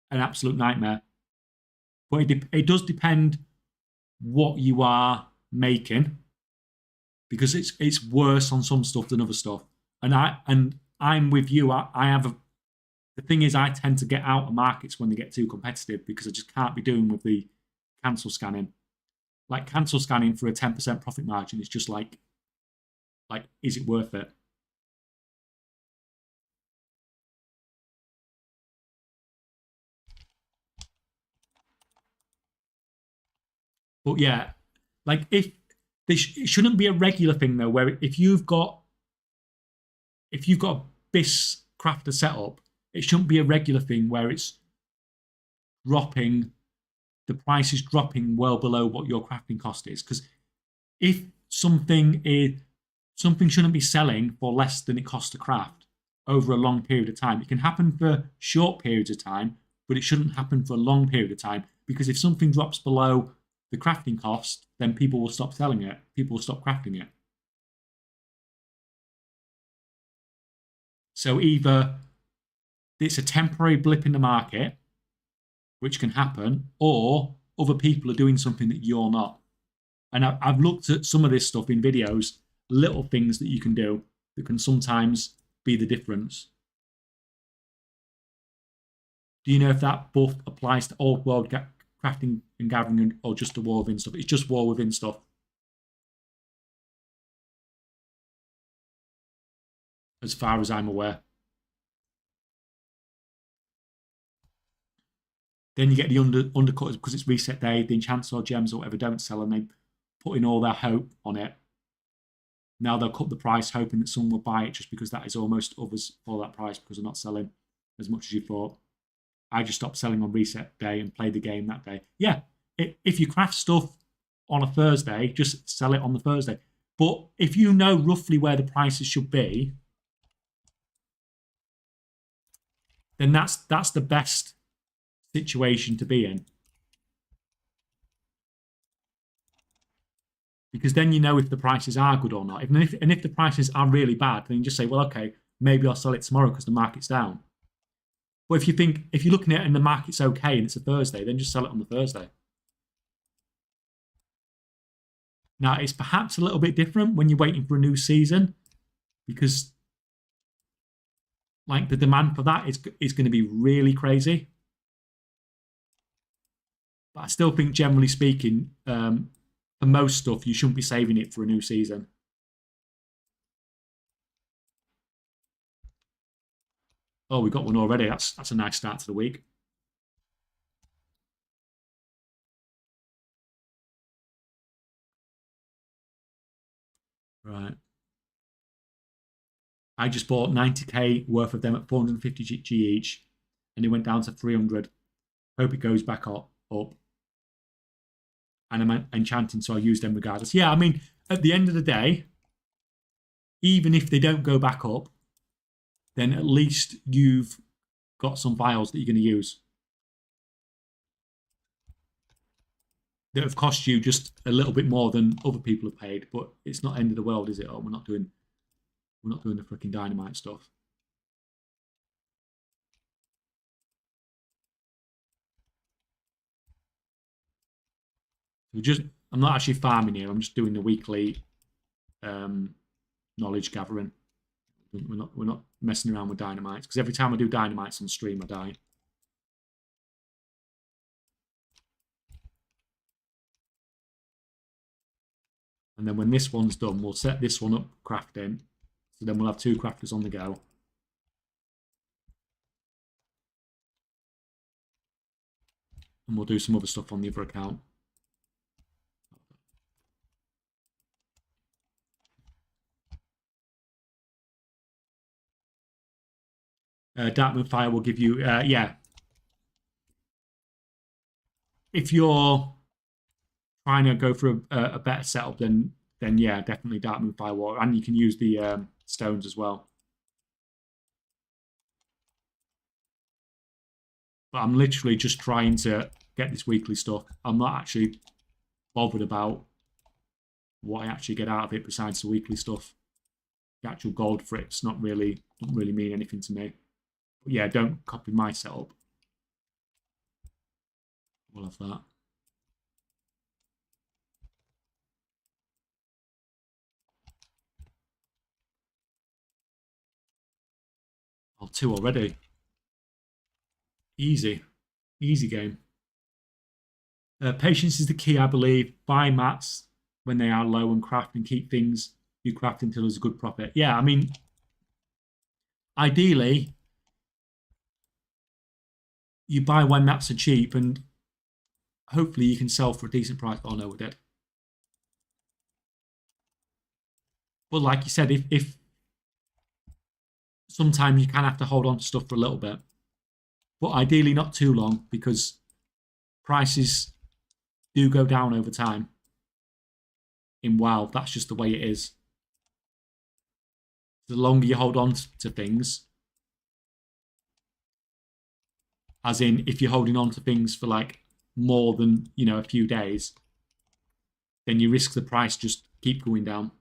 an absolute nightmare. But it does depend what you are making, because it's worse on some stuff than other stuff. And I'm with you. The thing is, I tend to get out of markets when they get too competitive because I just can't be doing with the cancel scanning. Like cancel scanning for a 10% profit margin is just like, is it worth it? But yeah, like it shouldn't be a regular thing though, where if you've got a BIS crafter setup, it shouldn't be a regular thing where it's dropping, the price is dropping well below what your crafting cost is. Because if something shouldn't be selling for less than it costs to craft over a long period of time. It can happen for short periods of time, but it shouldn't happen for a long period of time, because if something drops below the crafting cost, then people will stop selling it. People will stop crafting it. So either it's a temporary blip in the market, which can happen, or other people are doing something that you're not. And I've looked at some of this stuff in videos, little things that you can do that can sometimes be the difference. Do you know if that buff applies to old world crafting and gathering, or just to war within stuff? It's just war within stuff. As far as I'm aware. Then you get the undercutters, because it's reset day, the enchants or gems or whatever don't sell, and they put in all their hope on it. Now they'll cut the price, hoping that someone will buy it just because that is almost others for that price, because they're not selling as much as you thought. I just stopped selling on reset day and played the game that day. Yeah, if you craft stuff on a Thursday, just sell it on the Thursday. But if you know roughly where the prices should be, then that's the best situation to be in. Because then you know if the prices are good or not. And if the prices are really bad, then you just say, well, okay, maybe I'll sell it tomorrow because the market's down. But if you're looking at it and the market's okay and it's a Thursday, then just sell it on the Thursday. Now, it's perhaps a little bit different when you're waiting for a new season, because like the demand for that is going to be really crazy. But I still think, generally speaking, for most stuff, you shouldn't be saving it for a new season. Oh, we got one already. That's a nice start to the week. Right. I just bought 90k worth of them at 450 G each, and it went down to 300. Hope it goes back up. And I'm enchanting, so I use them regardless. Yeah, I mean, at the end of the day, even if they don't go back up, then at least you've got some files that you're going to use that have cost you just a little bit more than other people have paid. But it's not end of the world, is it? Oh, we're not doing the freaking dynamite stuff. I'm not actually farming here. I'm just doing the weekly knowledge gathering. We're not messing around with dynamites, because every time I do dynamites on stream, I die. And then when this one's done, we'll set this one up crafting. So then we'll have 2 crafters on the go. And we'll do some other stuff on the other account. Darkmoon Fire will give you, yeah. If you're trying to go for a better setup, then yeah, definitely Darkmoon Fire Water. And you can use the stones as well. But I'm literally just trying to get this weekly stuff. I'm not actually bothered about what I actually get out of it besides the weekly stuff. The actual gold for it's doesn't really mean anything to me. But yeah, don't copy my setup. We'll have that. Oh, 2 already. Easy game. Patience is the key, I believe. Buy mats when they are low and craft, and keep things you craft until there's a good profit. Yeah, I mean, ideally, you buy when mats are cheap, and hopefully you can sell for a decent price. Oh no, we're dead. But like you said, if sometimes you can have to hold on to stuff for a little bit, but ideally not too long, because prices do go down over time. In WoW, that's just the way it is. The longer you hold on to things, as in if you're holding on to things for like more than, a few days, then you risk the price just keep going down.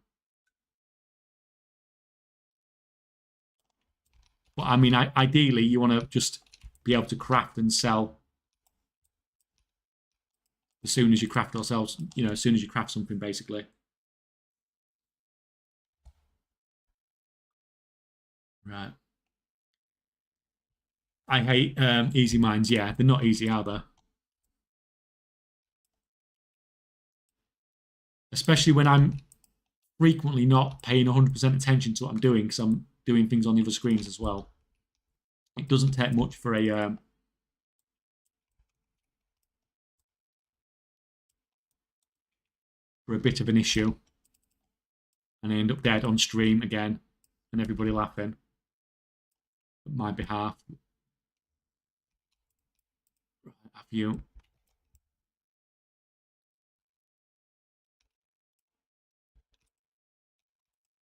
But I mean, ideally, you want to just be able to craft and sell as soon as you craft ourselves, as soon as you craft something, basically. Right. I hate easy mines. Yeah, they're not easy, are they? Especially when I'm frequently not paying 100% attention to what I'm doing, because I'm doing things on the other screens as well. It doesn't take much for a bit of an issue, and I end up dead on stream again, and everybody laughing on my behalf. Have you?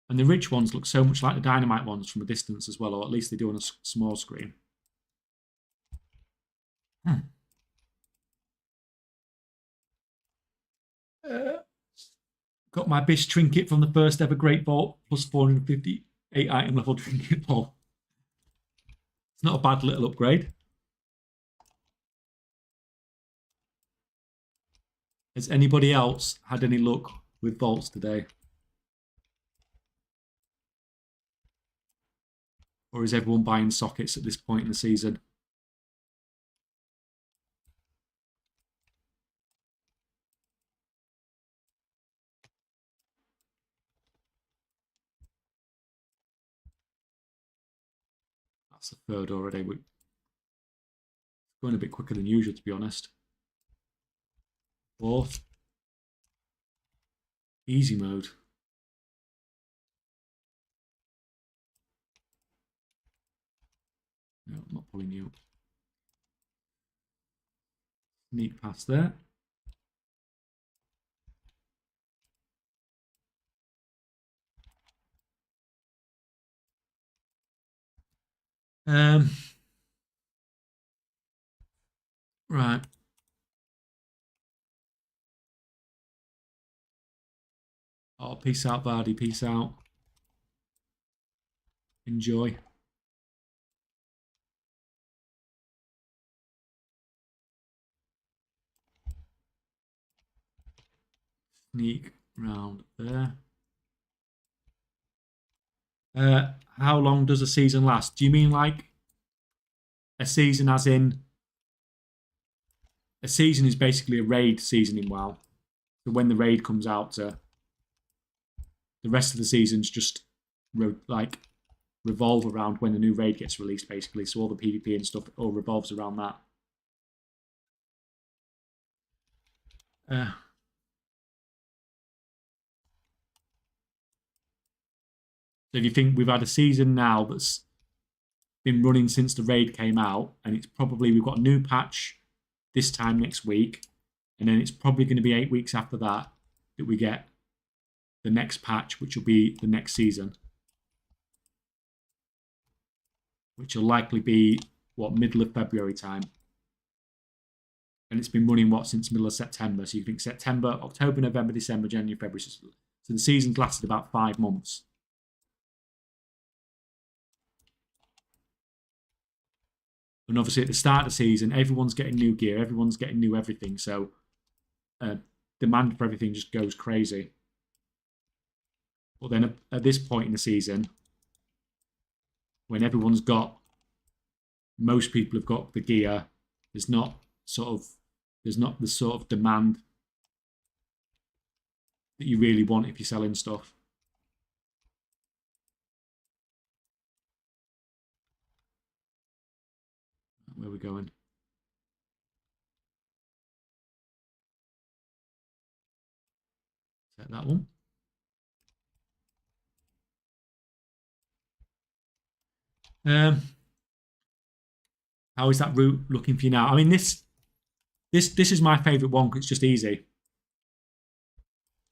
And the rich ones look so much like the dynamite ones from a distance as well, or at least they do on a small screen. Got my Bish trinket from the first ever Great Vault, plus 458 item level trinket vault. It's not a bad little upgrade. Has anybody else had any luck with vaults today? Or is everyone buying sockets at this point in the season? That's the third already. We're going a bit quicker than usual, to be honest. Fourth. Easy mode. pulling you. Sneak past there. Right. Oh, peace out, Vardy. Peace out. Enjoy. Sneak round there. How long does a season last? Do you mean like a season as in a season is basically a raid season in WoW? So when the raid comes out, the rest of the seasons just like revolve around when the new raid gets released, basically. So all the PvP and stuff all revolves around that. So if you think we've had a season now that's been running since the raid came out, and it's probably we've got a new patch this time next week, and then it's probably going to be 8 weeks after that that we get the next patch, which will be the next season, which will likely be what, middle of February time. And it's been running what, since middle of September. So you think September, October, November, December, January, February. So the season's lasted about 5 months. And obviously at the start of the season, everyone's getting new gear, everyone's getting new everything. So demand for everything just goes crazy. But then at this point in the season, when everyone's got, most people have got the gear, there's not the sort of demand that you really want if you're selling stuff. Where are we going? Set that one. How is that route looking for you now? I mean, this is my favourite one because it's just easy.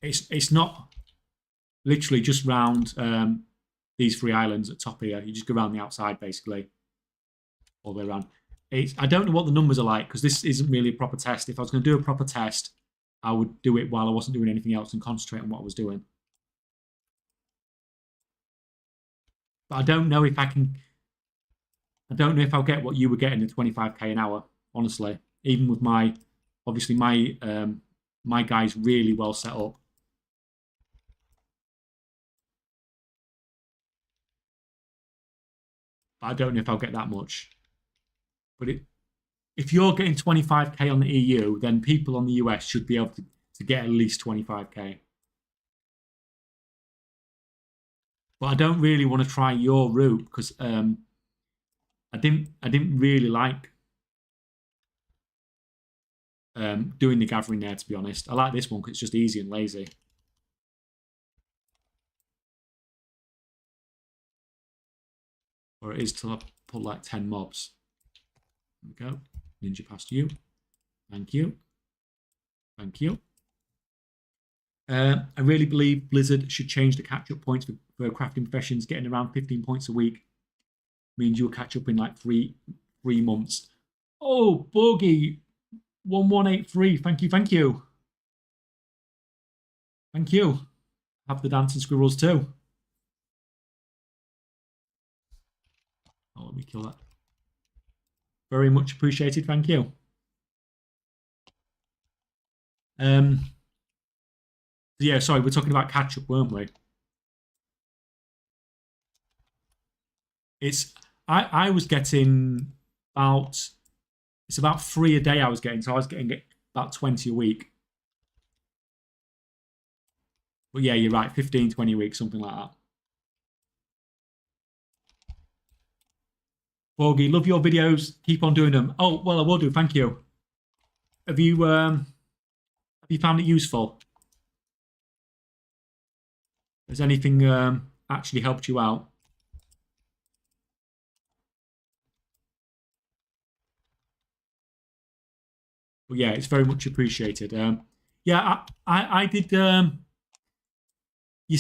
It's not literally just round these 3 islands at top here. You just go around the outside basically, all the way around. I don't know what the numbers are like because this isn't really a proper test. If I was going to do a proper test, I would do it while I wasn't doing anything else and concentrate on what I was doing. But I don't know if I can. I don't know if I'll get what you were getting at 25k an hour. Honestly, even with my, obviously my guy's really well set up. But I don't know if I'll get that much. But if you're getting 25k on the EU, then people on the US should be able to get at least 25k. But I don't really want to try your route because I didn't really like doing the gathering there, to be honest. I like this one because it's just easy and lazy. Or it is to put like 10 mobs. There we go. Ninja past you. Thank you. Thank you. I really believe Blizzard should change the catch-up points for crafting professions. Getting around 15 points a week means you'll catch up in like three months. Oh, Bogey 1183. Thank you, thank you. Thank you. Have the dancing squirrels too. Oh, let me kill that. Very much appreciated, thank you. Yeah, sorry, we're talking about catch-up, weren't we? I was getting it's about 3 a day I was getting, so I was getting about 20 a week. But yeah, you're right, 15, 20 a week, something like that. Bogey, love your videos. Keep on doing them. Oh, well, I will do. Thank you. Have you found it useful? Has anything actually helped you out? But yeah, it's very much appreciated. Yeah, I did. You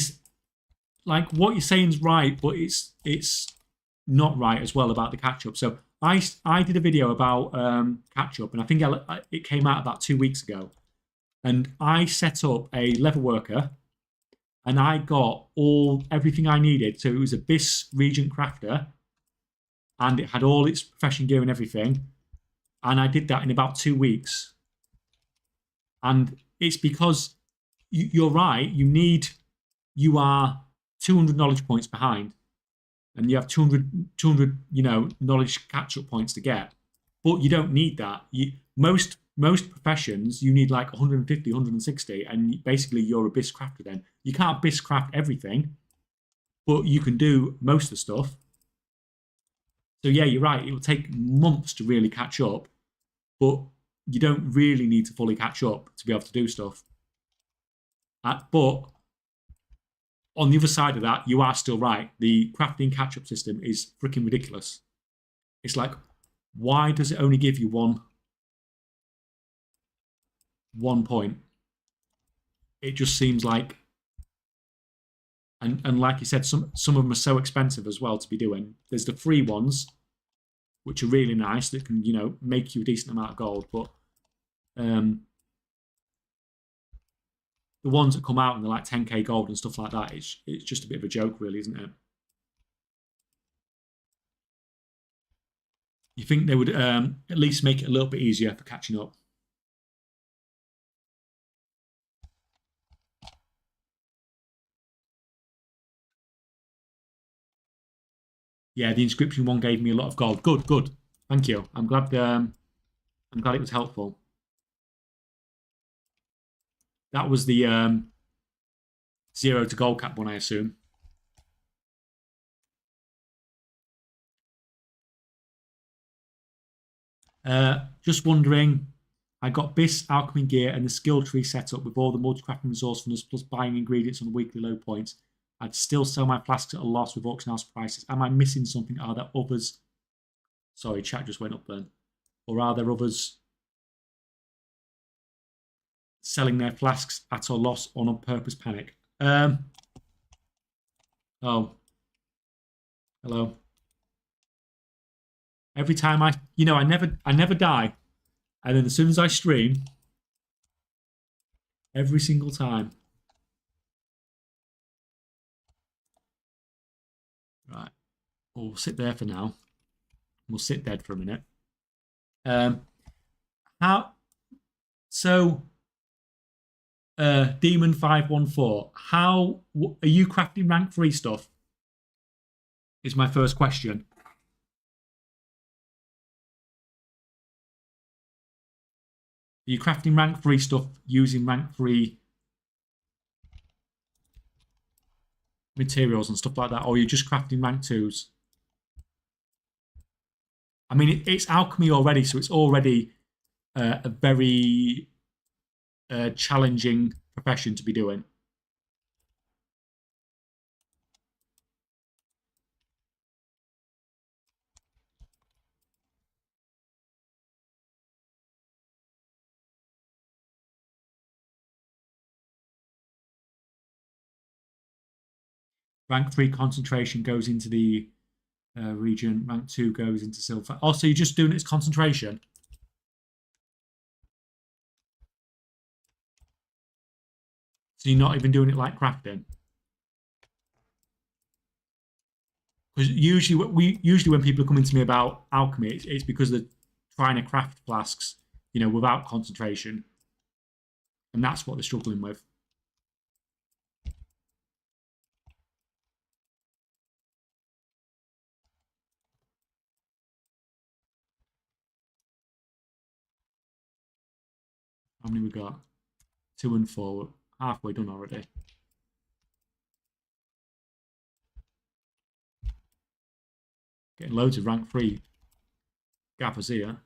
like what you're saying is right, but it's not right as well about the catch up. So I did a video about catch up, and I think it came out about 2 weeks ago, and I set up a level worker, and I got everything I needed. So it was a BIS Regent Crafter, and it had all its profession gear and everything, and I did that in about 2 weeks. And it's because you're right. You are 200 knowledge points behind, and you have 200 knowledge catch-up points to get. But you don't need that. Most professions, you need like 150, 160, and basically you're a BIS crafter then. You can't BIS craft everything, but you can do most of the stuff. So yeah, you're right. It will take months to really catch up, but you don't really need to fully catch up to be able to do stuff. But on the other side of that, you are still right. The crafting catch-up system is freaking ridiculous. It's like, why does it only give you one point? It just seems like, and like you said, some of them are so expensive as well to be doing. There's the free ones, which are really nice, that can make you a decent amount of gold, but the ones that come out and they're like 10k gold and stuff like that, it's just a bit of a joke, really, isn't it? You think they would at least make it a little bit easier for catching up? Yeah, the inscription one gave me a lot of gold. Good, good. Thank you. I'm glad it was helpful. That was the 0 to gold cap one, I assume. Just wondering, I got BIS alchemy gear and the skill tree set up with all the multi-crafting resourcefulness plus buying ingredients on weekly low points. I'd still sell my flasks at a loss with auction house prices. Am I missing something? Are there others? Sorry, chat just went up then. Or are there others selling their flasks at a loss on purpose panic? Oh, hello. Every time I never die, and then as soon as I stream, every single time. Right, we'll sit there for now. We'll sit dead for a minute. How? So, Demon 514. How are you crafting rank 3 stuff? Is my first question. Are you crafting rank 3 stuff using rank 3 materials and stuff like that, or are you just crafting rank 2s? I mean, it's alchemy already, so it's already a very challenging profession to be doing. Rank 3 concentration goes into the region. Rank 2 goes into silver. Also, you're just doing it as concentration. So you're not even doing it like crafting. Because usually when people are coming to me about alchemy, it's because they're trying to craft flasks, without concentration, and that's what they're struggling with. How many we got? 2 and 4. We're halfway done already. Getting loads of rank 3 gappers here.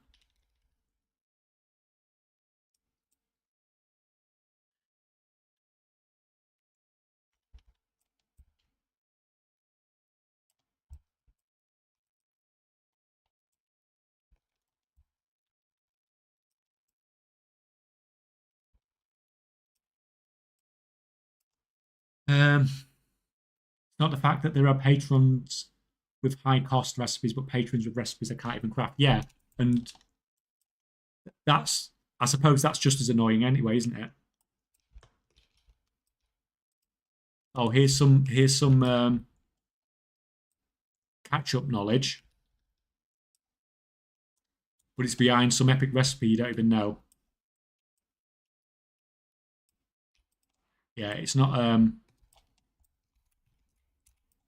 It's not the fact that there are patrons with high cost recipes, but patrons with recipes that can't even craft. Yeah, and I suppose that's just as annoying anyway, isn't it? Oh, here's some catch up knowledge, but it's behind some epic recipe you don't even know. Yeah, it's not.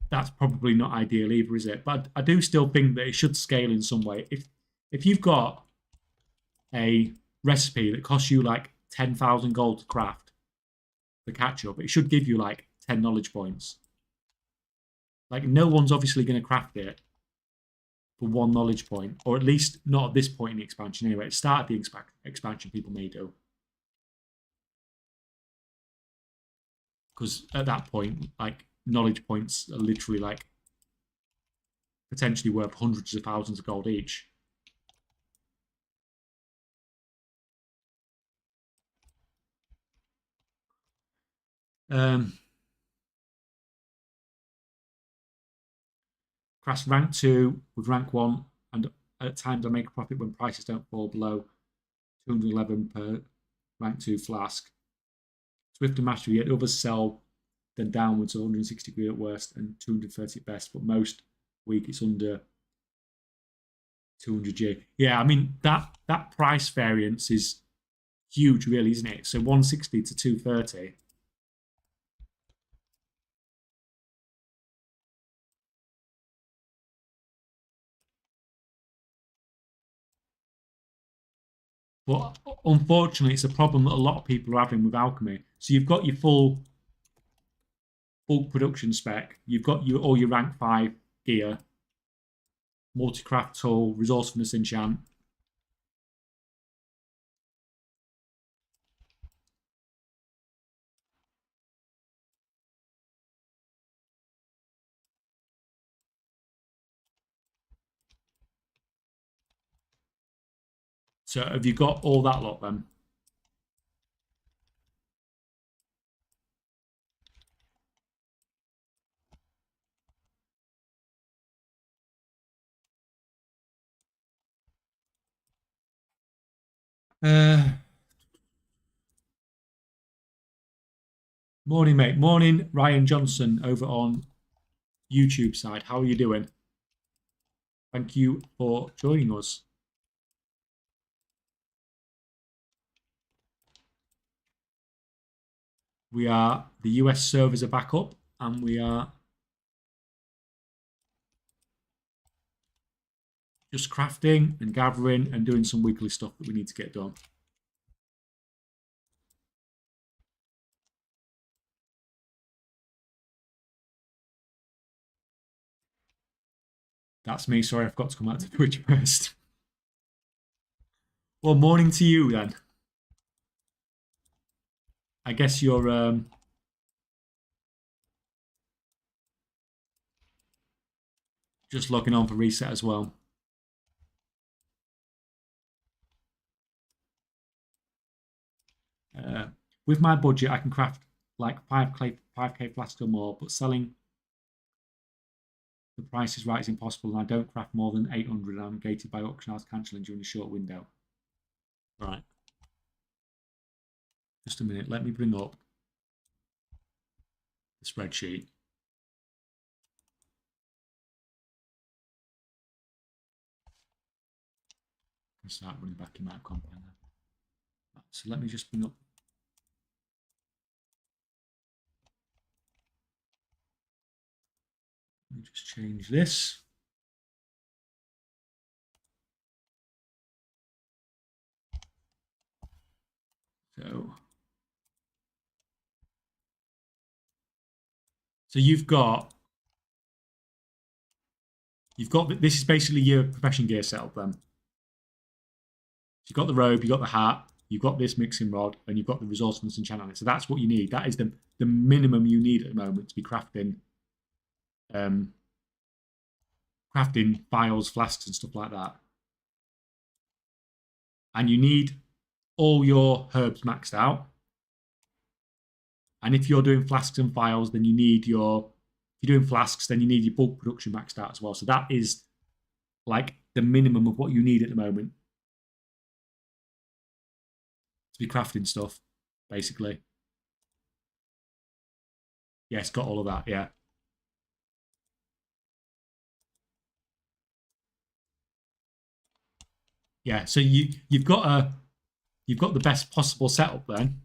That's probably not ideal either, is it? But I do still think that it should scale in some way. If you've got a recipe that costs you like 10,000 gold to craft the catch up, it should give you like 10 knowledge points. Like no one's obviously going to craft it for 1 knowledge point, or at least not at this point in the expansion anyway. At the start of the expansion, people may do. Because at that point, like knowledge points are literally like potentially worth hundreds of thousands of gold each. Craft rank 2 with rank 1, and at times I make a profit when prices don't fall below 211 per rank 2 flask. Swift and Mastery, yet others sell then downwards to 160 degree at worst and 230 at best, but most week it's under 200G. Yeah, I mean that price variance is huge, really, isn't it? So 160 to 230. But unfortunately, it's a problem that a lot of people are having with Alchemy. So you've got your full bulk production spec, you've got all your rank 5 gear, multi-craft tool, resourcefulness enchant. So have you got all that lot then? Morning, mate. Morning, Ryan Johnson over on YouTube side. How are you doing? Thank you for joining us. The US servers are back up, and we are just crafting and gathering and doing some weekly stuff that we need to get done. That's me. Sorry, I forgot to come out to Twitch first. Well, morning to you then. I guess you're just logging on for reset as well. With my budget, I can craft like 5k flasks or more, but selling the price is right is impossible, and I don't craft more than 800, and I'm gated by auction house cancelling during a short window. Right. Just a minute. Let me bring up the spreadsheet. And start running back in my compound. So let me just bring up. Let me just change this. So you've got this is basically your profession gear setup then. So you've got the robe, you've got the hat, you've got this mixing rod, and you've got the resourcefulness enchant on it. So that's what you need. That is the minimum you need at the moment to be crafting crafting vials, flasks, and stuff like that. And you need all your herbs maxed out. And if you're doing flasks and files, then you need your, if you're doing flasks, then you need your bulk production maxed out as well. So that is like the minimum of what you need at the moment to be crafting stuff, basically. Yeah, it's got all of that, yeah. Yeah, so you've got the best possible setup then.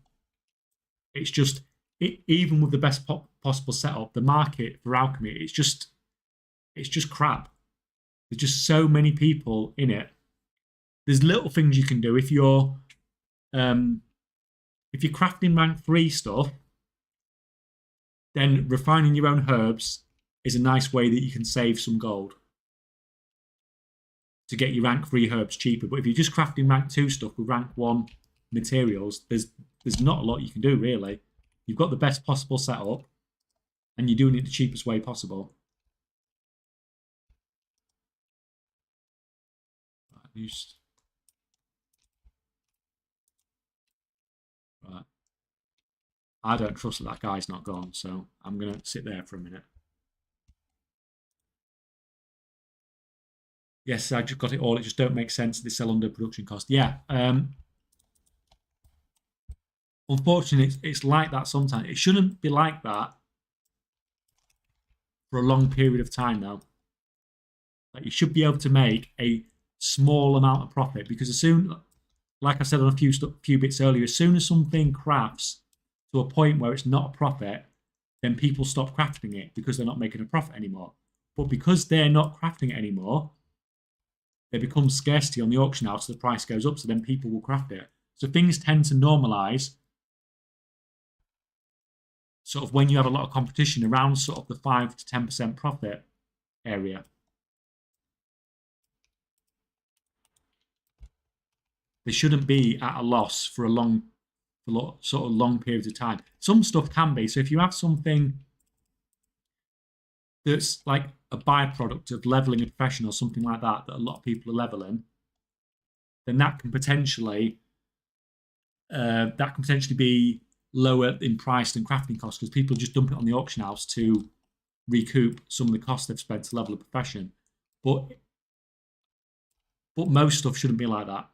It's just even with the best possible setup, the market for alchemy, it's just crap. There's just so many people in it. There's little things you can do um if you're crafting rank 3 stuff, then refining your own herbs is a nice way that you can save some gold to get your rank 3 herbs cheaper. But if you're just crafting rank 2 stuff with rank 1 materials, there's not a lot you can do really. You've got the best possible setup and you're doing it the cheapest way possible. Right. I don't trust that guy's not gone, so I'm going to sit there for a minute. Yes, I just got it all. It just don't make sense. They sell under production cost. Yeah. Unfortunately, it's like that sometimes. It shouldn't be like that for a long period of time, though. Like you should be able to make a small amount of profit because as soon, like I said on a few bits earlier, as soon as something crafts to a point where it's not a profit, then people stop crafting it because they're not making a profit anymore. But because they're not crafting it anymore, there becomes scarcity on the auction house, so the price goes up, so then people will craft it. So things tend to normalize sort of when you have a lot of competition around sort of the 5 to 10% profit area. They shouldn't be at a loss for sort of long periods of time. Some stuff can be. So if you have something that's like a byproduct of leveling a profession or something like that, that a lot of people are leveling, then that can potentially be lower in price than crafting costs because people just dump it on the auction house to recoup some of the costs they've spent to level a profession. But most stuff shouldn't be like that.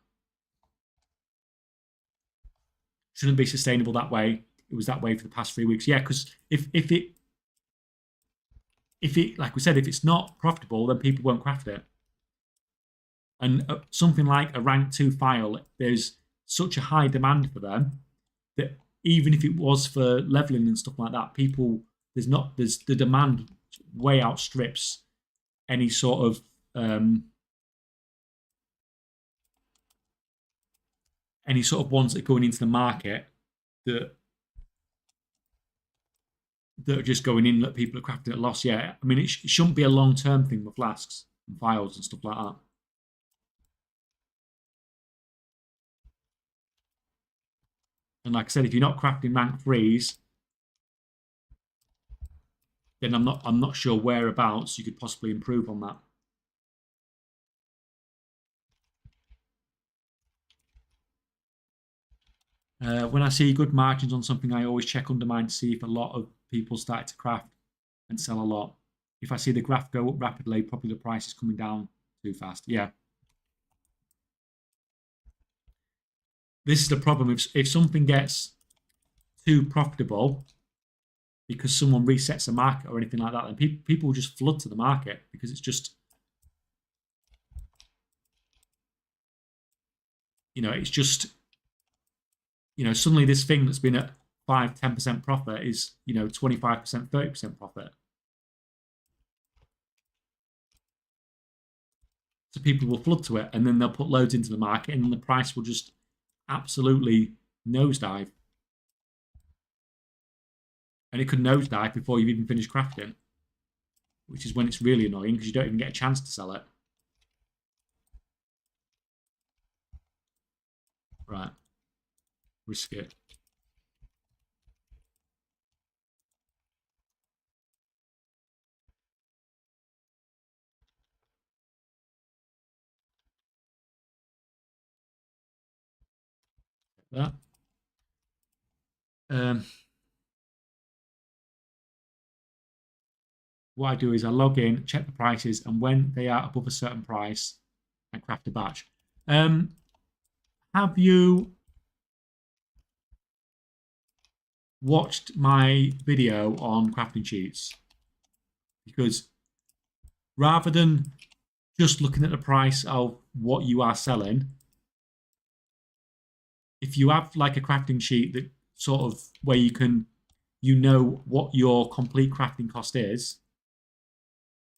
Shouldn't be sustainable that way. It was that way for the past 3 weeks. Yeah, because if it like we said, if it's not profitable, then people won't craft it. And something like a rank 2 file, there's such a high demand for them that even if it was for leveling and stuff like that, there's the demand way outstrips any sort of ones that are going into the market that are just going in that people are crafting at loss. Yeah, I mean, it shouldn't be a long-term thing with flasks and files and stuff like that. And like I said, if you're not crafting rank 3s, then I'm not sure whereabouts you could possibly improve on that. When I see good margins on something, I always check undermine to see if a lot of people started to craft and sell a lot. If I see the graph go up rapidly, probably the price is coming down too fast. Yeah. This is the problem. If something gets too profitable because someone resets the market or anything like that, then people will just flood to the market because it's just, it's just, suddenly this thing that's been at 5-10% profit is, 25%, 30% profit. So people will flood to it and then they'll put loads into the market and then the price will just absolutely nosedive. And it could nosedive before you've even finished crafting, which is when it's really annoying because you don't even get a chance to sell it. Right. Risk it. That. what I do is I log in, check the prices, and when they are above a certain price, I craft a batch. Have you watched my video on crafting sheets? Because rather than just looking at the price of what you are selling, if you have like a crafting sheet that sort of where you know what your complete crafting cost is,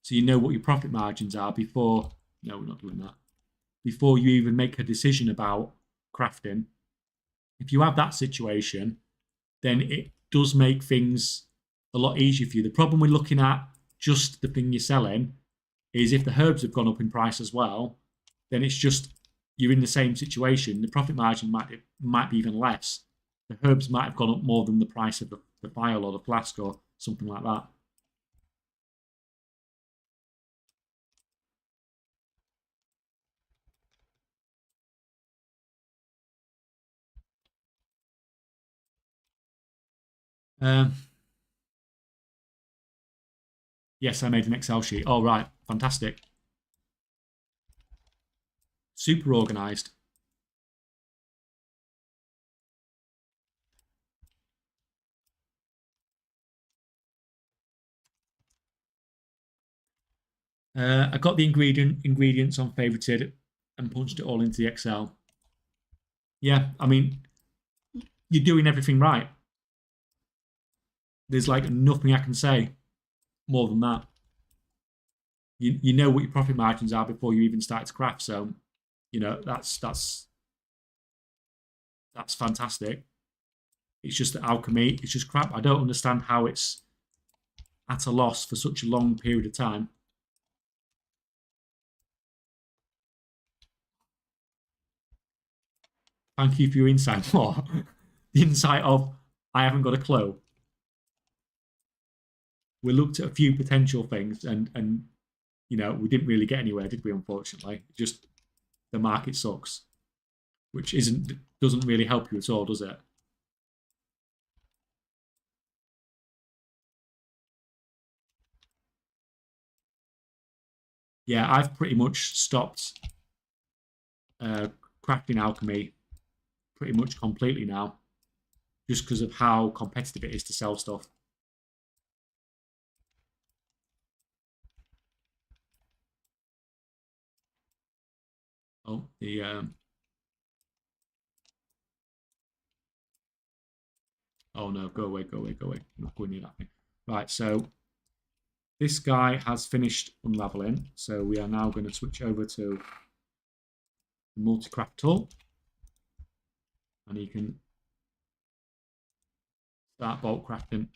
so you know what your profit margins are before, no, we're not doing that, before you even make a decision about crafting. If you have that situation, then it does make things a lot easier for you. The problem with looking at just the thing you're selling is if the herbs have gone up in price as well, then it's just you're in the same situation. The profit margin might be even less. The herbs might have gone up more than the price of the vial or the flask or something like that. Yes, I made an Excel sheet. All right, fantastic. Super organized. I got the ingredients on favorited and punched it all into the Excel. Yeah, I mean, you're doing everything right. There's like nothing I can say more than that. You know what your profit margins are before you even start to craft. So, you know, that's fantastic. It's just that Alchemy, it's just crap. I don't understand how it's at a loss for such a long period of time. Thank you for your insight. What? The insight of I haven't got a clue. We looked at a few potential things and you know, we didn't really get anywhere, did we, unfortunately? Just the market sucks. Which doesn't really help you at all, does it? Yeah, I've pretty much stopped crafting alchemy pretty much completely now, just because of how competitive it is to sell stuff. Oh, oh no, go away, go away, go away. I'm not going near that thing. Right, so this guy has finished unraveling, so we are now going to switch over to the multi-craft tool, and you can start bulk crafting.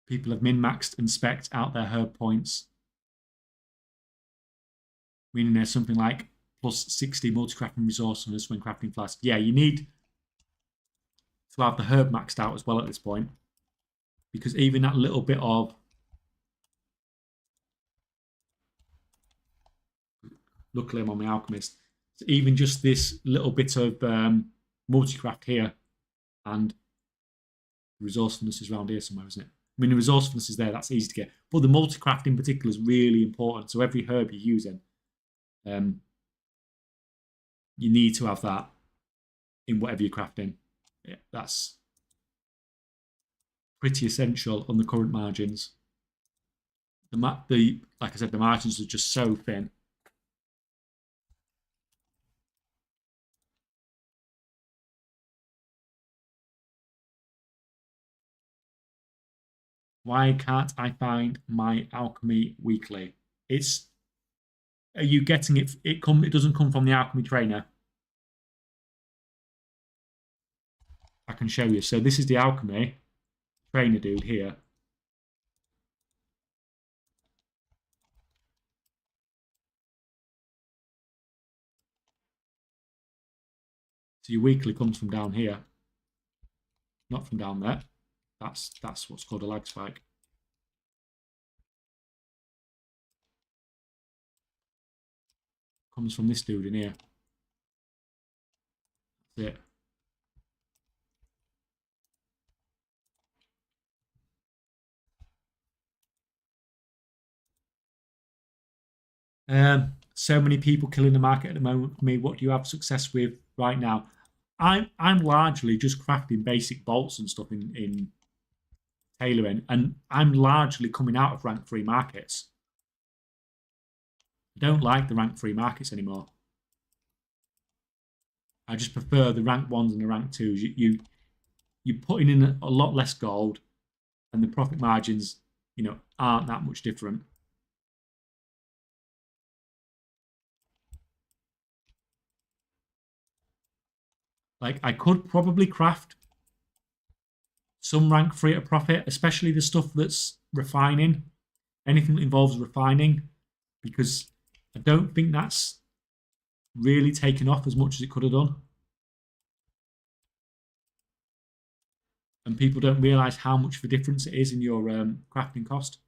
People have min-maxed and spec'd out their herb points, meaning there's something like plus 60 multi-crafting resourcefulness when crafting flask. Yeah, you need to have the herb maxed out as well at this point, because even that little bit of luckily I'm on my alchemist, so even just this little bit of multi-craft here and resourcefulness is around here somewhere, isn't it? I mean, the resourcefulness is there, that's easy to get, but the multi-craft in particular is really important. So every herb you're using, you need to have that in whatever you're crafting. Yeah, that's pretty essential on the current margins. The like I said, the margins are just so thin. Why can't I find my alchemy weekly? It's are you getting it? It doesn't come from the alchemy trainer. I can show you. So this is the alchemy trainer dude here. So your weekly comes from down here, not from down there. That's what's called a lag spike. comes from this dude in here. That's it. So many people killing the market at the moment for me. What do you have success with right now? I'm largely just crafting basic bolts and stuff in tailoring, and I'm largely coming out of rank 3 markets. I don't like the rank 3 markets anymore. I just prefer the rank 1s and the rank 2s. You're putting in a lot less gold, and the profit margins, aren't that much different. Like, I could probably craft some rank 3 at a profit, especially the stuff that's refining, anything that involves refining, because I don't think that's really taken off as much as it could have done. And people don't realize how much of a difference it is in your crafting cost.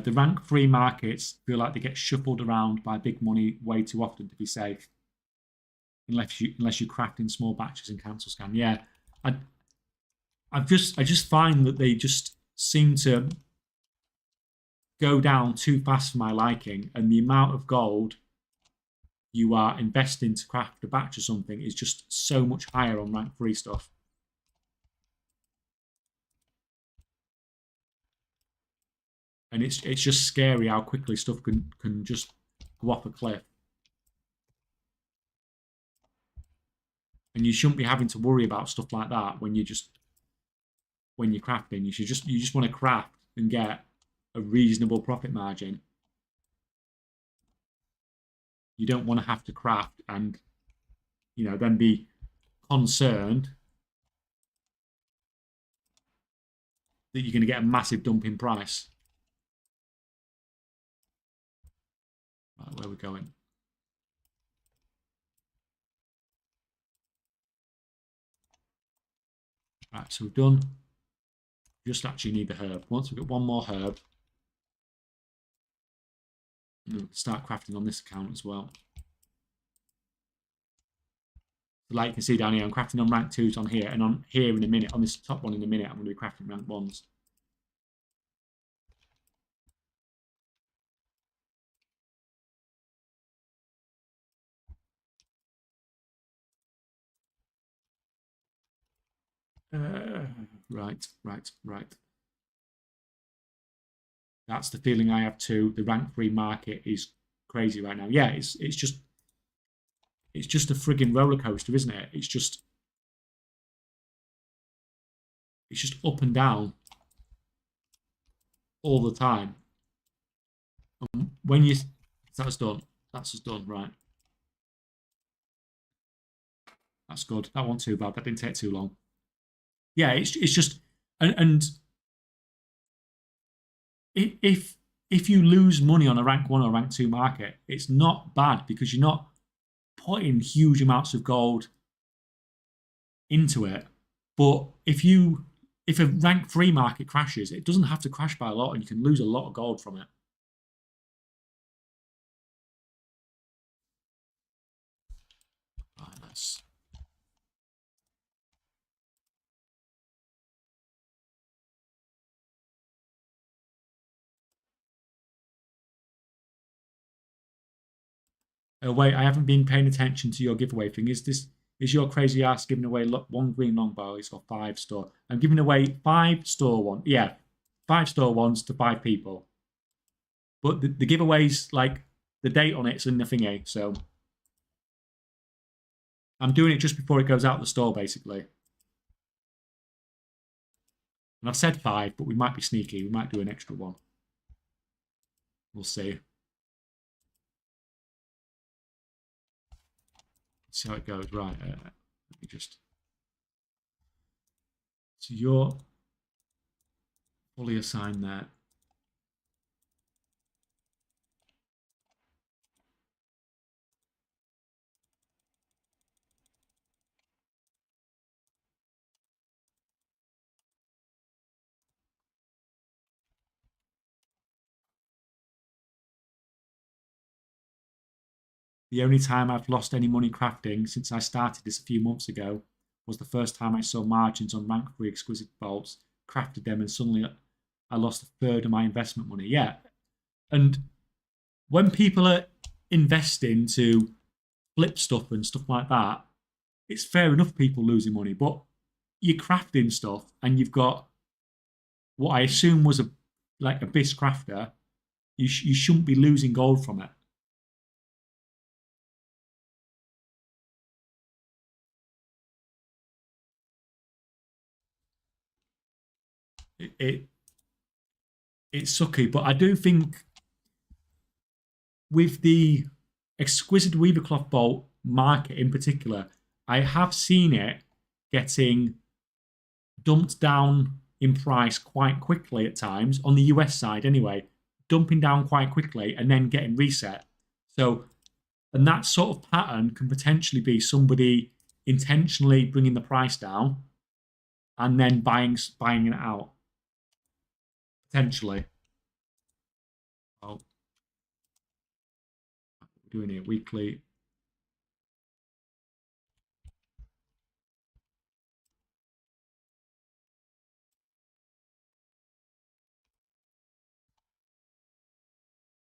The rank 3 markets feel like they get shuffled around by big money way too often to be safe. Unless you craft in small batches and cancel scan. Yeah. I just find that they just seem to go down too fast for my liking, and the amount of gold you are investing to craft a batch or something is just so much higher on rank 3 stuff. And it's just scary how quickly stuff can just go off a cliff. And you shouldn't be having to worry about stuff like that when you're crafting. You just want to craft and get a reasonable profit margin. You don't want to have to craft and then be concerned that you're going to get a massive dump in price. Right, where are we going? Right, so we've done. Just actually need the herb. Once we've got one more herb, we'll start crafting on this account as well. So like you can see down here, I'm crafting on rank 2s on here, and on here in a minute, on this top one in a minute, I'm going to be crafting rank 1s. Right. That's the feeling I have too. The rank 3 market is crazy right now. Yeah, it's just a frigging roller coaster, isn't it? It's just up and down all the time. When that's done. That's just done, right? That's good. That wasn't too bad. That didn't take too long. Yeah, it's just and if you lose money on a rank 1 or rank 2 market, it's not bad because you're not putting huge amounts of gold into it. But if a rank 3 market crashes, it doesn't have to crash by a lot, and you can lose a lot of gold from it. Right, let's. Wait, I haven't been paying attention to your giveaway thing. Is your crazy ass giving away 1 green long barley or 5 store? I'm giving away 5 store one. Yeah, 5 store ones to 5 people. But the giveaway's like the date on it's in the thingy, so I'm doing it just before it goes out the store, basically. And I've said 5, but we might be sneaky. We might do an extra one. We'll see. See how it goes. Right. Let me just. So you're fully assigned there. The only time I've lost any money crafting since I started this a few months ago was the first time I saw margins on rank 3 exquisite bolts, crafted them, and suddenly I lost a third of my investment money. Yeah. And when people are investing to flip stuff and stuff like that, it's fair enough people losing money, but you're crafting stuff and you've got what I assume was a Abyss crafter, you shouldn't be losing gold from it. It it's sucky, but I do think with the exquisite weaver cloth bolt market in particular, I have seen it getting dumped down in price quite quickly at times on the US side anyway, dumping down quite quickly and then getting reset. So, and that sort of pattern can potentially be somebody intentionally bringing the price down and then buying it out potentially. Oh, we're doing it weekly.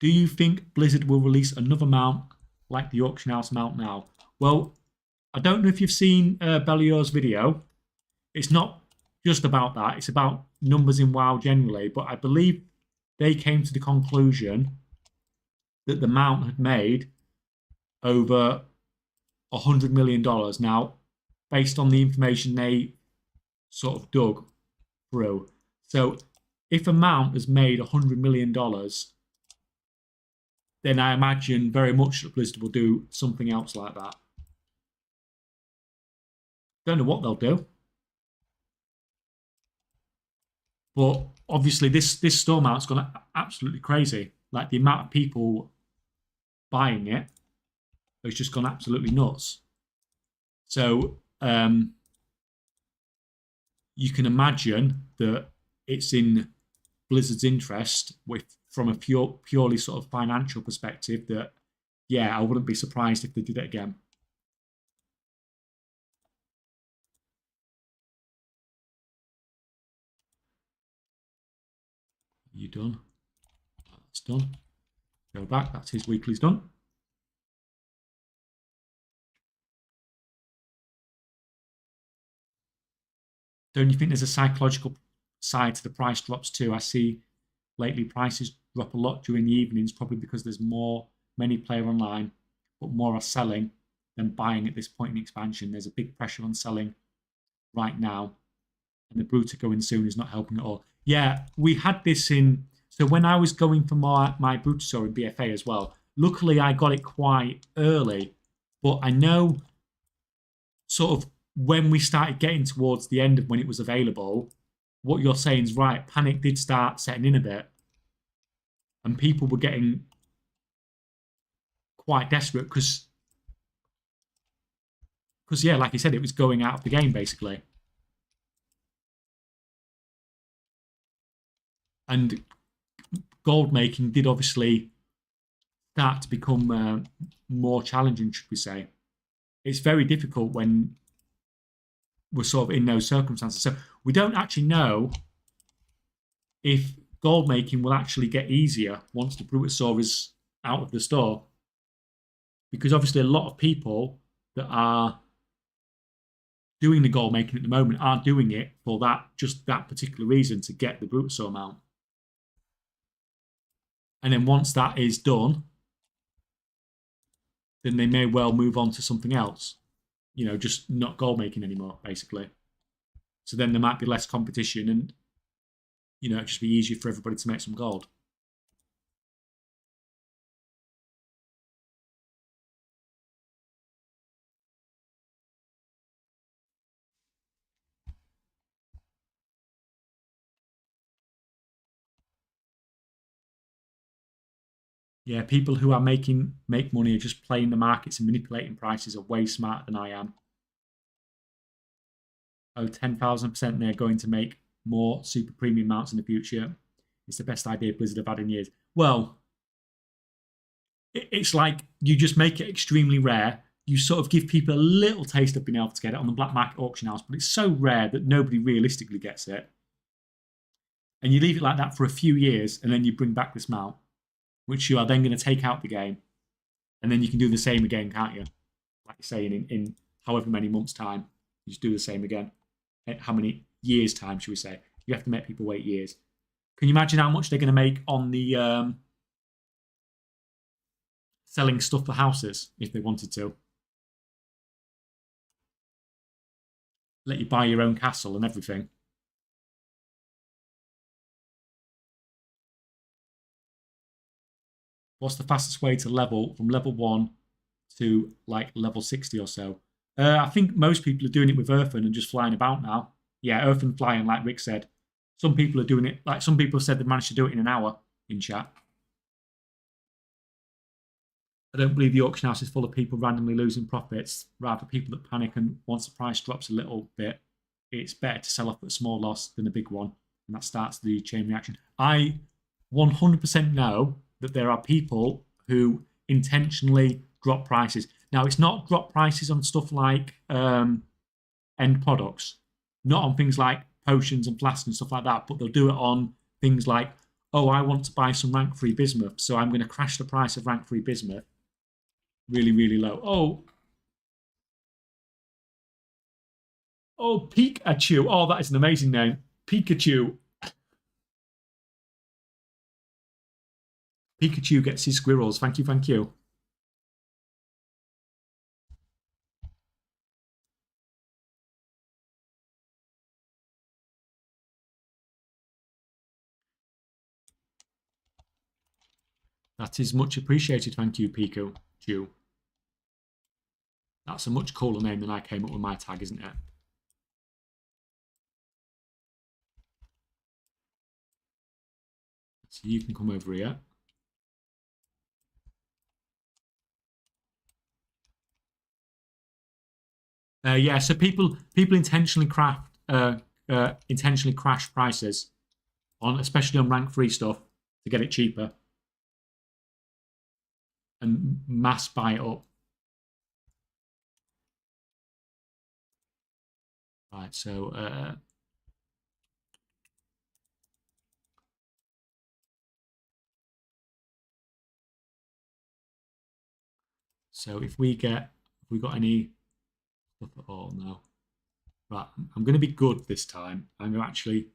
Do you think Blizzard will release another mount like the auction house mount now? Well, I don't know if you've seen Belliore's video. It's not just about that. It's about numbers in WoW generally. But I believe they came to the conclusion that the mount had made over $100 million. Now, based on the information they sort of dug through. So if a mount has made $100 million, then I imagine very much that Blizzard will do something else like that. Don't know what they'll do. But obviously this store mount's gone absolutely crazy. Like the amount of people buying it has just gone absolutely nuts. So you can imagine that it's in Blizzard's interest from a purely sort of financial perspective that, yeah, I wouldn't be surprised if they did it again. You done? That's done. Go back. That's his weekly's done. Don't you think there's a psychological side to the price drops too? I see lately prices drop a lot during the evenings, probably because there's many player online, but more are selling than buying at this point in expansion. There's a big pressure on selling right now, and the Bruta going soon is not helping at all. Yeah, we had this in. So when I was going for my Brutasaur in BFA as well, luckily I got it quite early, but I know sort of when we started getting towards the end of when it was available, what you're saying is right. Panic did start setting in a bit, and people were getting quite desperate because yeah, like you said, it was going out of the game basically. And gold making did obviously start to become more challenging, should we say. It's very difficult when we're sort of in those circumstances. So we don't actually know if gold making will actually get easier once the Brutasaur is out of the store. Because obviously a lot of people that are doing the gold making at the moment aren't doing it for just that particular reason, to get the Brutasaur mount. And then once that is done, then they may well move on to something else. You know, just not gold making anymore, basically. So then there might be less competition and, you know, it'd just be easier for everybody to make some gold. Yeah, people who are make money are just playing the markets and manipulating prices are way smarter than I am. Oh, 10,000% they're going to make more super premium mounts in the future. It's the best idea Blizzard have had in years. Well, it's like you just make it extremely rare. You sort of give people a little taste of being able to get it on the black market auction house, but it's so rare that nobody realistically gets it. And you leave it like that for a few years, and then you bring back this mount, which you are then going to take out the game, and then you can do the same again, can't you? Like you're saying, in however many months' time, you just do the same again. How many years' time, should we say? You have to make people wait years. Can you imagine how much they're going to make on the selling stuff for houses if they wanted to? Let you buy your own castle and everything. What's the fastest way to level from level 1 to like level 60 or so? I think most people are doing it with Earthen and just flying about now. Yeah, Earthen flying, like Rick said. Some people are doing it, like some people said they've managed to do it in an hour in chat. I don't believe the auction house is full of people randomly losing profits, rather people that panic, and once the price drops a little bit, it's better to sell off at a small loss than a big one. And that starts the chain reaction. I 100% know that there are people who intentionally drop prices. Now, it's not drop prices on stuff like end products, not on things like potions and flasks and stuff like that, but they'll do it on things like, oh, I want to buy some rank 3 bismuth, so I'm going to crash the price of rank 3 bismuth really, really low. Oh, Pikachu. Oh, that is an amazing name. Pikachu. Pikachu gets his squirrels. Thank you, thank you. That is much appreciated. Thank you, Pikachu. That's a much cooler name than I came up with my tag, isn't it? So you can come over here. Yeah, so people intentionally intentionally crash prices on, especially on rank 3 stuff, to get it cheaper and mass buy it up. Right, so if we got any stuff at all now, right? I'm going to be good this time. I'm going to actually.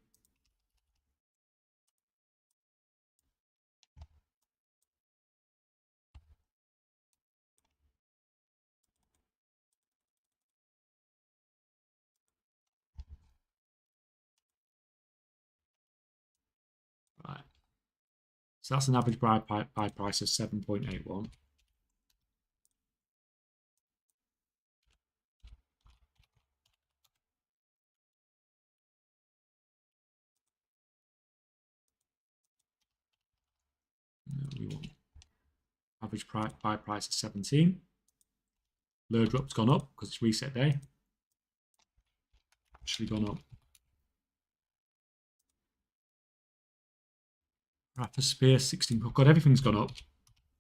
Right. So that's an average buy price of 7.81. No, we want average buy price of 17. Lure drop's gone up because it's reset day. Actually gone up. Rapper Spear 16. Oh God, everything's gone up.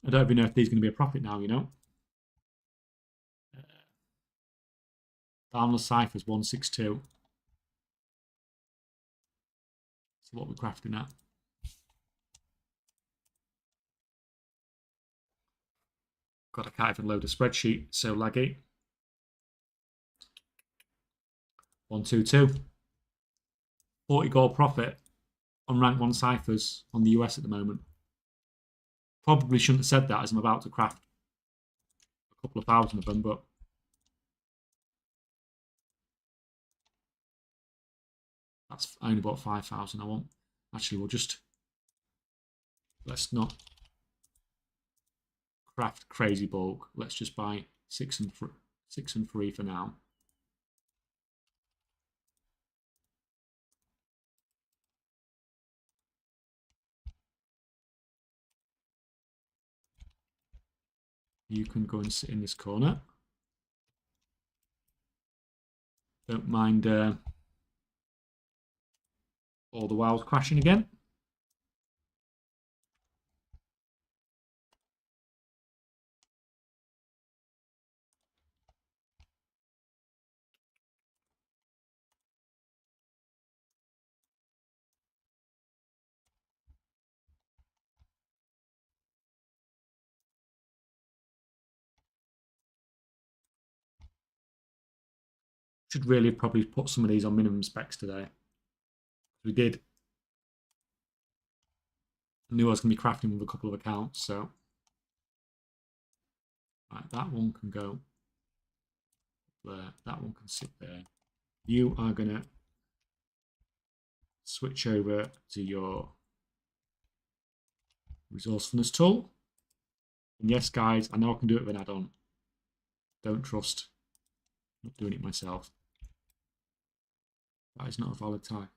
I don't even know if these are going to be a profit now, you know. Boundless Ciphers 162. So what we're crafting at. God, I can't even load a spreadsheet. So laggy. 122. 40 gold profit on rank 1 ciphers on the US at the moment. Probably shouldn't have said that as I'm about to craft a couple of thousand of them, but that's I only bought 5,000. I want. Actually, let's not craft crazy bulk. Let's just buy 6 and 3 for now. You can go and sit in this corner. Don't mind all the wilds crashing again. Should really have probably put some of these on minimum specs today. We did. I knew I was going to be crafting with a couple of accounts, so. Right, that one can go there. That one can sit there. You are going to switch over to your resourcefulness tool. And yes, guys, I know I can do it with an add-on. Don't trust. I'm not doing it myself. That is not a valid type.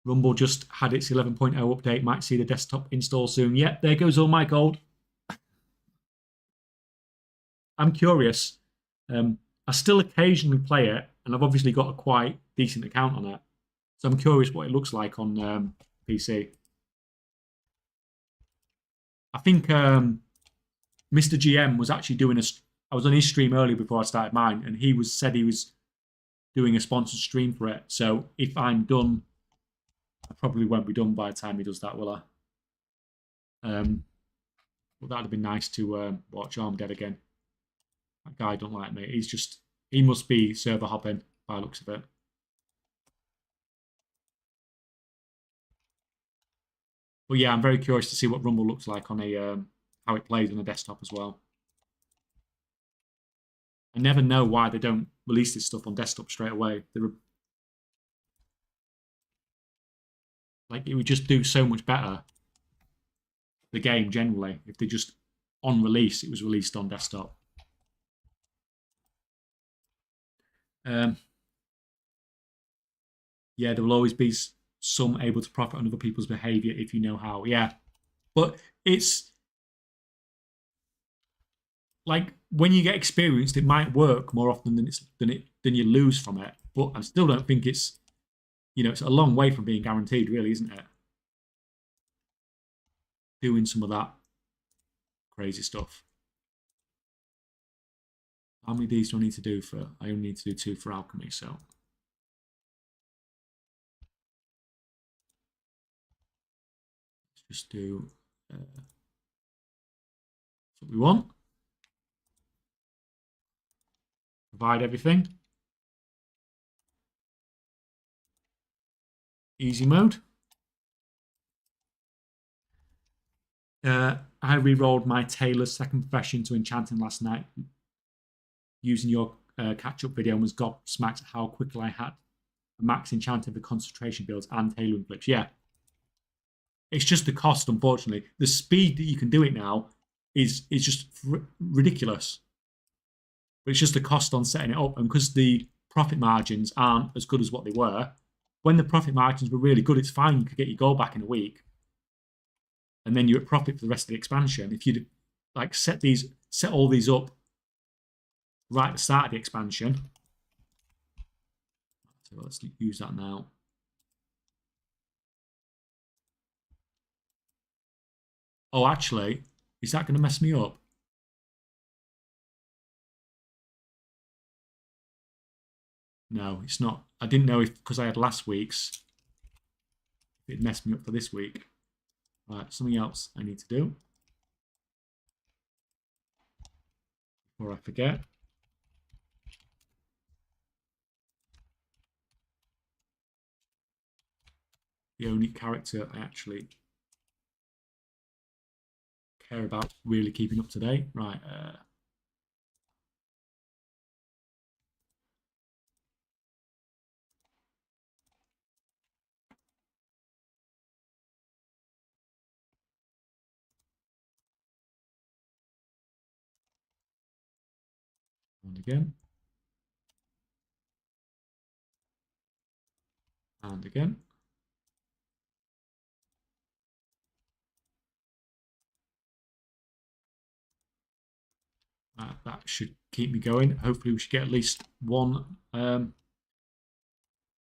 Rumble just had its 11.0 update. Might see the desktop install soon. Yep, there goes all my gold. I'm curious. I still occasionally play it, and I've obviously got a quite decent account on it. So I'm curious what it looks like on PC. I think Mr. GM was actually doing I was on his stream earlier before I started mine, and he said he was doing a sponsored stream for it. So if I'm done, I probably won't be done by the time he does that, will I? But that'd have been nice to watch Arm Dead again. That guy don't like me. He must be server hopping by the looks of it. But yeah, I'm very curious to see what Rumble looks like on a how it plays on a desktop as well. I never know why they don't release this stuff on desktop straight away. Like, it would just do so much better, the game generally, if they just, on release, it was released on desktop. Yeah, there will always be some able to profit on other people's behavior if you know how. Yeah, but it's like when you get experienced, it might work more often than you lose from it. But I still don't think it's, it's a long way from being guaranteed, really, isn't it? Doing some of that crazy stuff. How many of these do I need to do for? I only need to do 2 for Alchemy, so. Let's just do what we want. Provide everything. Easy mode. I re-rolled my tailor's second profession to enchanting last night using your catch-up video and was gobsmacked at how quickly I had max enchanting for concentration builds and tailoring flips. Yeah. It's just the cost, unfortunately. The speed that you can do it now is just ridiculous. But it's just the cost on setting it up. And because the profit margins aren't as good as what they were, when the profit margins were really good, it's fine. You could get your goal back in a week. And then you're at profit for the rest of the expansion. If you'd like set all these up right at the start of the expansion. So let's use that now. Oh, actually, is that going to mess me up? No, it's not. I didn't know if, because I had last week's, it messed me up for this week. Right, something else I need to do before I forget. The only character I actually care about really keeping up to date. Right. And again. And again. That should keep me going. Hopefully we should get at least one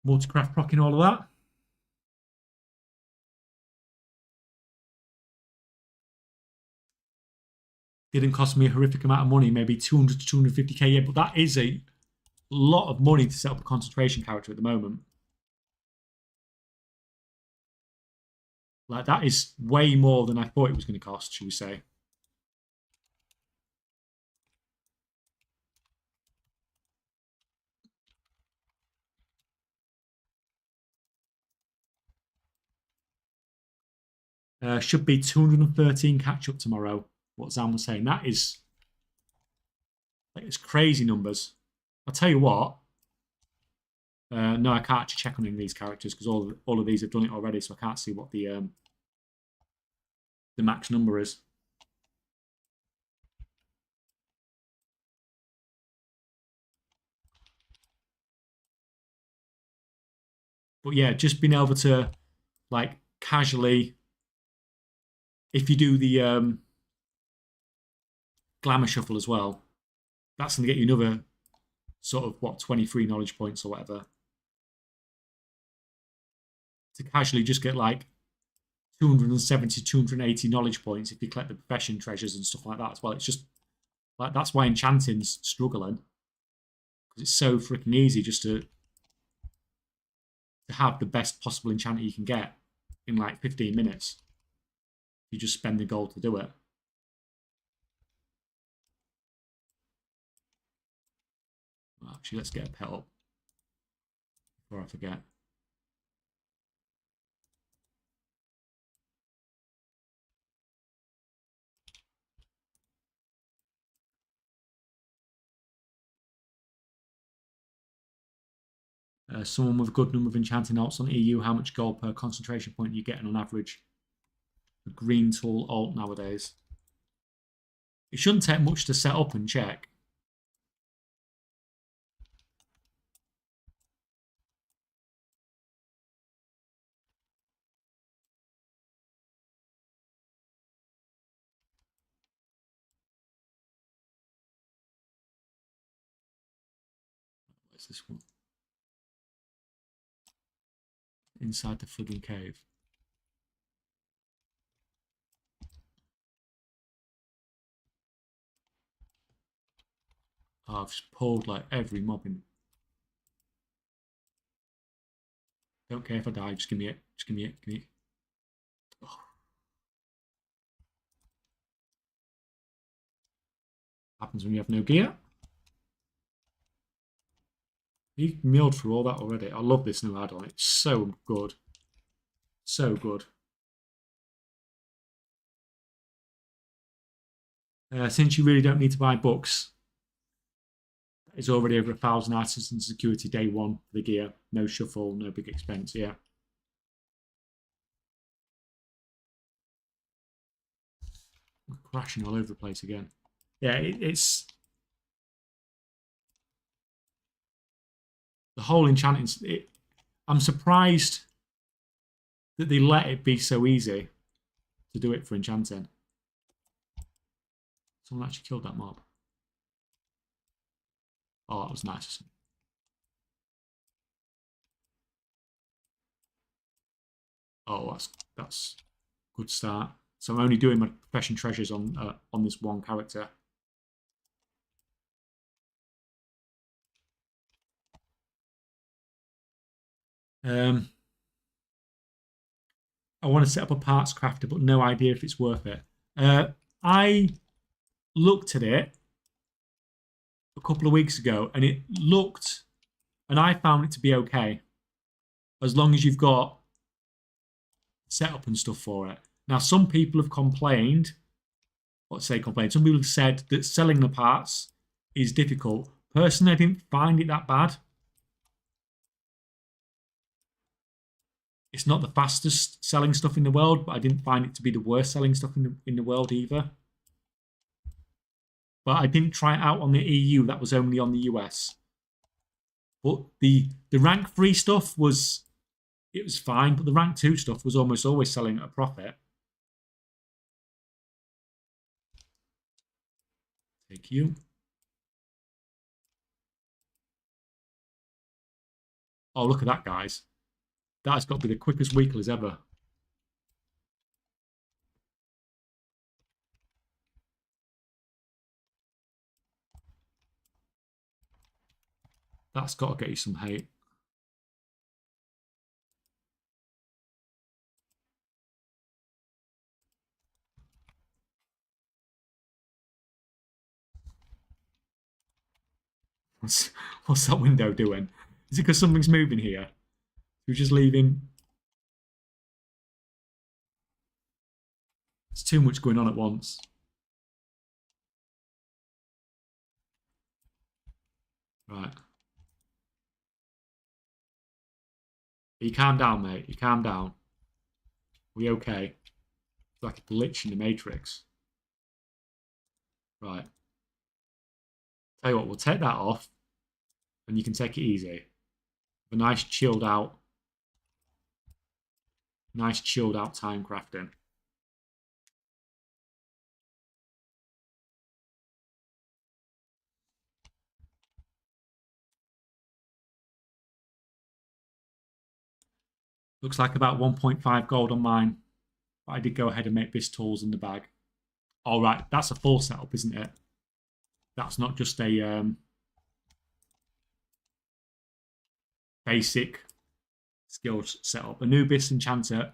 multi-craft proc in all of that. Didn't cost me a horrific amount of money, maybe 200 to 250k. Yeah, but that is a lot of money to set up a concentration character at the moment. Like, that is way more than I thought it was going to cost, should we say. Should be 213 catch up tomorrow. What Zan was saying. That is, like, it's crazy numbers. I'll tell you what. No, I can't actually check on any of these characters because all of these have done it already, so I can't see what the max number is. But yeah, just being able to, like, casually, if you do the glamour shuffle as well, that's going to get you another sort of, what, 23 knowledge points or whatever. To casually just get like 270, 280 knowledge points if you collect the profession treasures and stuff like that as well. It's just like, that's why enchanting's struggling, because it's so freaking easy just to have the best possible enchanter you can get in like 15 minutes. You just spend the gold to do it. Actually, let's get a pet up before I forget. Someone with a good number of enchanting alts on EU, how much gold per concentration point are you getting on average? A green tool alt nowadays. It shouldn't take much to set up and check. What's this one? Inside the frigging cave. Oh, I've just pulled like every mob in. Don't care if I die, just give me it. Just give me it. Give me it. Oh. Happens when you have no gear. You milled through all that already. I love this new add-on. It's so good. So good. Since you really don't need to buy books, it's already over 1,000 items in security day one for the gear. No shuffle, no big expense. Yeah. We're crashing all over the place again. Yeah, it's the whole enchanting. I'm surprised that they let it be so easy to do it for enchanting. Someone actually killed that mob. Oh, that was nice. Oh, that's good start. So I'm only doing my profession treasures on this one character. I want to set up a parts crafter, but no idea if it's worth it. I looked at it a couple of weeks ago, and I found it to be okay, as long as you've got setup and stuff for it. Now, some people have complained. Let's say complained. Some people have said that selling the parts is difficult. Personally, I didn't find it that bad. It's not the fastest selling stuff in the world, but I didn't find it to be the worst selling stuff in the world either. But I didn't try it out on the EU. That was only on the US. But the rank 3 stuff was fine, but the rank 2 stuff was almost always selling at a profit. Thank you. Oh, look at that, guys. That's got to be the quickest weeklies ever. That's got to get you some hate. What's that window doing? Is it because something's moving here? We're just leaving. There's too much going on at once. Right. You calm down, mate. You calm down. We okay? It's like a glitch in the Matrix. Right. Tell you what, we'll take that off, and you can take it easy. A nice chilled out time crafting. Looks like about 1.5 gold on mine. But I did go ahead and make this tools in the bag. All right, that's a full setup, isn't it? That's not just a basic skills setup. Anubis Enchanter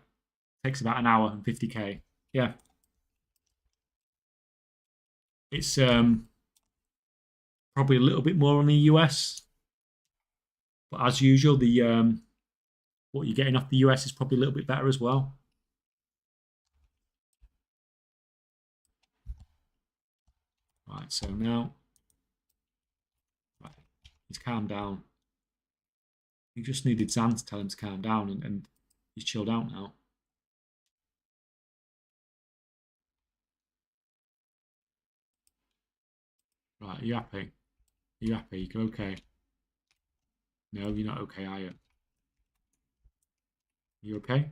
takes about an hour and 50k. Yeah. It's probably a little bit more on the US. But as usual, the what you're getting off the US is probably a little bit better as well. Right, so now he's calmed down. He just needed Zan to tell him to calm down, and he's chilled out now. Right, are you happy? Are you happy? You're okay? No, you're not okay, are you? Are you okay?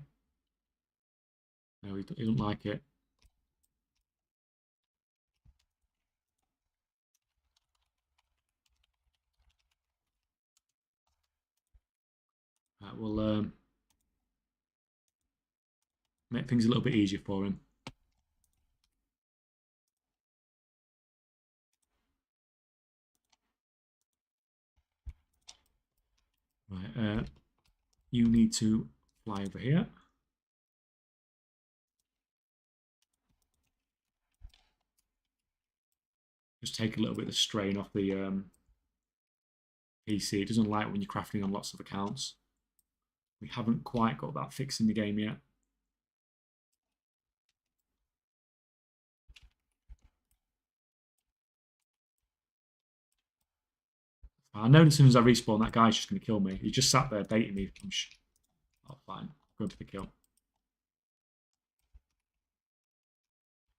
No, he doesn't like it. Right, we'll make things a little bit easier for him. Right, you need to fly over here. Just take a little bit of the strain off the PC. It doesn't like when you're crafting on lots of accounts. We haven't quite got that fixed in the game yet. I know as soon as I respawn, that guy's just going to kill me. He just sat there baiting me. Oh, fine. Going for the kill.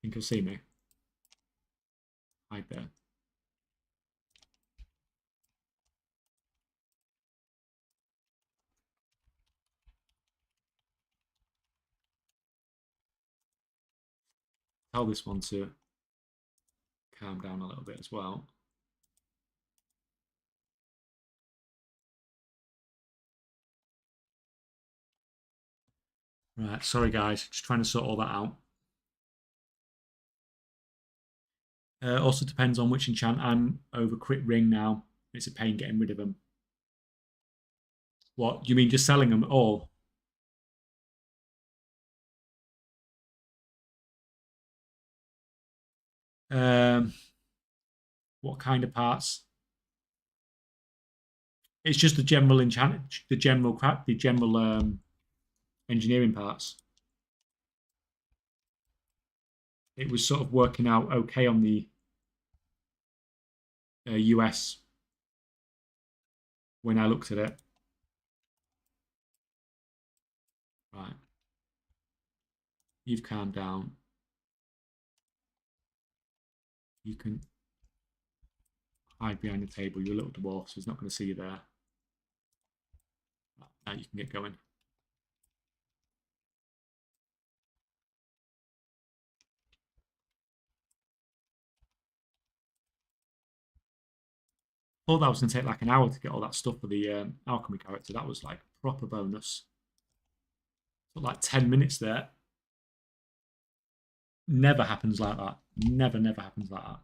Think he'll see me. Hide there. Tell this one to calm down a little bit as well. Right, sorry guys, just trying to sort all that out. Also depends on which enchant. I'm over crit ring now. It's a pain getting rid of them. What, do you mean just selling them all? What kind of parts? It's just the general enchant, the general crap, the general engineering parts. It was sort of working out okay on the US when I looked at it. Right. You've calmed down. You can hide behind the table. You're a little dwarf, so he's not going to see you there. Now you can get going. Thought that was going to take like an hour to get all that stuff for the alchemy character. That was like proper bonus. But like 10 minutes there. Never happens like that. Never happens like that.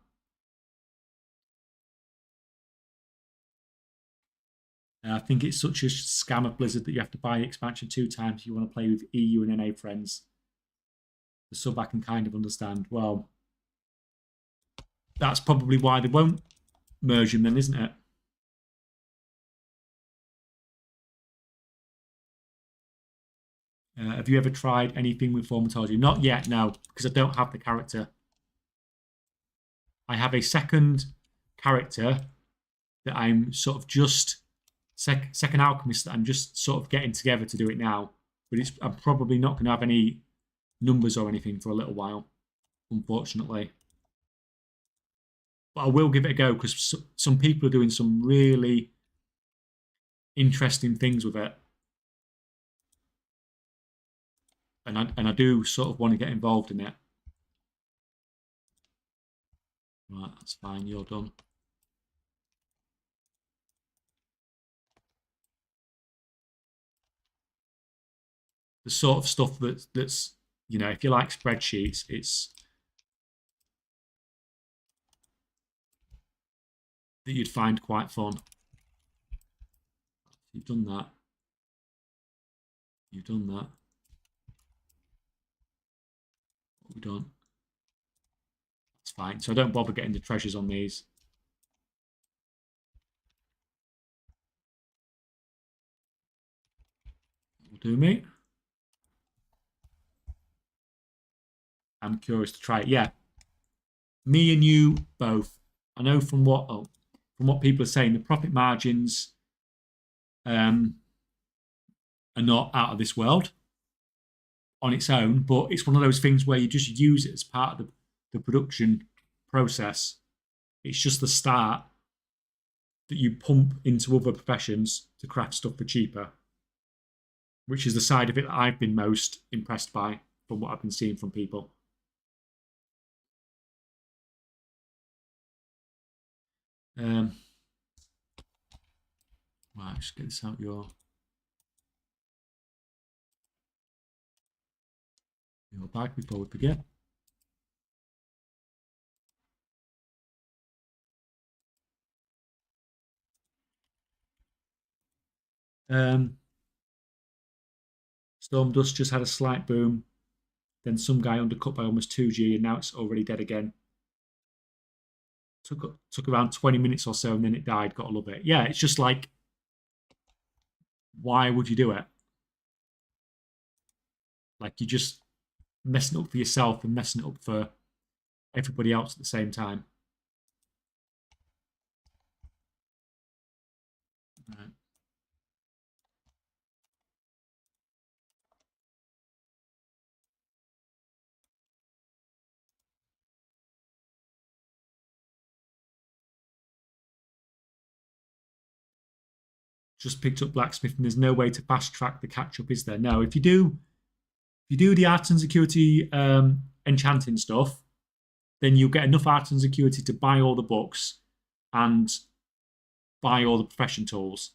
I think it's such a scam of Blizzard that you have to buy the expansion 2 times if you want to play with EU and NA friends. The sub I can kind of understand. Well, that's probably why they won't merge them then, isn't it? Have you ever tried anything with Thaumaturgy? Not yet, no, because I don't have the character. I have a second character that I'm sort of just second alchemist that I'm just sort of getting together to do it now. But I'm probably not going to have any numbers or anything for a little while, unfortunately. But I will give it a go because some people are doing some really interesting things with it. And I do sort of want to get involved in it. Right, that's fine. You're done. The sort of stuff that's you know, if you like spreadsheets, it's that you'd find quite fun. You've done that. You've done that. What have we done? That's fine. So I don't bother getting the treasures on these. Will do, mate. I'm curious to try it. Yeah, me and you both. I know from what people are saying, the profit margins are not out of this world on its own, but it's one of those things where you just use it as part of the production process. It's just the start that you pump into other professions to craft stuff for cheaper, which is the side of it that I've been most impressed by from what I've been seeing from people. Right, just get this out your bag before we forget. Storm Dust just had a slight boom. Then some guy undercut by almost 2G, and now it's already dead again. Took around 20 minutes or so, and then it died. Gotta love it. Yeah, it's just like, why would you do it? Like, you're just messing it up for yourself and messing it up for everybody else at the same time. Right. Just picked up blacksmith, and there's no way to fast track the catch up, is there? No. If you do the art and security enchanting stuff, then you'll get enough art and security to buy all the books and buy all the profession tools.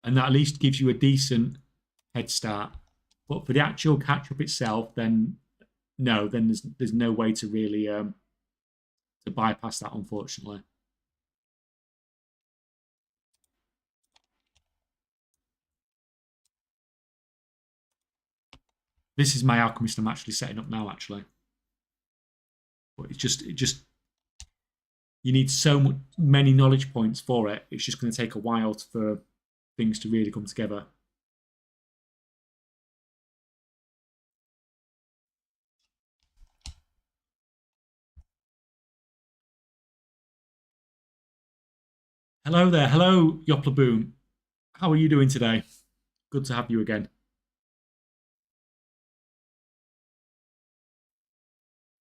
And that at least gives you a decent head start. But for the actual catch up itself, then no, then there's no way to really to bypass that, unfortunately. This is my alchemist I'm actually setting up now, actually. But it just you need so many knowledge points for it. It's just going to take a while for things to really come together. Hello there. Hello, Yoplaboom. How are you doing today? Good to have you again.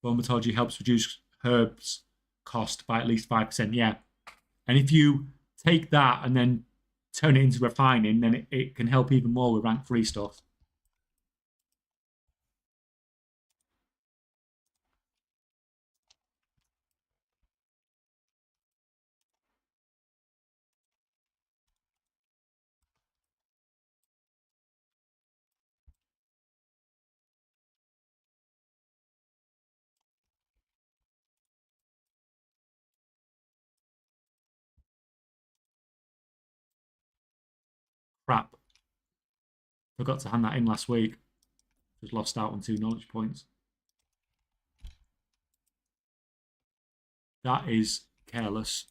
Thaumaturgy helps reduce herbs cost by at least 5%. Yeah. And if you take that and then turn it into refining, then it can help even more with rank 3 stuff. Crap. Forgot to hand that in last week. Just lost out on 2 knowledge points. That is careless.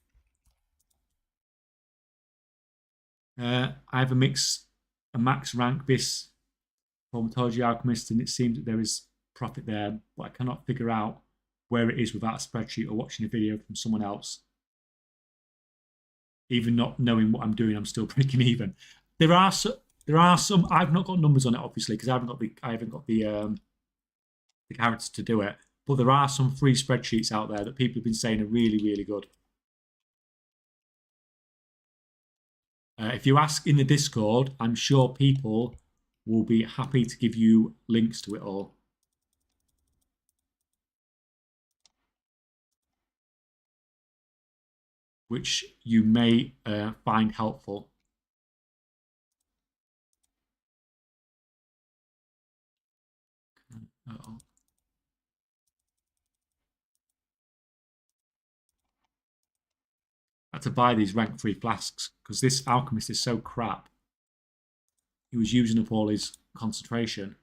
I have a max rank bis Thaumaturgy Alchemist, and it seems that there is profit there, but I cannot figure out where it is without a spreadsheet or watching a video from someone else. Even not knowing what I'm doing, I'm still breaking even. There are some. I've not got numbers on it, obviously, because I haven't got the characters to do it. But there are some free spreadsheets out there that people have been saying are really, really good. If you ask in the Discord, I'm sure people will be happy to give you links to it all. Which you may find helpful. Uh-oh. I had to buy these rank 3 flasks because this alchemist is so crap. He was using up all his concentration.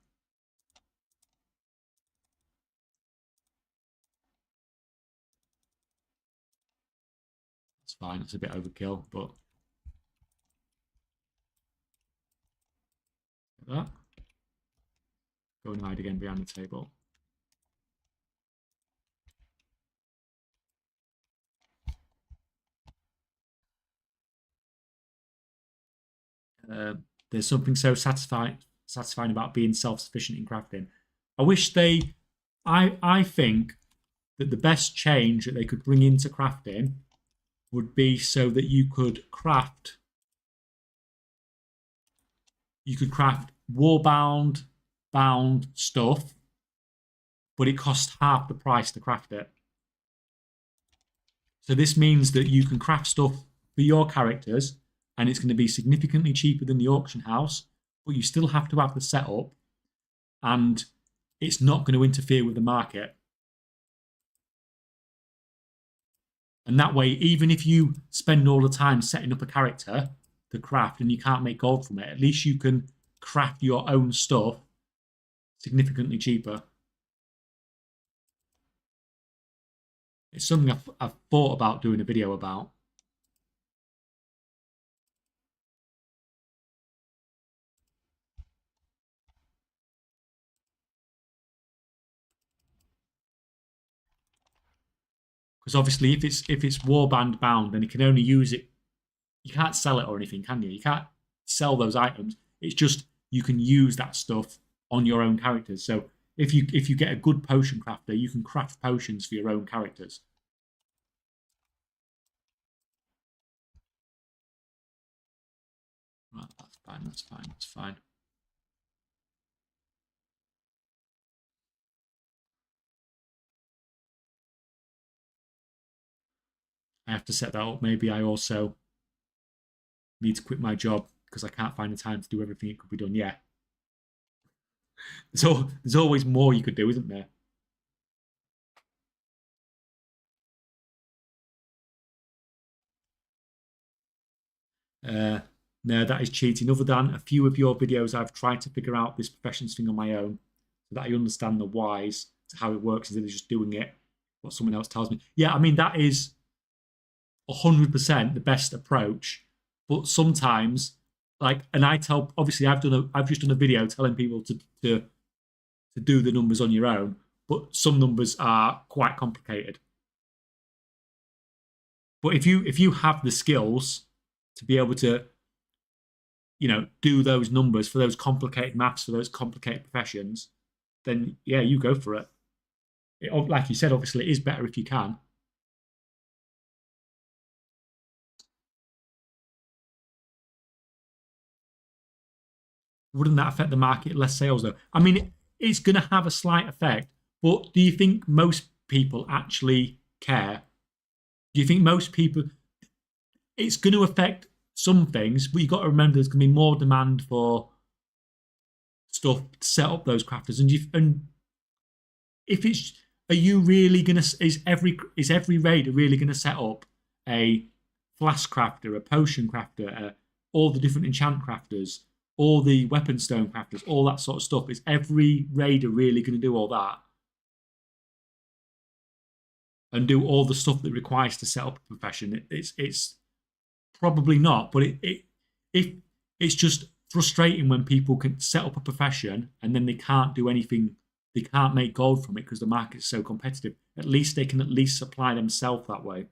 It's fine, it's a bit overkill, but like that. Go and hide again behind the table. There's something so satisfying about being self-sufficient in crafting. I wish they. I think that the best change that they could bring into crafting would be so that you could craft. You could craft Warband bound stuff, but it costs half the price to craft it. So this means that you can craft stuff for your characters, and it's going to be significantly cheaper than the auction house, but you still have to have the setup, and it's not going to interfere with the market. And that way, even if you spend all the time setting up a character to craft and you can't make gold from it, at least you can craft your own stuff significantly cheaper. It's something I've thought about doing a video about. Because obviously, if it's Warband bound, then you can only use it. You can't sell it or anything, can you? You can't sell those items. It's just you can use that stuff on your own characters. So if you get a good potion crafter, you can craft potions for your own characters. Right, that's fine. That's fine. That's fine. I have to set that up. Maybe I also need to quit my job because I can't find the time to do everything that could be done. Yeah. So there's always more you could do, isn't there? No, that is cheating. Other than a few of your videos, I've tried to figure out this professions thing on my own so that I understand the whys to how it works instead of just doing it what someone else tells me. Yeah, I mean, that is 100% the best approach. But sometimes, like, and I tell, obviously, I've just done a video telling people to do the numbers on your own, but some numbers are quite complicated. But if you have the skills to be able to, do those numbers for those complicated maths, for those complicated professions, then yeah, you go for it. Like you said, obviously, it is better if you can. Wouldn't that affect the market? Less sales, though. I mean, it's going to have a slight effect, but do you think most people actually care? Do you think most people? It's going to affect some things, but you've got to remember there's going to be more demand for stuff to set up those crafters. And if it's, are you really going to? Is every raider really going to set up a flask crafter, a potion crafter, all the different enchant crafters, all the weapon stone crafters, all that sort of stuff? Is every raider really going to do all that and do all the stuff that requires to set up a profession? It's probably not, but if it's just frustrating when people can set up a profession and then they can't do anything, they can't make gold from it because the market is so competitive. At least they can at least supply themselves that way.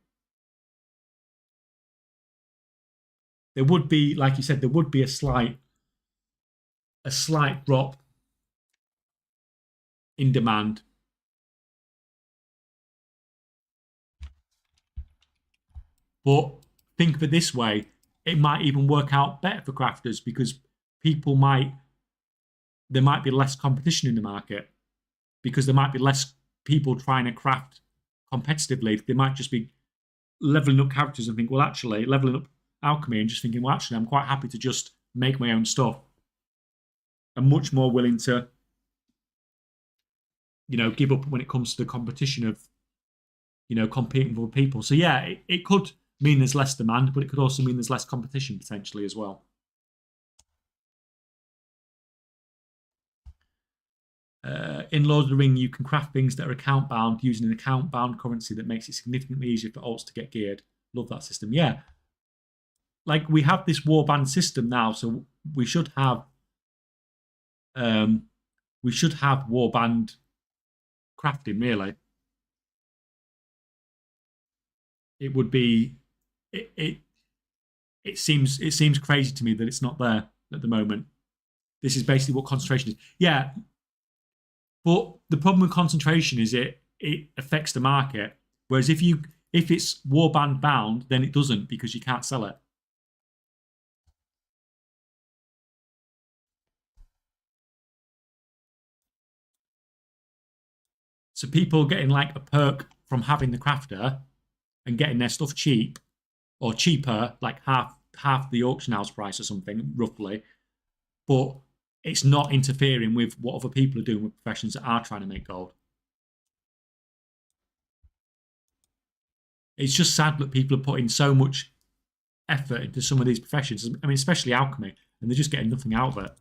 There would be, like you said, there would be a slight drop in demand. But think of it this way, it might even work out better for crafters because there might be less competition in the market because there might be less people trying to craft competitively. They might just be leveling up characters and think, well, actually, leveling up alchemy and just thinking, well, actually, I'm quite happy to just make my own stuff. I'm much more willing to, give up when it comes to the competition of, competing with other people. So yeah, it could mean there's less demand, but it could also mean there's less competition potentially as well. In Lord of the Ring, you can craft things that are account bound using an account bound currency that makes it significantly easier for alts to get geared. Love that system. Yeah. Like we have this Warband system now, so we should have Warband crafting, really. It would be it seems crazy to me that it's not there at the moment. This is basically what concentration is. Yeah, but the problem with concentration is it affects the market. Whereas if it's Warband bound, then it doesn't because you can't sell it. So people getting like a perk from having the crafter and getting their stuff cheap or cheaper, like half the auction house price or something, roughly. But it's not interfering with what other people are doing with professions that are trying to make gold. It's just sad that people are putting so much effort into some of these professions. I mean, especially alchemy, and they're just getting nothing out of it.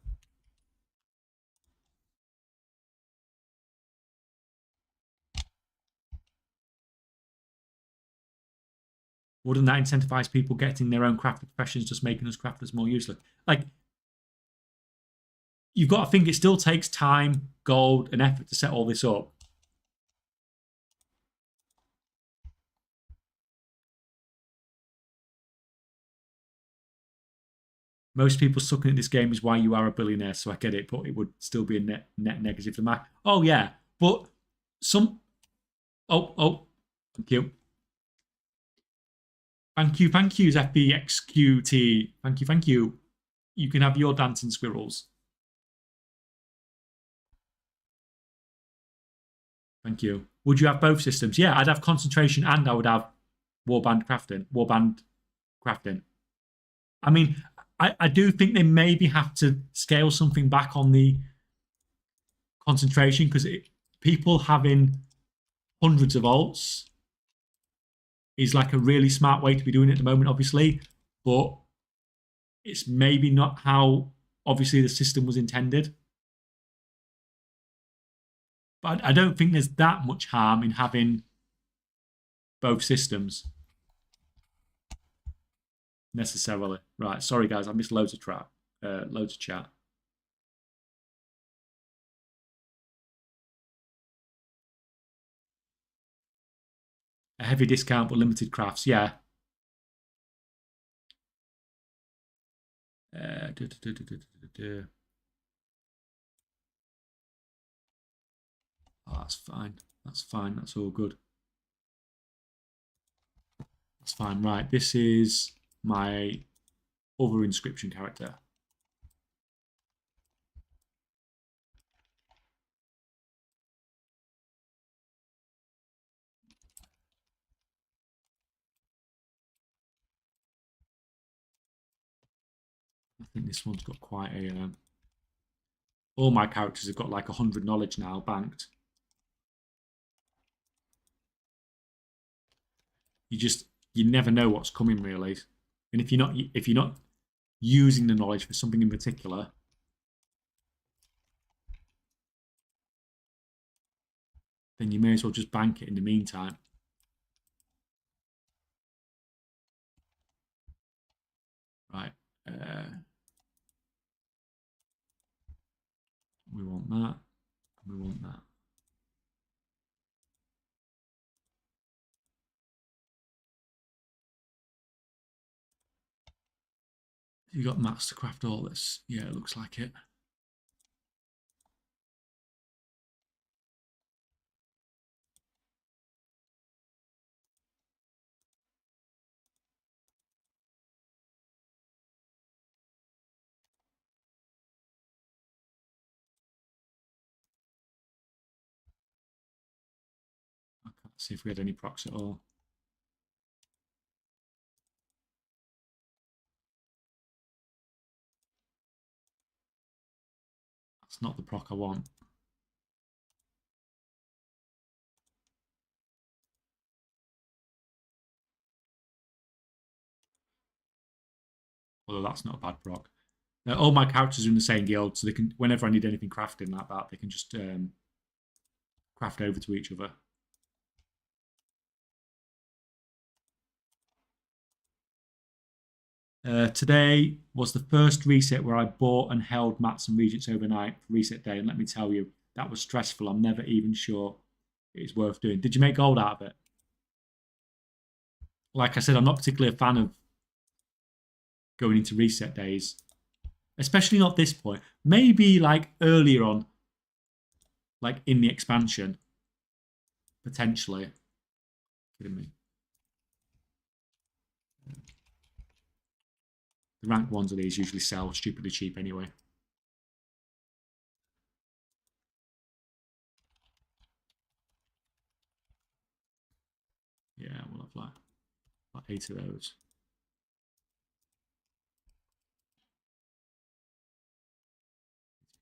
Wouldn't that incentivize people getting their own crafted professions, just making us crafters more useless? Like, you've got to think it still takes time, gold, and effort to set all this up. Most people sucking at this game is why you are a billionaire, so I get it, but it would still be a net negative for Mac. Oh yeah, but some. Oh, thank you. Thank you, FBXQT. Thank you. You can have your dancing squirrels. Thank you. Would you have both systems? Yeah, I'd have concentration and I would have Warband crafting. I mean, I do think they maybe have to scale something back on the concentration because people having hundreds of alts is like a really smart way to be doing it at the moment, obviously, but it's maybe not how obviously the system was intended. But I don't think there's that much harm in having both systems necessarily. Right, sorry guys, I missed loads of chat. A heavy discount but limited crafts, yeah. Oh, that's fine. That's fine. That's all good. That's fine. Right, this is my other inscription character. I think this one's got quite a... all my characters have got like 100 knowledge now banked. You never know what's coming really, and if you're not using the knowledge for something in particular, then you may as well just bank it in the meantime. Right, We want that. We want that. You got mats to craft all this. Yeah, it looks like it. I can't see if we had any procs at all. That's not the proc I want. Although that's not a bad proc. All my characters are in the same guild, so they can, whenever I need anything crafting like that, they can just craft over to each other. Today was the first reset where I bought and held mats and regents overnight for reset day, and let me tell you, that was stressful. I'm never even sure it's worth doing. Did you make gold out of it? Like I said, I'm not particularly a fan of going into reset days, especially not this point. Maybe like earlier on, like in the expansion, potentially. Kidding me. The rank ones of these usually sell stupidly cheap anyway. Yeah, we'll have like 8 of those.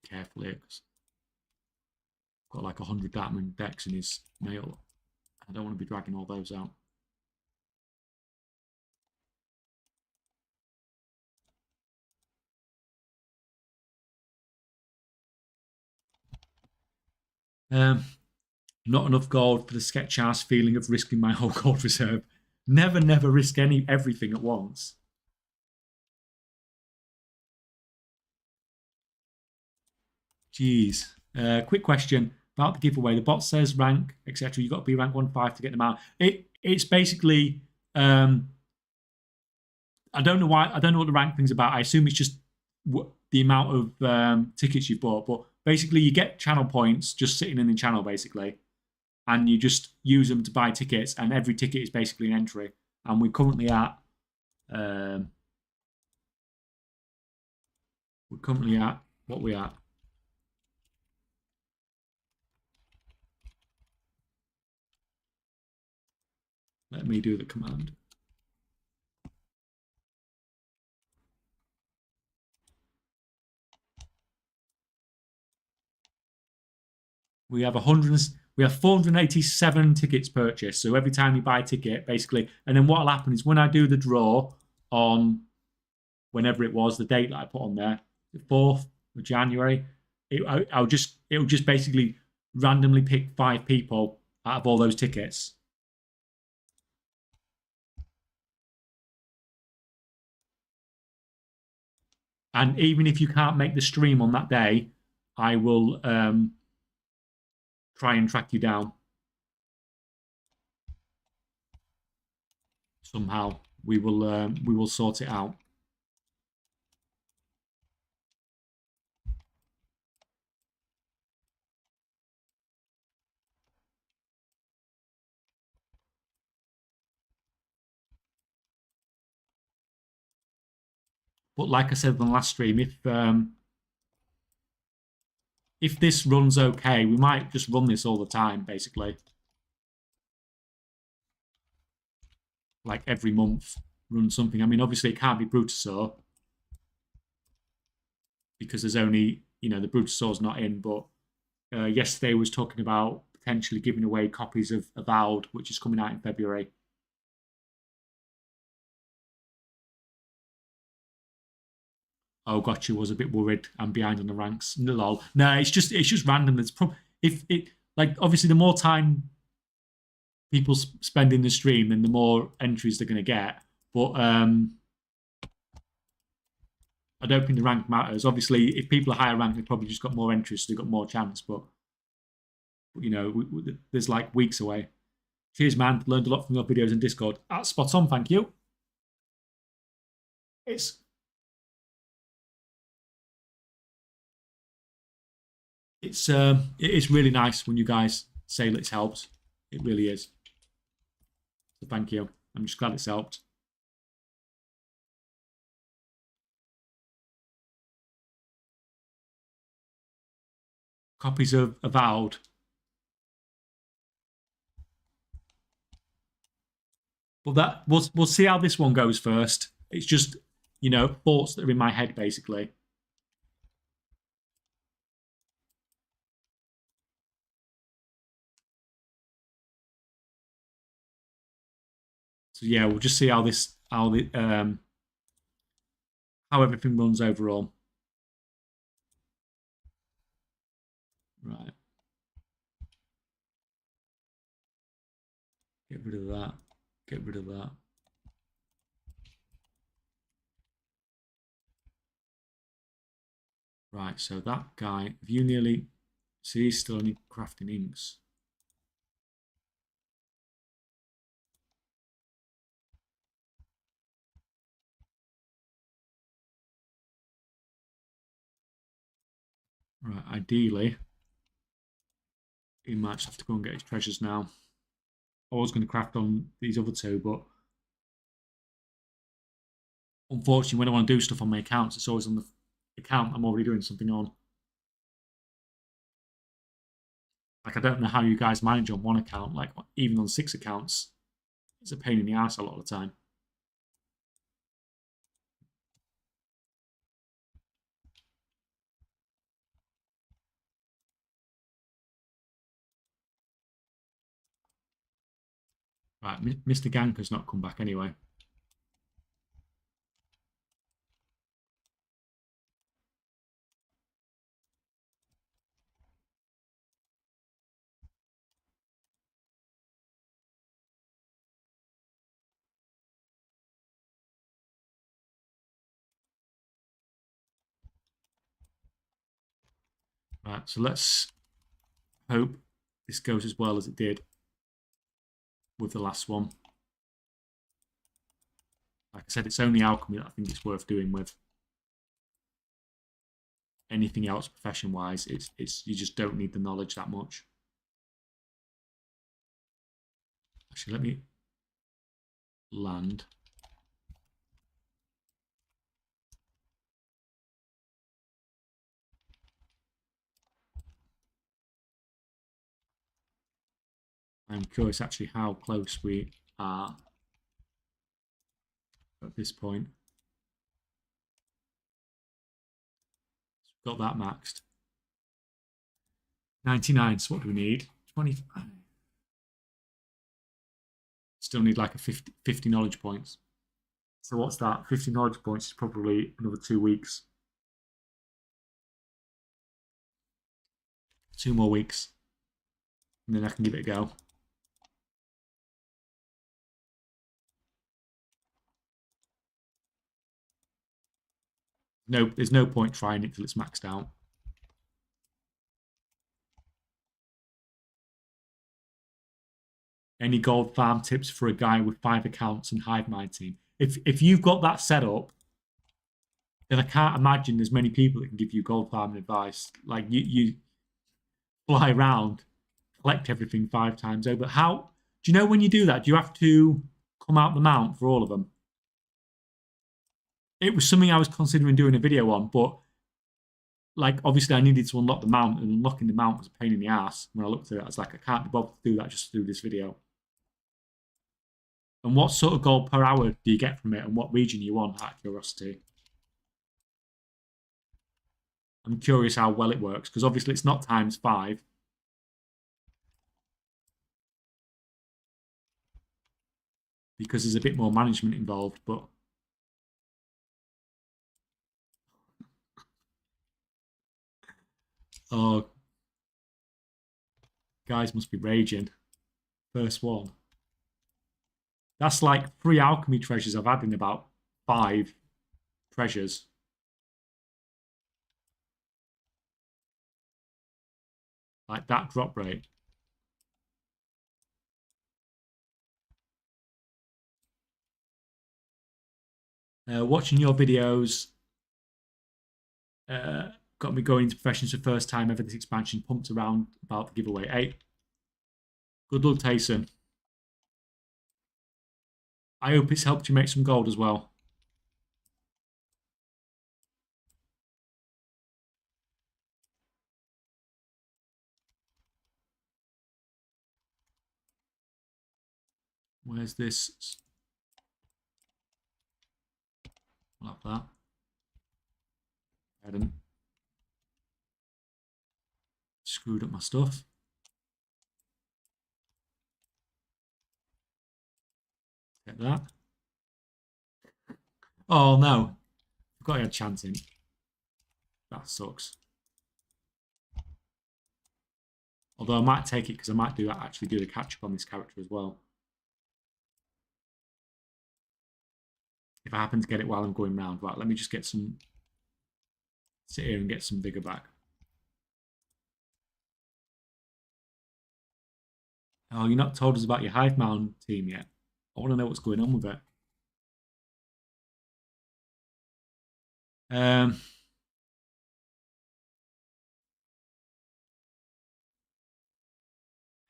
Carefully, because got like 100 diamond decks in his mail. I don't want to be dragging all those out. Not enough gold for the sketch ass feeling of risking my whole gold reserve. Never risk everything at once. Jeez. Quick question about the giveaway. The bot says rank, etc. You've got to be rank 1-5 to get them out. It's basically I don't know why. I don't know what the rank thing's about. I assume it's just the amount of tickets you've bought. But basically, you get channel points just sitting in the channel, basically, and you just use them to buy tickets. And every ticket is basically an entry. And we're currently at what we at. Let me do the command. We have 487 tickets purchased. So every time you buy a ticket, basically, and then what'll happen is when I do the draw on whenever it was, the date that I put on there, the 4th of January, it'll just basically randomly pick 5 people out of all those tickets. And even if you can't make the stream on that day, I will try and track you down somehow. We will sort it out. But like I said on the last stream, if this runs okay, we might just run this all the time, basically. Like every month, run something. I mean, obviously it can't be Brutosaur because there's only, the Brutosaur's not in, but yesterday was talking about potentially giving away copies of Avowed, which is coming out in February. Oh, gotcha. Was a bit worried. I'm behind on the ranks. Lol. No, it's just random. It's if it like obviously the more time people spend in the stream, then the more entries they're going to get. But I don't think the rank matters. Obviously, if people are higher ranked, they've probably just got more interest, they've got more chance. But you know, there's like weeks away. Cheers, man. Learned a lot from your videos in Discord. That's spot on, thank you. It's it is really nice when you guys say that it's helped. It really is. So thank you. I'm just glad it's helped. Copies of Avowed. Well, that we'll see how this one goes first. It's just, you know, thoughts that are in my head basically. So yeah, we'll just see how how everything runs overall. Right. Get rid of that. Get rid of that. Right, so that guy, have you nearly... See, he's still only crafting inks. Right, ideally, he might just have to go and get his treasures now. I was going to craft on these other two, but unfortunately, when I want to do stuff on my accounts, it's always on the account I'm already doing something on. Like, I don't know how you guys manage on one account, like, even on 6 accounts. It's a pain in the ass a lot of the time. Right, Mr. Ganker's not come back anyway. Right, so let's hope this goes as well as it did with the last one. Like I said, it's only Alchemy that I think it's worth doing with. Anything else profession-wise, it's you just don't need the knowledge that much. Actually, let me land. I'm curious actually how close we are at this point. Got that maxed. 99, so what do we need? 25. Still need like a 50 knowledge points. So what's that? 50 knowledge points is probably another 2 weeks. 2 more weeks. And then I can give it a go. No, there's no point trying it till it's maxed out. Any gold farm tips for a guy with 5 accounts and hive mining? If you've got that set up, then I can't imagine there's many people that can give you gold farming advice. Like you fly around, collect everything 5 times over. How do you know when you do that? Do you have to come out the mount for all of them? It was something I was considering doing a video on, but like obviously I needed to unlock the mount, and unlocking the mount was a pain in the ass. When I looked at it, I was like, I can't be bothered to do that just to do this video. And what sort of gold per hour do you get from it, and what region you on, out of curiosity? I'm curious how well it works, because obviously it's not times 5. Because there's a bit more management involved, but oh, guys must be raging. First one. That's like 3 alchemy treasures I've had in about 5 treasures. Like that drop rate. Watching your videos got me going into professions for the first time ever this expansion. Pumped around about the giveaway. Hey, good luck, Tayson. I hope it's helped you make some gold as well. Where's this? Like that. I didn't. Screwed up my stuff. Get that. Oh no. Forgot I had chanting. That sucks. Although I might take it because I might actually do the catch up on this character as well. If I happen to get it while I'm going round. Right, let me just get some... Sit here and get some vigor back. Oh, you're not told us about your Hive Mound team yet. I want to know what's going on with it.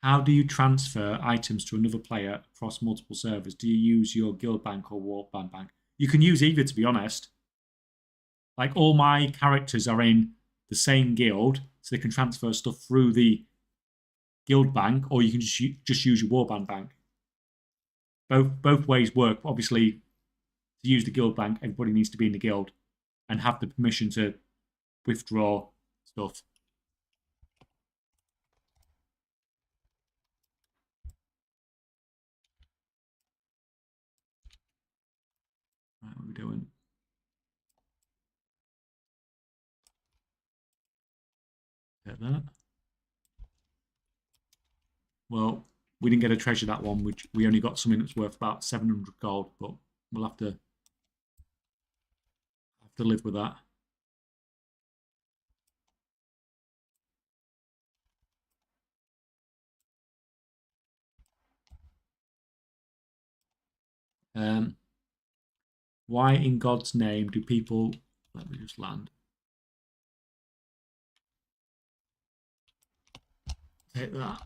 How do you transfer items to another player across multiple servers? Do you use your guild bank or Warband bank? You can use either, to be honest. Like, all my characters are in the same guild, so they can transfer stuff through the guild bank, or you can just use your Warband bank. Both ways work. Obviously, to use the guild bank, everybody needs to be in the guild and have the permission to withdraw stuff. Right, what are we doing? Get that. Well, we didn't get a treasure that one, which we only got something that's worth about 700 gold, but we'll have to live with that. Why in God's name do people... Let me just land. Take that.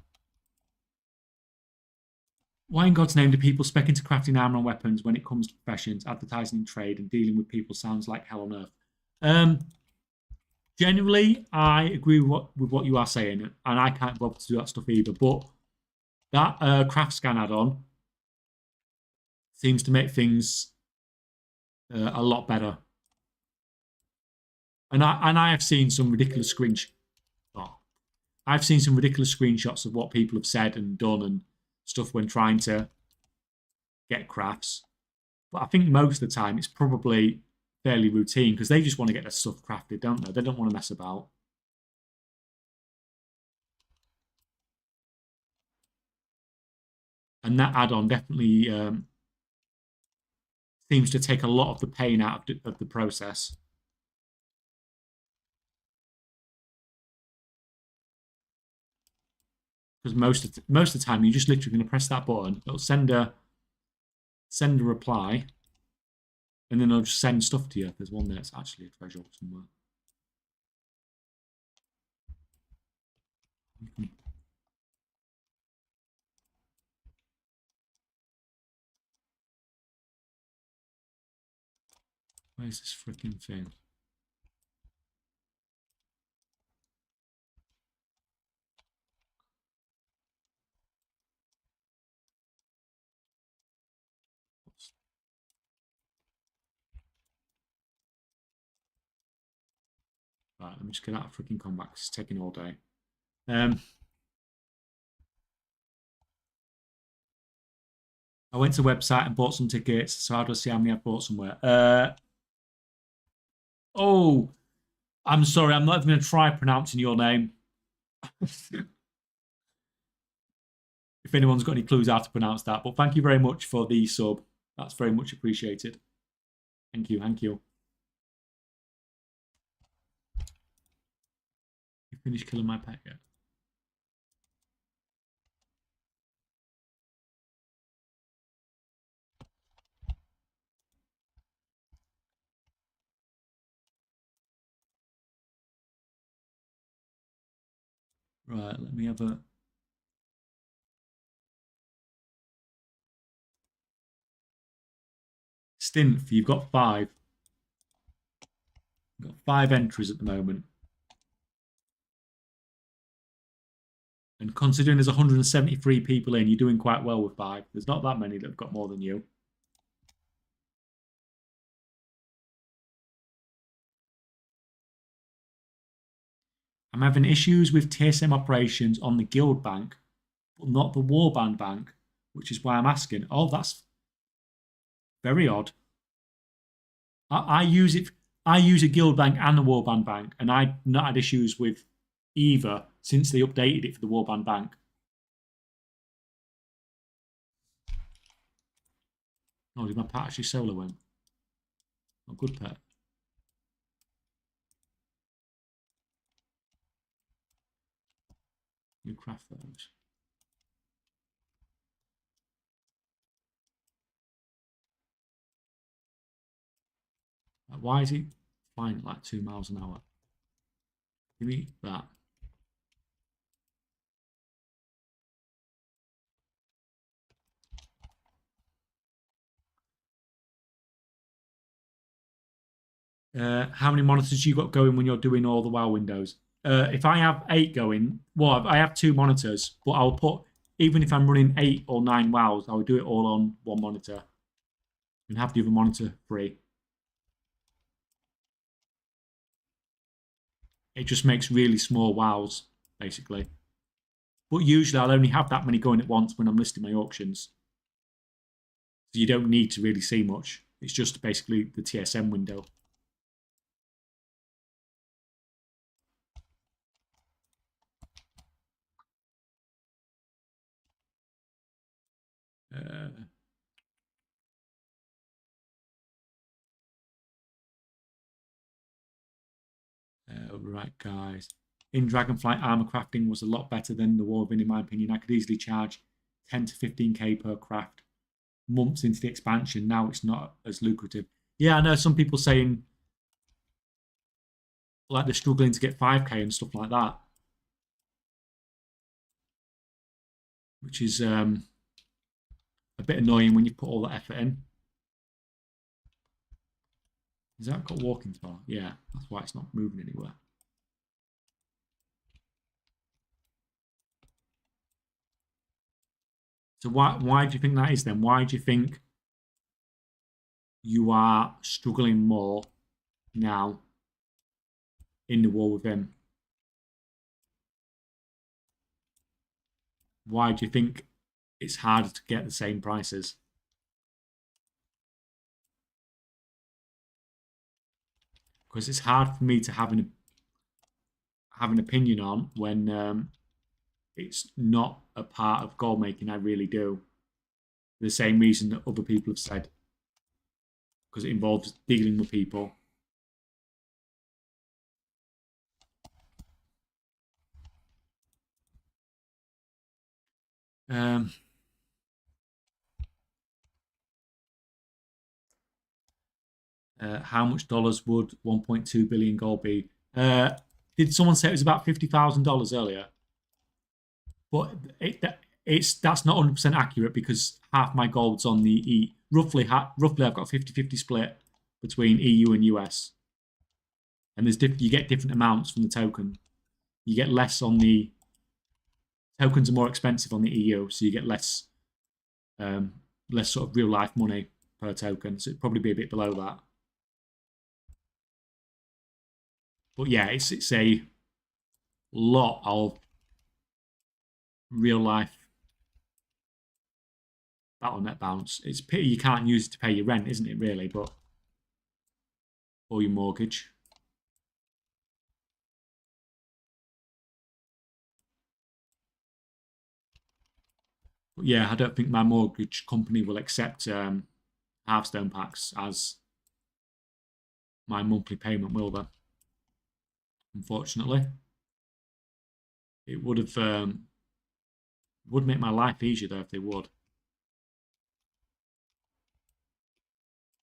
Why in God's name do people spec into crafting armor and weapons when it comes to professions, advertising, trade, and dealing with people sounds like hell on earth? Generally, I agree with what you are saying, and I can't bother to do that stuff either. But that craft scan add-on seems to make things a lot better. And I have seen some ridiculous screenshots. Oh, I've seen some ridiculous screenshots of what people have said and done and stuff when trying to get crafts. But I think most of the time it's probably fairly routine because they just want to get their stuff crafted, don't they? They don't want to mess about. And that add-on definitely seems to take a lot of the pain out of the process. Because most of the time you're just literally going to press that button, it'll send a reply, and then it'll just send stuff to you. There's one that's actually a treasure somewhere. Where's this freaking thing? Right, let me just get out of freaking combat because it's taking all day. I went to the website and bought some tickets, so how do I see how many I've bought somewhere? Oh, I'm sorry, I'm not even going to try pronouncing your name. If anyone's got any clues how to pronounce that, but thank you very much for the sub. That's very much appreciated. Thank you, thank you. You finished killing my pet yet? Right, let me have a... Stint, you've got 5. You've got 5 entries at the moment. And considering there's 173 people in, you're doing quite well with 5. There's not that many that have got more than you. I'm having issues with TSM operations on the guild bank, but not the Warband bank, which is why I'm asking. Oh, that's very odd. I use it. I use a guild bank and a Warband bank, and I've not had issues with either since they updated it for the Warband bank. Oh, did my pet actually solo win? Oh, good pet. You craft those. Why is he flying at like 2 miles an hour? Give me that. How many monitors you got going when you're doing all the WoW windows? If I have 8 going, well, I have 2 monitors, but I'll put, even if I'm running 8 or 9 WoWs, I'll do it all on one monitor and have the other monitor free. It just makes really small WoWs, basically. But usually I'll only have that many going at once when I'm listing my auctions. So you don't need to really see much. It's just basically the TSM window. Right, guys. In Dragonflight, armor crafting was a lot better than the Warband, in my opinion. I could easily charge 10 to 15k per craft months into the expansion. Now it's not as lucrative. Yeah, I know some people saying like they're struggling to get 5k and stuff like that, which is a bit annoying when you put all that effort in. Has that got walking power? Yeah, that's why it's not moving anywhere. So why do you think that is then? Why do you think you are struggling more now in the war with him? Why do you think it's harder to get the same prices? Because it's hard for me to have an opinion on when it's not a part of goal making. I really do. The same reason that other people have said, because it involves dealing with people. How much dollars would 1.2 billion gold be? Did someone say it was about $50,000 earlier? But that's not 100% accurate because half my gold's on the E. Roughly, I've got a 50-50 split between EU and US. And you get different amounts from the token. You get less on the tokens are more expensive on the EU, so you get less sort of real life money per token. So it'd probably be a bit below that. But yeah, it's a lot of real life battle net bounce. It's pity you can't use it to pay your rent, isn't it? Really, but or your mortgage. But yeah, I don't think my mortgage company will accept Hearthstone packs as my monthly payment, will they? Unfortunately, it would make my life easier though if they would.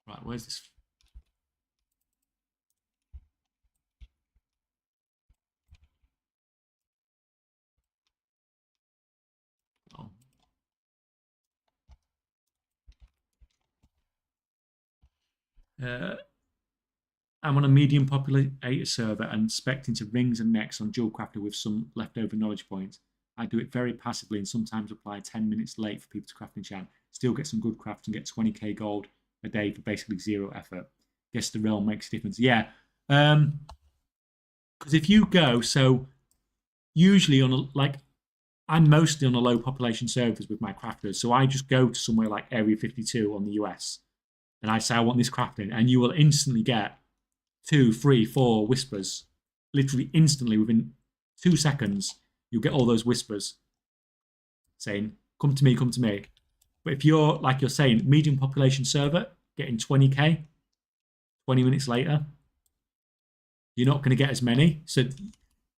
Right, where's this? I'm on a medium populated server and spec'd into rings and necks on dual crafter with some leftover knowledge points. I do it very passively and sometimes apply 10 minutes late for people to craft enchant. Still get some good crafts and get 20k gold a day for basically zero effort. Guess the realm makes a difference. Yeah. Because if you go, so usually on like I'm mostly on a low population servers with my crafters, so I just go to somewhere like Area 52 on the US, and I say I want this crafting, and you will instantly get 2, 3, 4 whispers, literally instantly within 2 seconds. You'll get all those whispers saying, "Come to me, come to me." But if you're like you're saying, medium population server, getting 20k, 20 minutes later, you're not going to get as many. So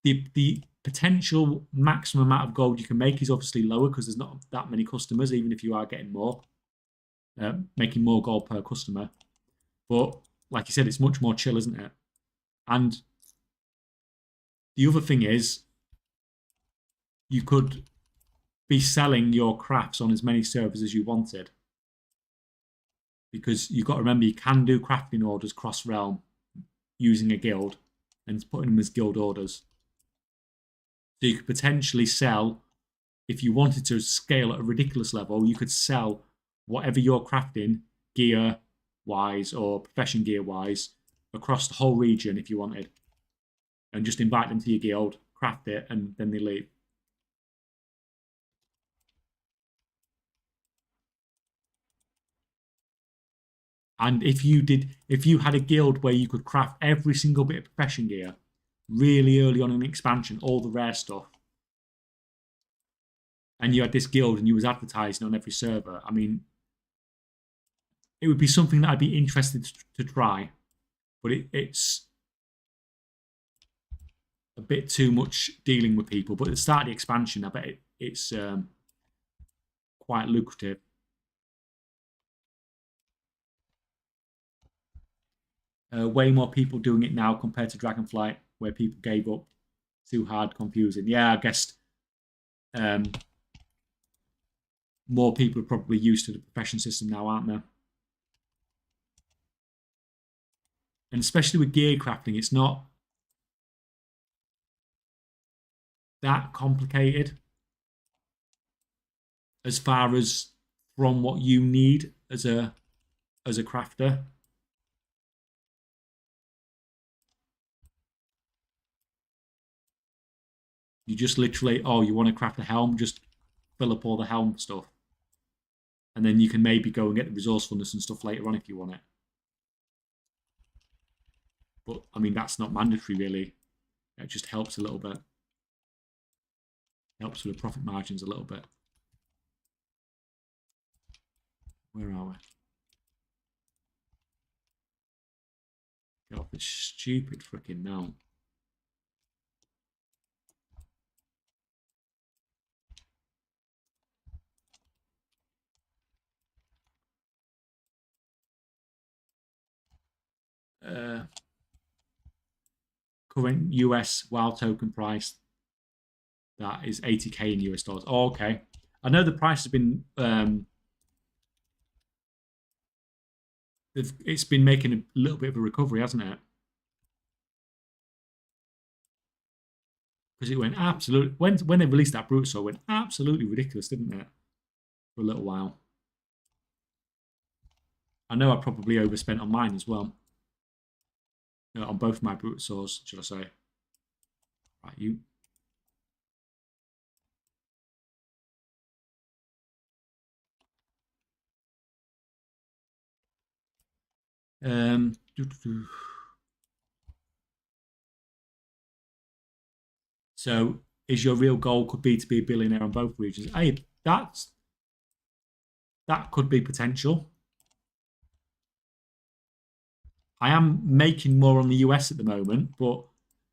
the potential maximum amount of gold you can make is obviously lower because there's not that many customers, even if you are getting more, making more gold per customer. But like you said, it's much more chill, isn't it? And the other thing is, you could be selling your crafts on as many servers as you wanted. Because you've got to remember, you can do crafting orders cross-realm using a guild and putting them as guild orders. So you could potentially sell, if you wanted to scale at a ridiculous level, you could sell whatever you're crafting, gear-wise or profession gear-wise, across the whole region if you wanted. And just invite them to your guild, craft it, and then they leave. And if you had a guild where you could craft every single bit of profession gear really early on in the expansion, all the rare stuff, and you had this guild and you was advertising on every server, I mean, it would be something that I'd be interested to try, but it's a bit too much dealing with people. But at the start of the expansion, I bet it's quite lucrative. Way more people doing it now compared to Dragonflight, where people gave up. Too hard, confusing. Yeah, I guess more people are probably used to the profession system now, aren't they? And especially with gear crafting, it's not that complicated as far as from what you need as a crafter. You just literally, oh, you want to craft a helm, just fill up all the helm stuff. And then you can maybe go and get the resourcefulness and stuff later on if you want it. But, I mean, that's not mandatory, really. It just helps a little bit. Helps with the profit margins a little bit. Where are we? Get off this stupid freaking now. Current US WoW token price, that is 80k in US dollars. Oh, okay. I know the price has been it's been making a little bit of a recovery, hasn't it? Because it went absolutely, when they released that Brute Sword, it went absolutely ridiculous, didn't it? For a little while. I know I probably overspent on mine as well. On both my Brute Swords, should I say. Right, you. So, is your real goal could be to be a billionaire on both regions? Hey, that could be potential. I am making more on the US at the moment, but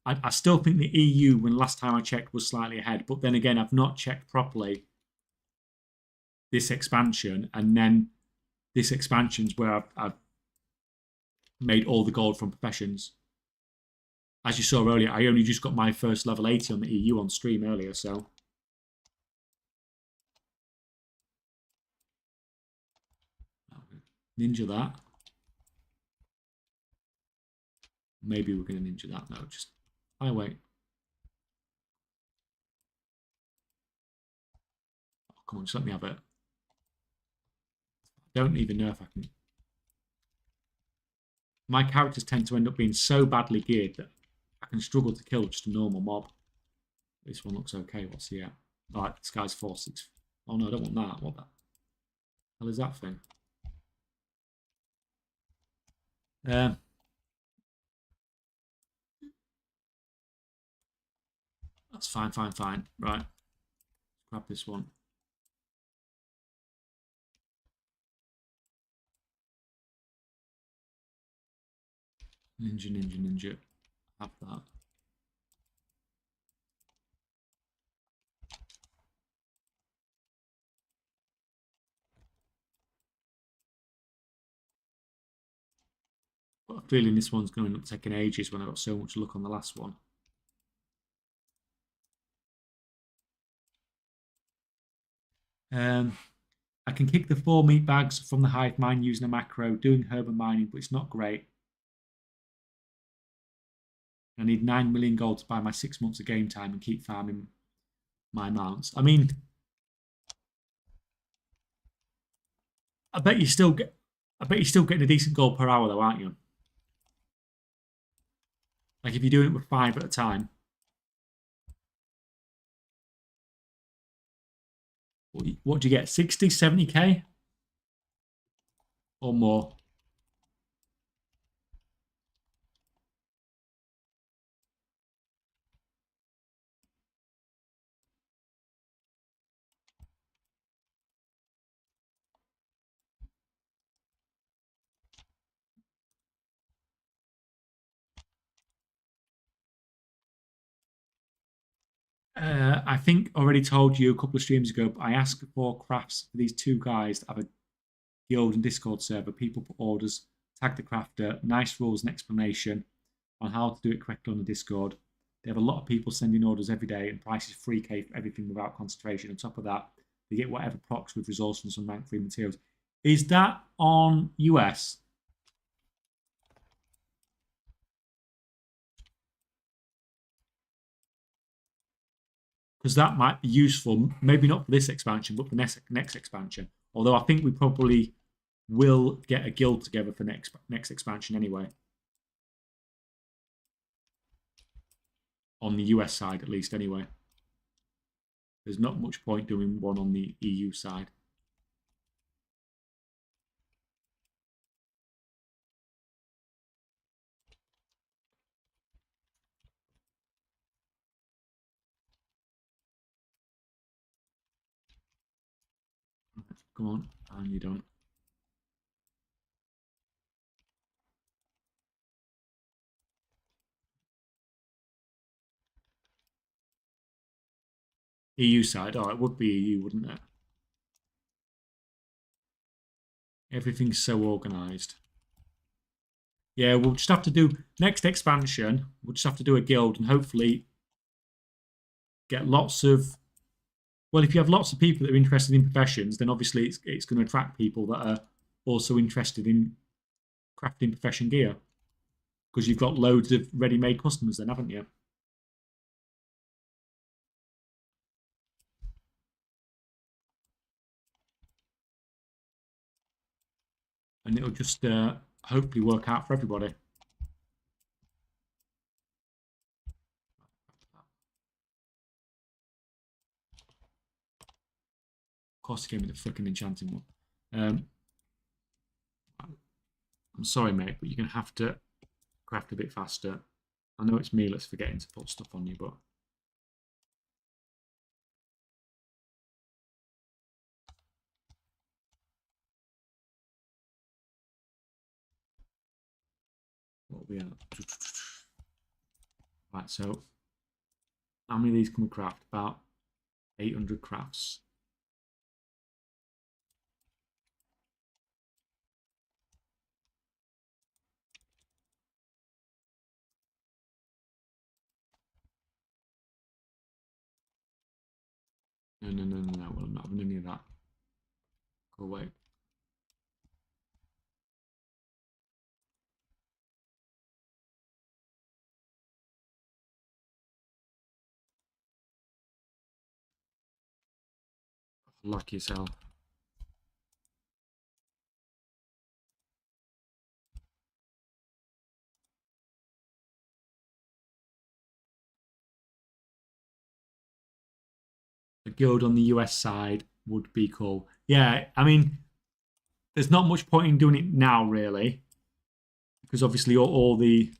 I still think the EU, when last time I checked, was slightly ahead. But then again, I've not checked properly this expansion, and then this expansion's where I've made all the gold from professions. As you saw earlier, I only just got my first level 80 on the EU on stream earlier, so. Ninja that. Maybe we're going to ninja that. No, just I wait. Oh, come on, just let me have it. I don't even know if I can. My characters tend to end up being so badly geared that I can struggle to kill just a normal mob. This one looks okay. What's he at? Right, this guy's 4-6. Oh no, I don't want that. What the hell is that thing? That's fine, fine, fine. Right. Grab this one. Ninja, ninja, ninja. Have that. Got a feeling this one's going to end up taking ages when I got so much luck on the last one. I can kick the 4 meat bags from the hive mine using a macro, doing urban mining, but it's not great. I need 9 million gold to buy my 6 months of game time and keep farming my mounts. I mean, I bet you're still getting a decent gold per hour though, aren't you? Like if you're doing it with 5 at a time. What do you get? 60, 70k? Or more? I think I already told you a couple of streams ago, but I asked for crafts for these 2 guys to have a guild and Discord server. People put orders, tag the crafter, nice rules and explanation on how to do it correctly on the Discord. They have a lot of people sending orders every day, and prices 3k for everything without concentration. On top of that, they get whatever procs with resource and some rank 3 materials. Is that on US? Because that might be useful, maybe not for this expansion, but for next expansion. Although I think we probably will get a guild together for next expansion anyway. On the US side, at least, anyway. There's not much point doing one on the EU side. Come on, and you don't. EU side. Oh, it would be EU, wouldn't it? Everything's so organised. Yeah, we'll just have to do next expansion. We'll just have to do a guild and hopefully get lots of. Well, if you have lots of people that are interested in professions, then obviously it's going to attract people that are also interested in crafting profession gear because you've got loads of ready-made customers, then, haven't you? And it'll just hopefully work out for everybody. Of course, he gave me the freaking enchanting one. I'm sorry, mate, but you're going to have to craft a bit faster. I know it's me that's forgetting to put stuff on you, but... What are we at? Right, so... How many of these can we craft? About 800 crafts. No, well, I'm not having any of that. Go away. Lucky yourself. A guild on the US side would be cool. Yeah, I mean, there's not much point in doing it now, really, because obviously all the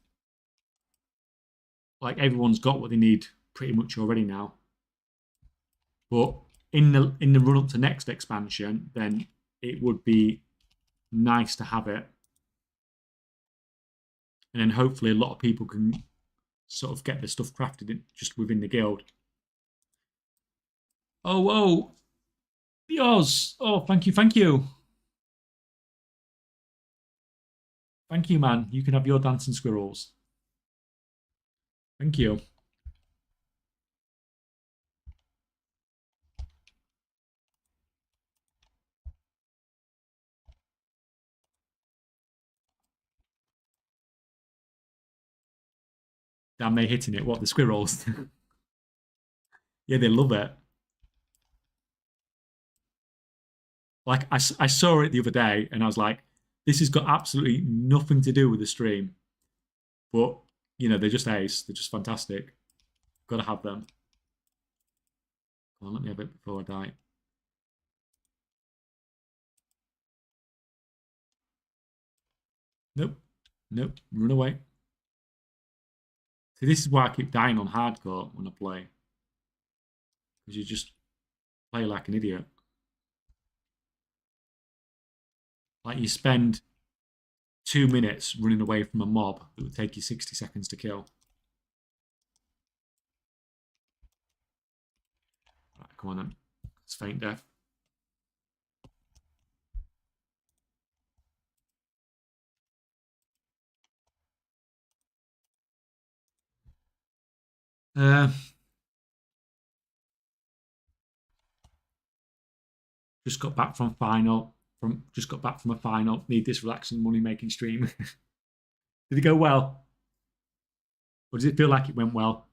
like everyone's got what they need pretty much already now. But in the run up to next expansion, then it would be nice to have it, and then hopefully a lot of people can sort of get their stuff crafted just within the guild. Oh, Dios! Oh, thank you, thank you, thank you, man. You can have your dancing squirrels. Thank you. Damn, they hitting it. What, the squirrels? Yeah, they love it. Like I saw it the other day, and I was like, this has got absolutely nothing to do with the stream, but they're just ace. They're just fantastic. Got to have them. Come on, let me have it before I die. Nope, nope. Run away. See, this is why I keep dying on hardcore when I play, because you just play like an idiot. Like you spend 2 minutes running away from a mob that would take you 60 seconds to kill. Right, come on then. It's faint death. Just got back from final. Just got back from a final. Need this relaxing money making stream. Did it go well? Or does it feel like it went well?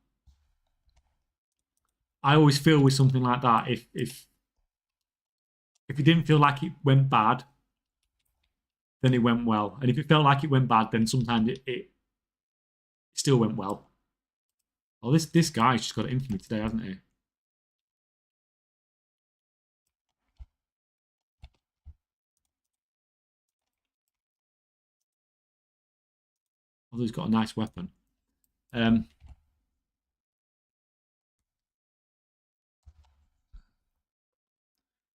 I always feel with something like that, if it didn't feel like it went bad, then it went well. And if it felt like it went bad, then sometimes it still went well. Oh, this guy's just got it in for me today, hasn't he? Although he's got a nice weapon.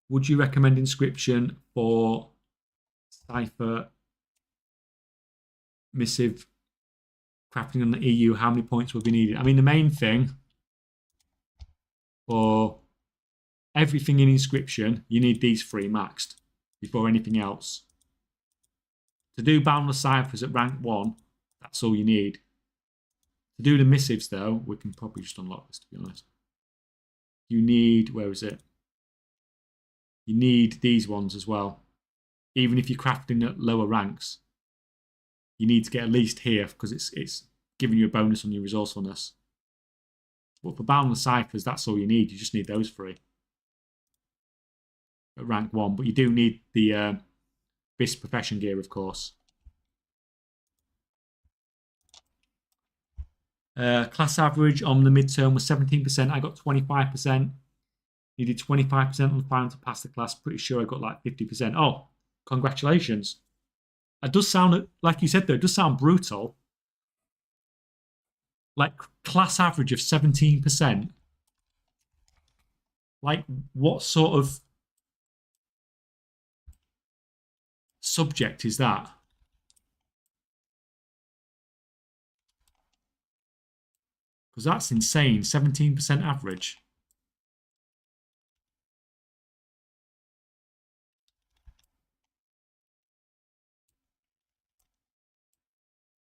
Would you recommend inscription for cipher missive crafting on the EU? How many points will be needed? I mean, the main thing for everything in inscription, you need these three maxed before anything else. To do boundless ciphers at rank 1, that's all you need. To do the missives, though, we can probably just unlock this, to be honest. You need, where is it? You need these ones as well. Even if you're crafting at lower ranks, you need to get at least here because it's giving you a bonus on your resourcefulness. But for boundless ciphers, that's all you need. You just need those three at rank 1. But you do need the BIS profession gear, of course. Class average on the midterm was 17%. I got 25%. Needed 25% on the final to pass the class. Pretty sure I got like 50%. Oh, congratulations. It does sound, like you said, though, it does sound brutal. Like class average of 17%. Like what sort of subject is that? Because that's insane. 17% average.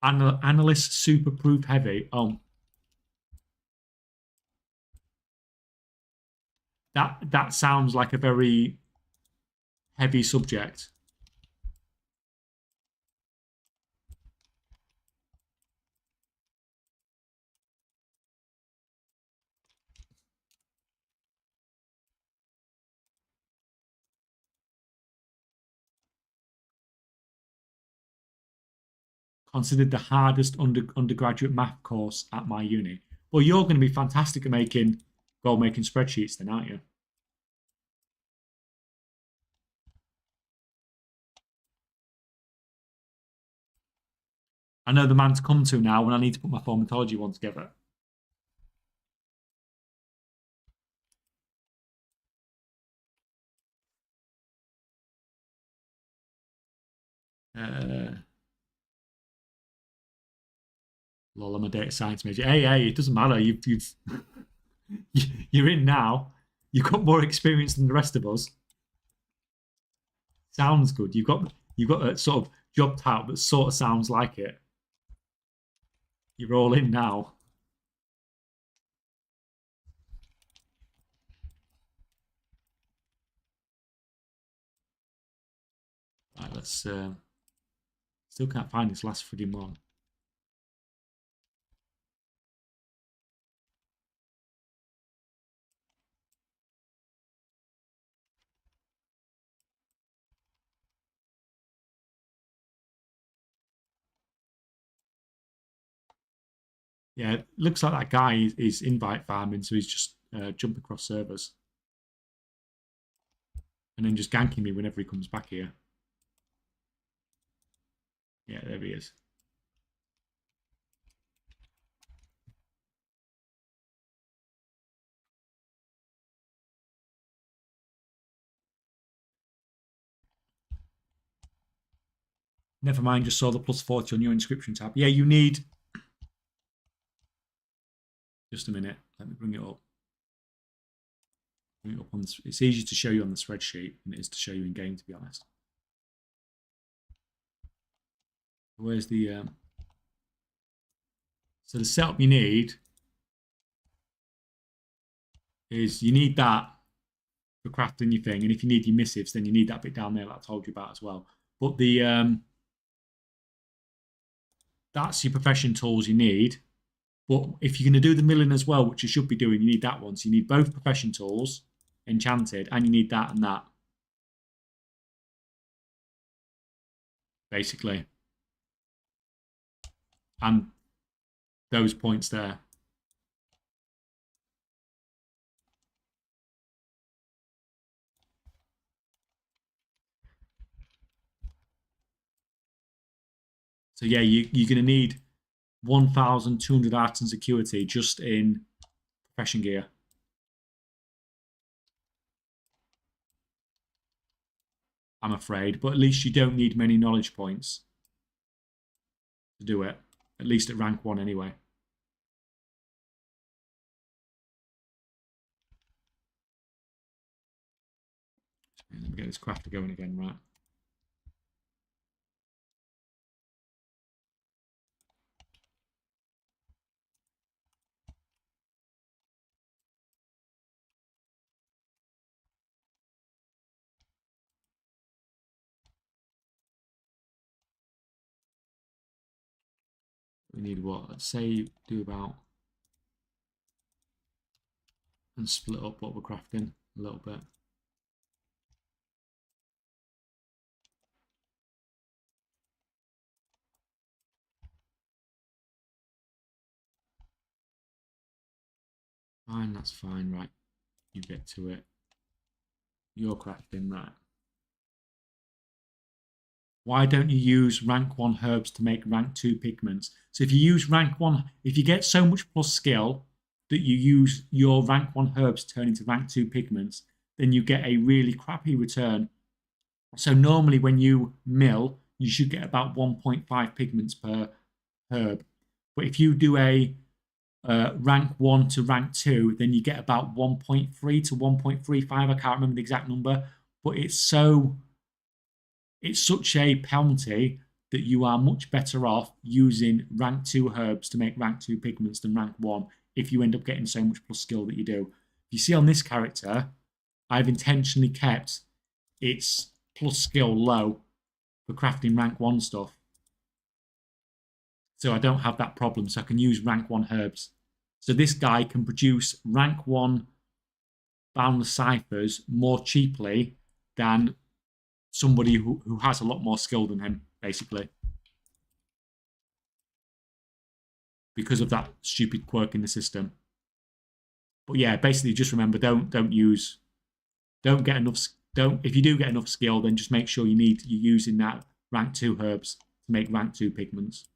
Analyst super proof heavy. That sounds like a very heavy subject. considered the hardest undergraduate math course at my uni. Well, you're going to be fantastic at making goal-making spreadsheets then, aren't you? I know the man to come to now when I need to put my formatology one together. Lol, I'm a data science major. Hey, it doesn't matter. You're in now. You've got more experience than the rest of us. Sounds good. You've got a sort of job title that sort of sounds like it. You're all in now. Right, let's. Still can't find this last frigging one. Yeah, it looks like that guy is invite farming, so he's just jumping across servers and then just ganking me whenever he comes back here. Yeah, there he is. Never mind, just saw the plus 40 on your inscription tab. Yeah, you need... Just a minute. Let me bring it up. Bring it up on the... It's easier to show you on the spreadsheet than it is to show you in game, to be honest. Where's the... So the setup you need is you need that for crafting your thing. And if you need your missives, then you need that bit down there that I told you about as well. But the... That's your profession tools you need. But if you're going to do the milling as well, which you should be doing, you need that one. So you need both profession tools, enchanted, and you need that and that. Basically. And those points there. So yeah, you're going to need 1,200 art and security just in profession gear. I'm afraid, but at least you don't need many knowledge points to do it. At least at rank 1 anyway. Let me get this crafter going again, right? We need what? Let's say do about... And split up what we're crafting a little bit. Fine, that's fine, right. You get to it. You're crafting, right. Why don't you use rank 1 herbs to make rank 2 pigments? So if you use rank 1, if you get so much plus skill that you use your rank 1 herbs turn into rank 2 pigments, then you get a really crappy return. So normally when you mill, you should get about 1.5 pigments per herb. But if you do a rank 1 to rank 2, then you get about 1.3 to 1.35. I can't remember the exact number, but it's such a penalty that you are much better off using rank 2 herbs to make rank 2 pigments than rank 1 if you end up getting so much plus skill that you do. You see on this character, I've intentionally kept its plus skill low for crafting rank 1 stuff. So I don't have that problem, so I can use rank 1 herbs. So this guy can produce rank 1 boundless ciphers more cheaply than somebody who has a lot more skill than him, basically. because of that stupid quirk in the system. But yeah, basically just remember, don't get enough, if you do get enough skill, then just make sure you're using that rank 2 herbs to make rank 2 pigments.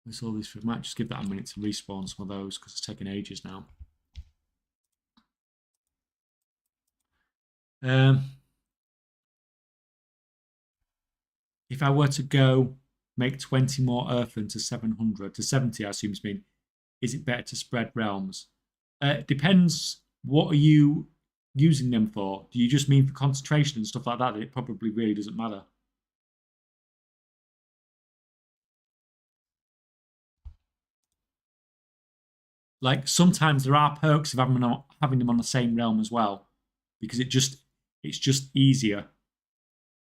That's all this. We might just give that a minute to respawn some of those because it's taking ages now. If I were to go make 20 more earthen to 700 to 70, I assume it's mean, is it better to spread realms? Depends. What are you using them for? Do you just mean for concentration and stuff like that? It probably really doesn't matter. Like sometimes there are perks of having them on the same realm as well, because it's just easier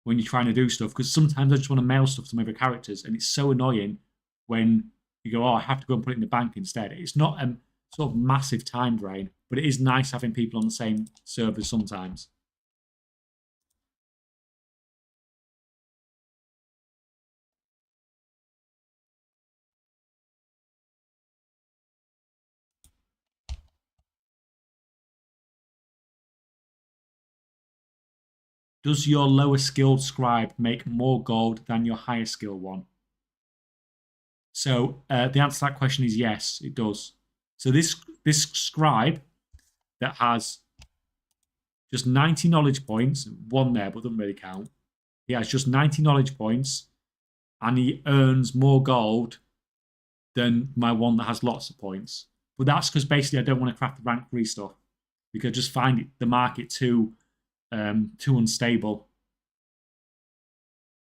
when you're trying to do stuff. Because sometimes I just want to mail stuff to my other characters, and it's so annoying when you go, oh, I have to go and put it in the bank instead. It's not a sort of massive time drain, but it is nice having people on the same servers sometimes. Does your lower skilled scribe make more gold than your higher skill one? So the answer to that question is yes, it does. So this scribe that has just 90 knowledge points, one there, but doesn't really count. He has just 90 knowledge points, and he earns more gold than my one that has lots of points. But that's because basically I don't want to craft the rank 3 stuff, because I just find the market too unstable.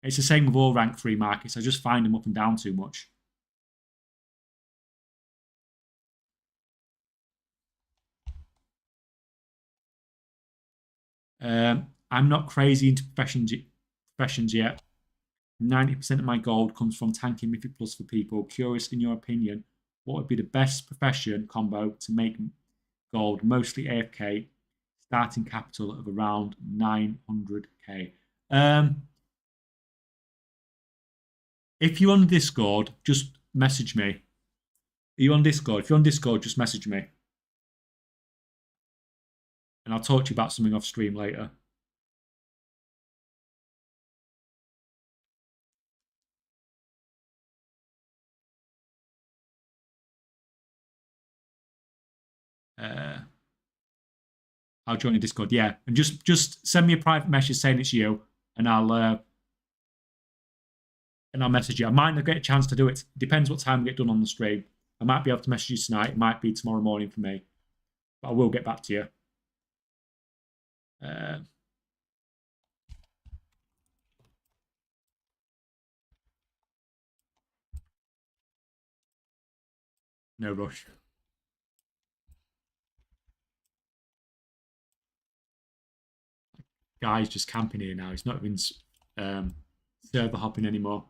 It's the same with all rank 3 markets. I just find them up and down too much. I'm not crazy into professions yet. 90% of my gold comes from tanking Mythic Plus for people. Curious, in your opinion, what would be the best profession combo to make gold, mostly AFK, starting capital of around 900k? If you're on Discord, just message me. Are you on Discord? If you're on Discord, just message me. And I'll talk to you about something off stream later. I'll join your Discord, yeah. And just send me a private message saying it's you, and I'll message you. I might not get a chance to do it. Depends what time we get done on the stream. I might be able to message you tonight. It might be tomorrow morning for me. But I will get back to you. No rush. Guy's just camping here now. He's not even server hopping anymore.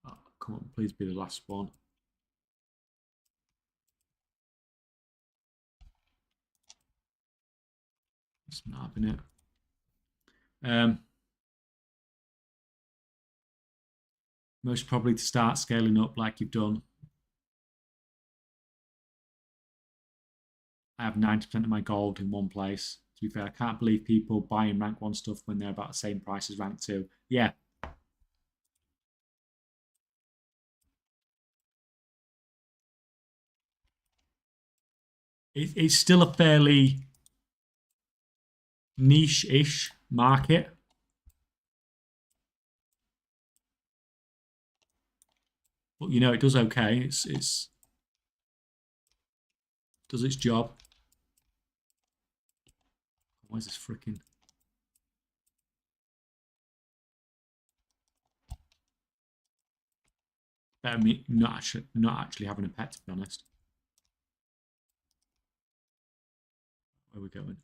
Oh, come on, please be the last one. It's not having it. Most probably to start scaling up like you've done. I have 90% of my gold in one place. To be fair, I can't believe people buying rank 1 stuff when they're about the same price as rank 2. Yeah. It's still a fairly niche-ish market. But, you know, it does okay. It's Does its job. Why is this freaking... Better me not actually having a pet, to be honest. Where are we going?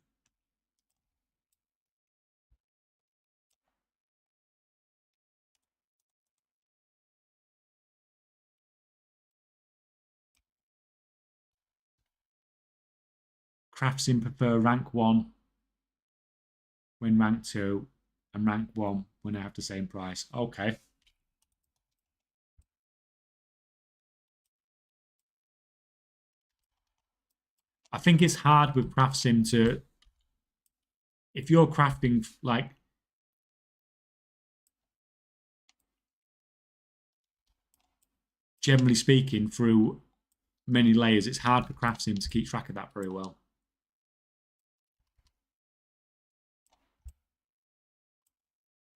Crafts in prefer rank 1 when rank 2 and rank 1 when they have the same price. Okay. I think it's hard with craft sim to... If you're crafting, like... Generally speaking, through many layers, it's hard for craft sim to keep track of that very well.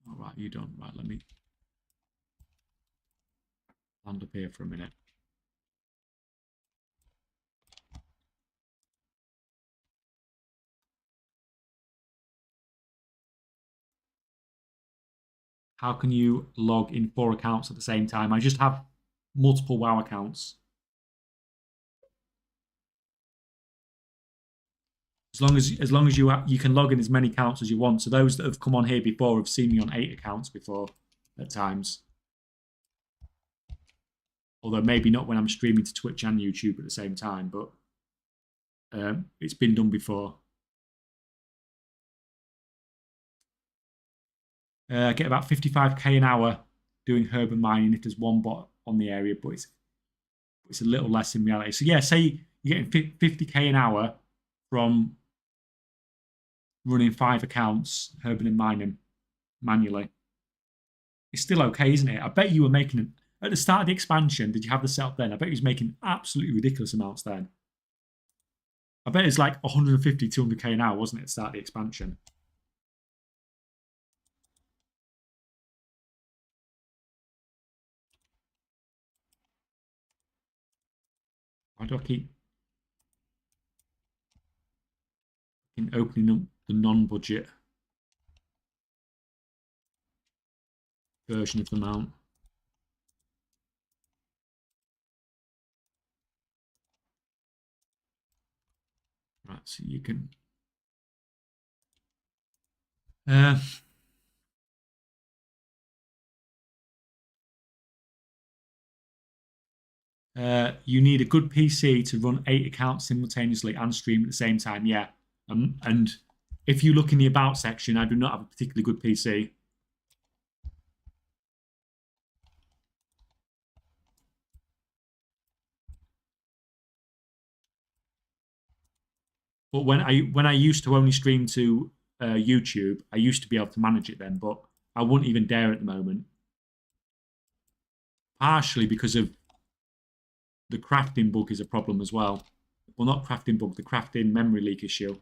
All right, you done. Right, let me land up here for a minute. How can you log in 4 accounts at the same time? I just have multiple WoW accounts. As long as you can log in as many accounts as you want. So those that have come on here before have seen me on 8 accounts before at times. Although maybe not when I'm streaming to Twitch and YouTube at the same time, but it's been done before. I get about 55k an hour doing herb and mining if there's one bot on the area, but it's a little less in reality. So yeah, say you're getting 50k an hour from running 5 accounts, herb and mining manually. It's still okay, isn't it? I bet you were making at the start of the expansion. Did you have the setup then? I bet you was making absolutely ridiculous amounts then. I bet it's like 150, 200k an hour, wasn't it, at the start of the expansion? Why do I keep opening up the non-budget version of the mount? Right, so you can... you need a good PC to run 8 accounts simultaneously and stream at the same time. Yeah, and if you look in the about section, I do not have a particularly good PC. But when I used to only stream to YouTube, I used to be able to manage it then, but I wouldn't even dare at the moment. Partially because of the crafting bug is a problem as well. Well, not crafting bug, the crafting memory leak issue.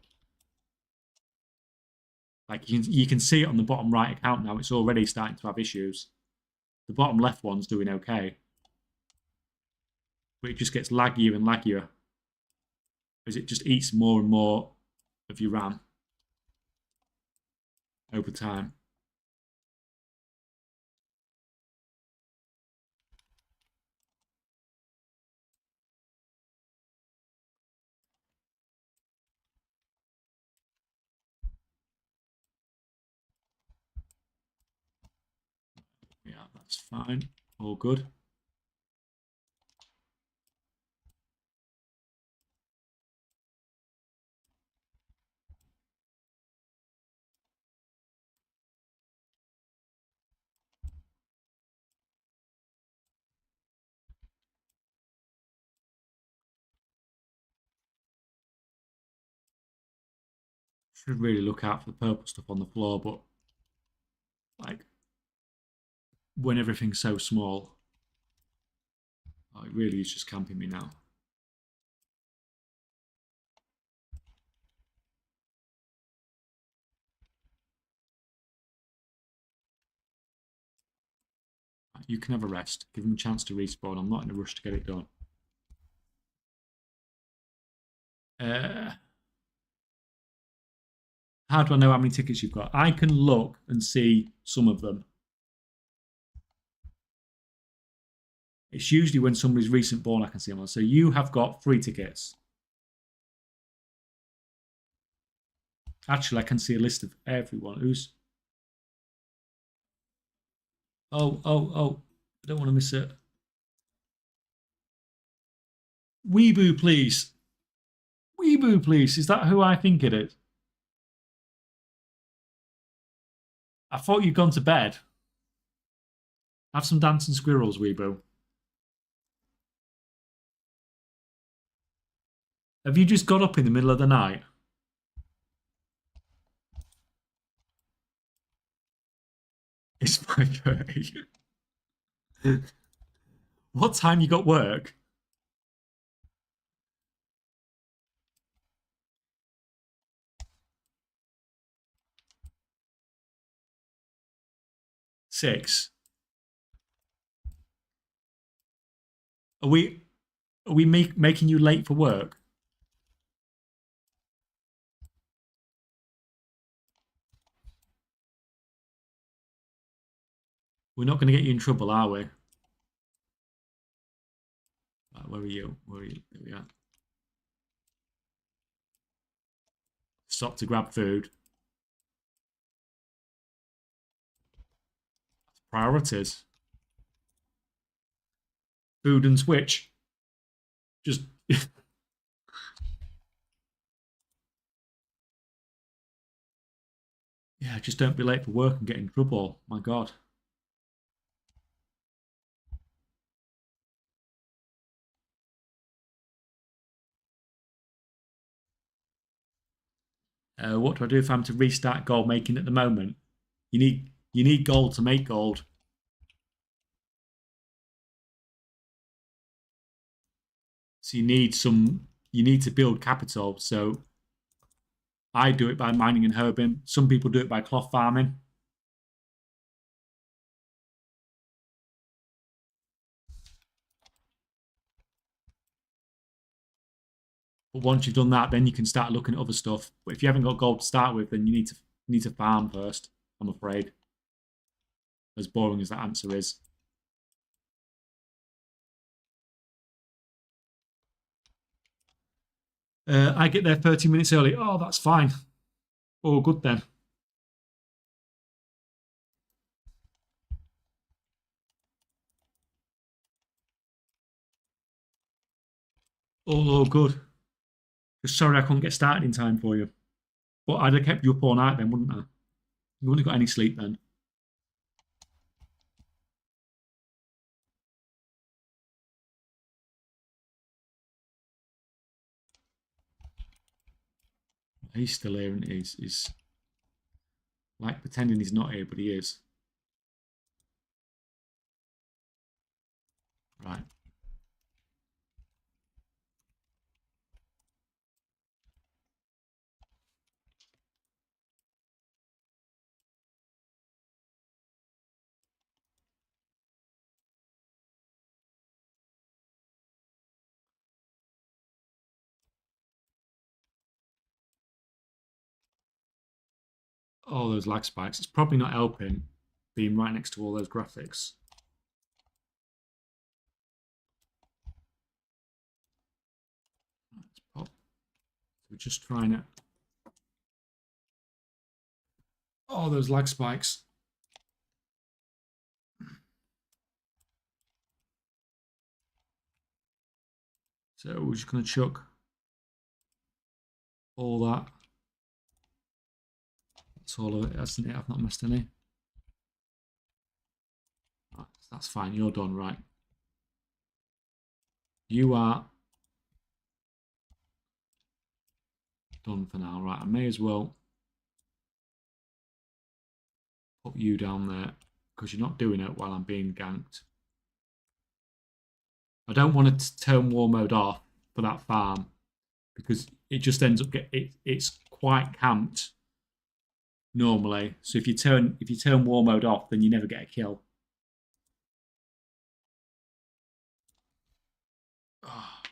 Like you can see it on the bottom right account now. It's already starting to have issues. The bottom left one's doing okay, but it just gets laggier and laggier as it just eats more and more of your RAM over time. Yeah, that's fine. All good. Should really look out for the purple stuff on the floor, but like when everything's so small, oh, it really is just camping me now. You can have a rest. Give them a chance to respawn. I'm not in a rush to get it done. How do I know how many tickets you've got? I can look and see some of them. It's usually when somebody's recent born I can see them on. So you have got 3 tickets. Actually, I can see a list of everyone who's. Oh. I don't want to miss it. Weeboo, please. Weeboo, please. Is that who I think it is? I thought you'd gone to bed. Have some dancing squirrels, Weeboo. Have you just got up in the middle of the night? It's 5:30. What time you got work? 6. Are we making you late for work? We're not going to get you in trouble, are we? Right, where are you? Where are you? There we are. Stop to grab food. Priorities. Food and Switch. Just. Yeah, just don't be late for work and get in trouble. My God. What do I do if I'm to restart gold making at the moment? You need gold to make gold. So you need to build capital. So I do it by mining and herbing. Some people do it by cloth farming. But once you've done that, then you can start looking at other stuff. But if you haven't got gold to start with, then you need to farm first, I'm afraid. As boring as that answer is. I get there 30 minutes early. Oh, that's fine. Oh, good then. Oh, good. Just sorry I couldn't get started in time for you. But I'd have kept you up all night then, wouldn't I? You wouldn't have got any sleep then. He's still here and he's like pretending he's not here, but he is. Right. All those lag spikes. It's probably not helping being right next to all those graphics. Let's pop. We're just trying it. Oh, those lag spikes. So we're just going to chuck all that. That's all of it, hasn't it? I've not missed any. Right, that's fine. You're done, right? You are done for now, right? I may as well put you down there because you're not doing it while I'm being ganked. I don't want to turn war mode off for that farm because it just ends up it's quite camped normally. So if you turn war mode off, then you never get a kill. Oh.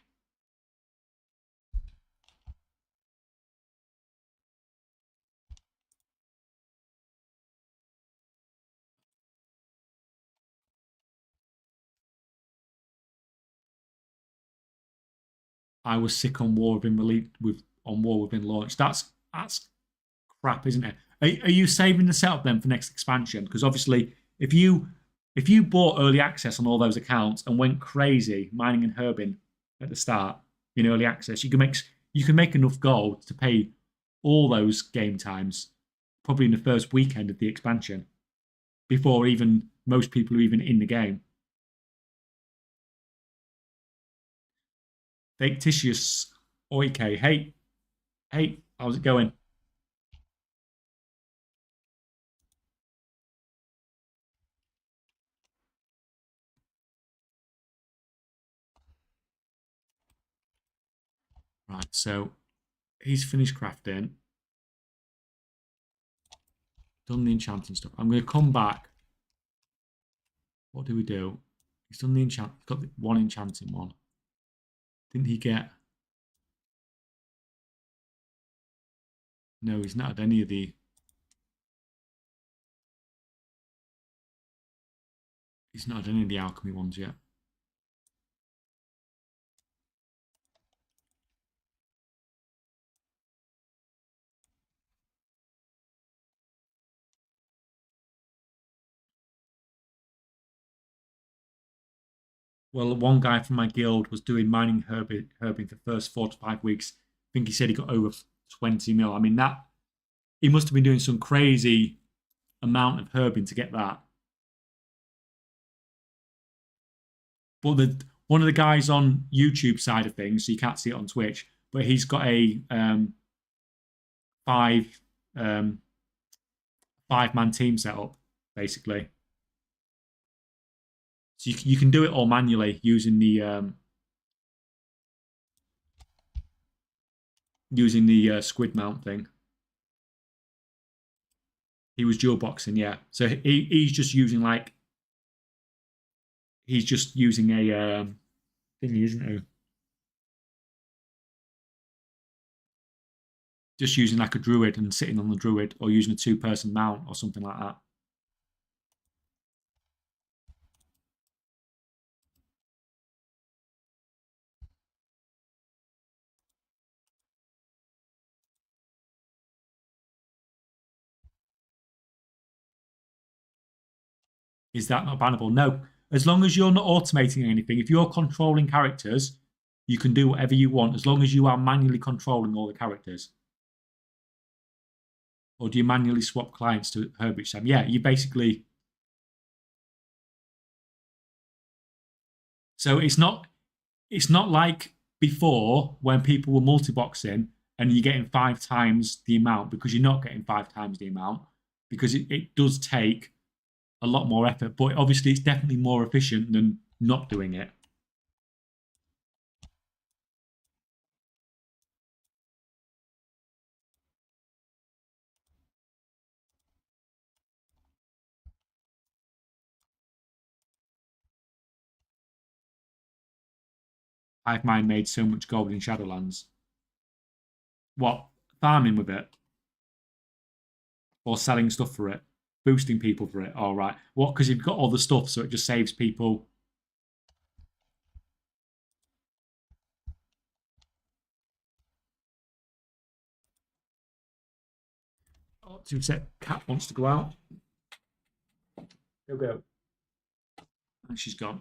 I was sick on War Within released on War Within launch. That's crap, isn't it? Are you saving the setup then for next expansion? Because obviously, if you bought early access on all those accounts and went crazy mining and herbing at the start in early access, you can make enough gold to pay all those game times probably in the first weekend of the expansion before even most people are even in the game. Fictitious Oike. Hey, how's it going? Right, so he's finished crafting, done the enchanting stuff. I'm going to come back. What do we do? He's done the enchant. He's got the one enchanting one. Didn't he get? No, he's not had any of the. He's not had any of the alchemy ones yet. Well, one guy from my guild was doing mining herbing for the first 4 to 5 weeks. I think he said he got over 20 mil. I mean, that he must have been doing some crazy amount of herbing to get that. But one of the guys on YouTube side of things, so you can't see it on Twitch, but he's got a five um, 5-man team set up basically. So you can do it all manually using the squid mount thing. He was dual boxing, yeah. So he's just using like he's just using a thingy, isn't he? Just using like a druid and sitting on the druid, or using a 2-person mount or something like that. Is that not bannable? No. As long as you're not automating anything, if you're controlling characters, you can do whatever you want as long as you are manually controlling all the characters. Or do you manually swap clients to Herb each time? Yeah, you basically. So it's not like before when people were multi-boxing and you're getting 5 times the amount, because you're not getting 5 times the amount, because it does take a lot more effort, but obviously it's definitely more efficient than not doing it. Hive Mind made so much gold in Shadowlands. What? Farming with it? Or selling stuff for it? Boosting people for it? All right. What? Because you've got all the stuff, so it just saves people. Oh, 2 sec. Cat wants to go out. Go. And she's gone.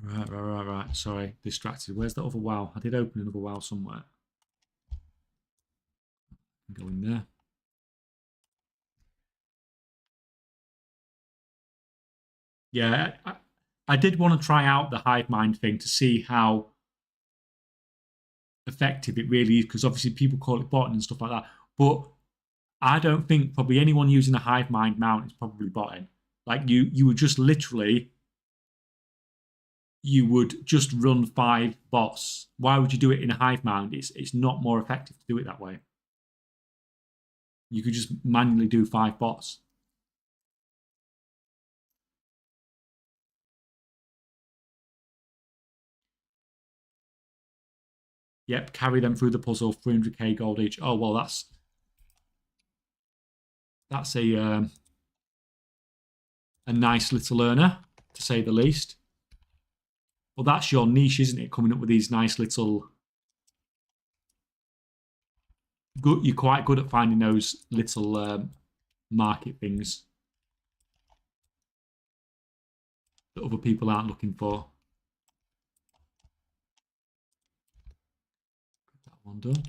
Right. Sorry, distracted. Where's the other WoW? I did open another WoW somewhere. Go in there. Yeah, I did want to try out the hive mind thing to see how effective it really is, because obviously people call it botting and stuff like that. But I don't think probably anyone using a hive mind mount is probably botting. Like you would just literally you would just run 5 bots. Why would you do it in a hive mind? It's not more effective to do it that way. You could just manually do 5 bots. Yep, carry them through the puzzle, 300k gold each. Oh, well, that's a nice little earner, to say the least. Well, that's your niche, isn't it? Coming up with these nice little... Good, you're quite good at finding those little market things that other people aren't looking for. Get that one done.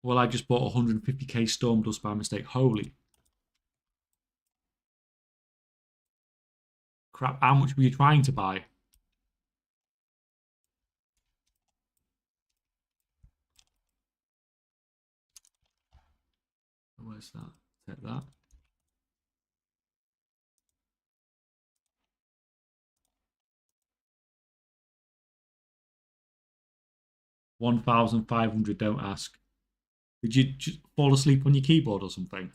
Well, I just bought 150k storm dust by mistake. Holy crap. How much were you trying to buy? Where's that? Take that. $1,500, don't ask. Did you just fall asleep on your keyboard or something?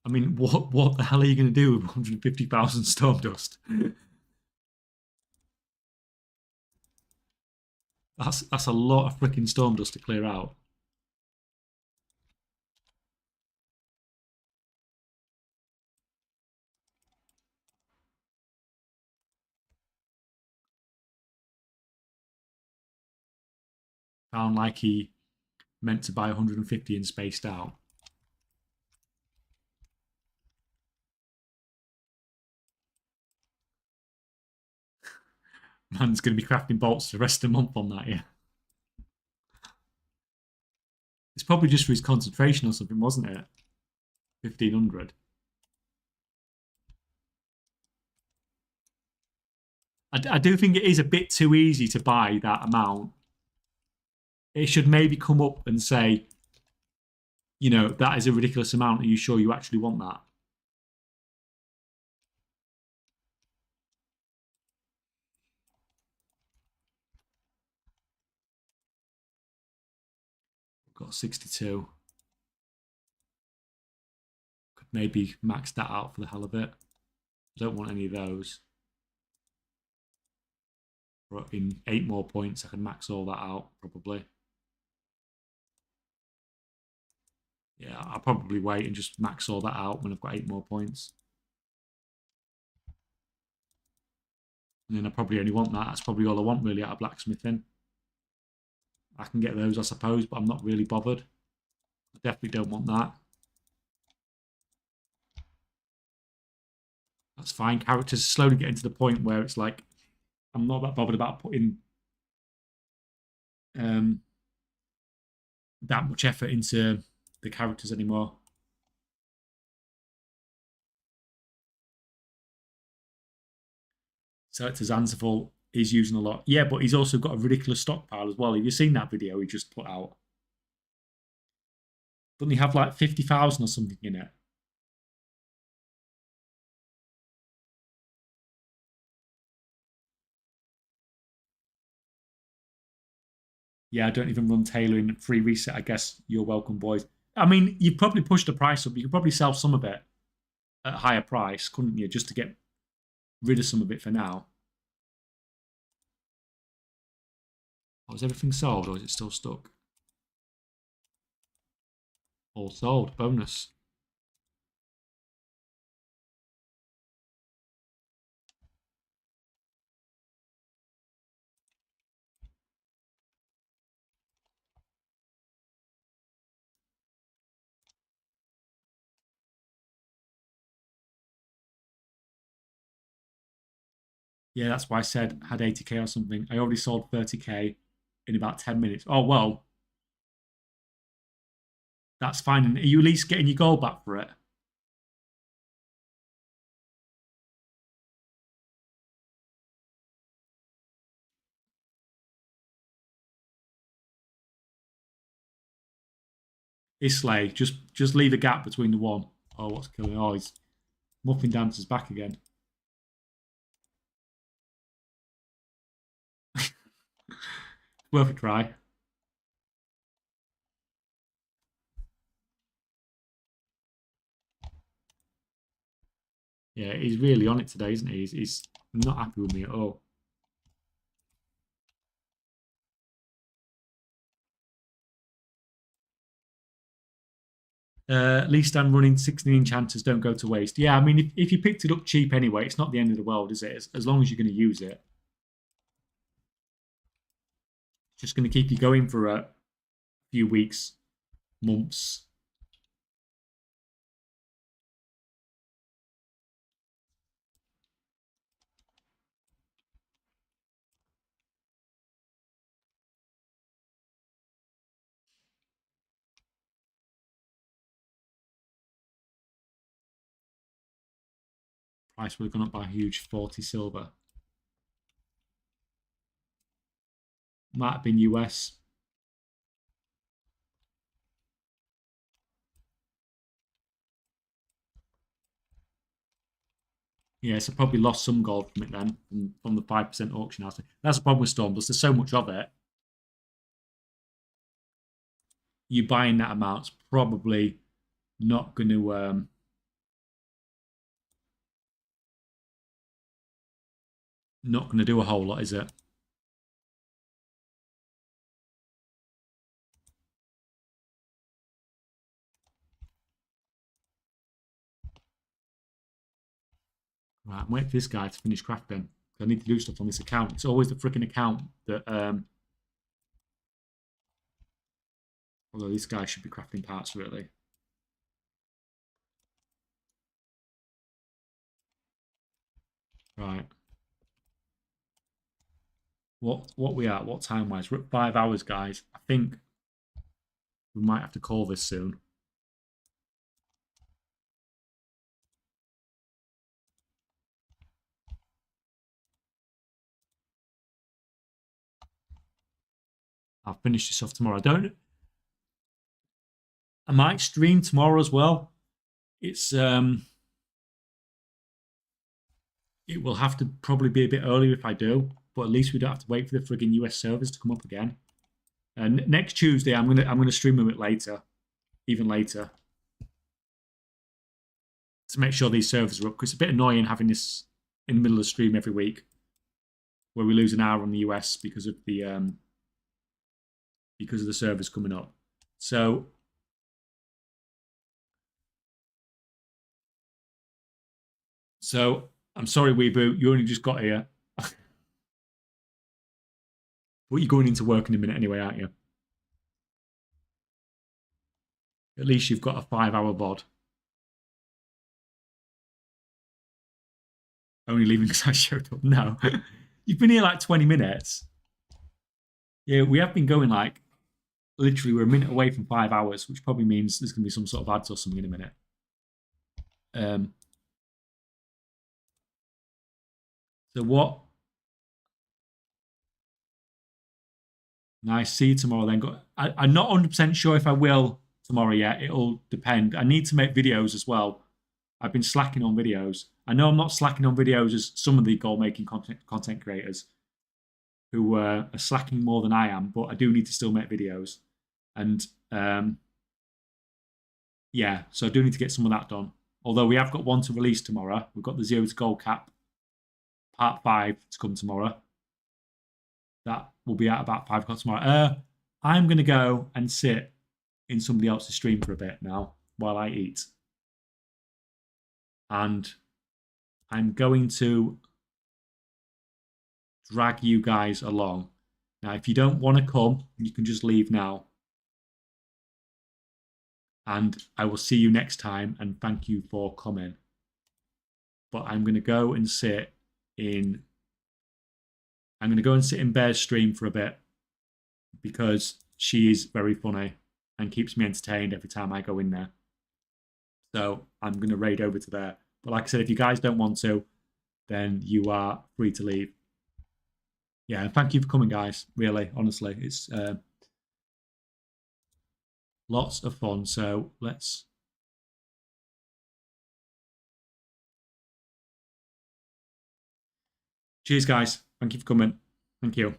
I mean, what the hell are you going to do with 150,000 storm dust? That's a lot of freaking storm dust to clear out. Sound like he meant to buy 150 and spaced out. Man's going to be crafting bolts for the rest of the month on that, yeah. It's probably just for his concentration or something, wasn't it? 1,500. I do think it is a bit too easy to buy that amount. It should maybe come up and say, you know, that is a ridiculous amount. Are you sure you actually want that? Got 62. Could maybe max that out for the hell of it. Don't want any of those. But in 8 more points, I can max all that out, probably. Yeah, I'll probably wait and just max all that out when I've got 8 more points. And then I probably only want that. That's probably all I want, really, out of blacksmithing. I can get those, I suppose, but I'm not really bothered. I definitely don't want that. That's fine. Characters slowly getting to the point where it's like, I'm not that bothered about putting that much effort into the characters anymore. Selector Zanzival is using a lot. Yeah, but he's also got a ridiculous stockpile as well. Have you seen that video he just put out? Doesn't he have like 50,000 or something in it? Yeah, I don't even run tailoring. Free reset, I guess. You're welcome, boys. I mean, you've probably pushed the price up. You could probably sell some of it at a higher price, couldn't you? Just to get rid of some of it for now. Oh, is everything sold or is it still stuck? All sold. Bonus. Yeah, that's why I said had 80k or something. I already sold 30k in about 10 minutes. Oh, well. That's fine. And are you at least getting your gold back for it? Islay, just leave a gap between the one. Oh, what's killing? Oh, he's Muffin Dancer's back again. Worth a try. Yeah, he's really on it today, isn't he? He's not happy with me at all. At least I'm running 16 enchanters, don't go to waste. Yeah, I mean, if you picked it up cheap anyway, it's not the end of the world, is it? As long as you're going to use it. It's just going to keep you going for a few weeks, months. Price would have gone up by a huge 40 silver. Might have been US. Yeah, so probably lost some gold from it then, from the 5% auction house. That's the problem with Stormblast. There's so much of it. You buying that amount's probably not going to do a whole lot, is it? Right, I'm waiting for this guy to finish crafting. I need to do stuff on this account. It's always the freaking account that although this guy should be crafting parts really. Right. What we at? What time wise? We're at 5 hours, guys. I think we might have to call this soon. I'll finish this off tomorrow. I might stream tomorrow as well. It's it will have to probably be a bit earlier if I do, but at least we don't have to wait for the frigging US servers to come up again. And next Tuesday, I'm gonna stream a bit later, even later, to make sure these servers are up. Because it's a bit annoying having this in the middle of the stream every week, where we lose an hour on the US because of the servers coming up. So I'm sorry, Weeboo, you only just got here. But you're going into work in a minute anyway, aren't you? At least you've got a 5-hour VOD. Only leaving because I showed up. No. You've been here like 20 minutes. Yeah, we have been going like literally we're a minute away from 5 hours, which probably means there's going to be some sort of ads or something in a minute. So what? Nice. See you tomorrow then. I'm not 100% sure if I will tomorrow yet. It'll depend. I need to make videos as well. I've been slacking on videos. I know I'm not slacking on videos as some of the goal-making content creators who are slacking more than I am, but I do need to still make videos. And yeah, so I do need to get some of that done. Although we have got one to release tomorrow. We've got the 0 to Goal Cap Part 5 to come tomorrow. That will be at about 5 o'clock tomorrow. I'm going to go and sit in somebody else's stream for a bit now while I eat. And I'm going to drag you guys along. Now, if you don't want to come, you can just leave now. And I will see you next time, and thank you for coming. But I'm going to go and sit in... I'm going to go and sit in Bear's stream for a bit because she is very funny and keeps me entertained every time I go in there. So I'm going to raid over to there. But like I said, if you guys don't want to, then you are free to leave. Yeah, and thank you for coming, guys. Really, honestly, it's lots of fun. So let's... Cheers, guys. Thank you for coming. Thank you.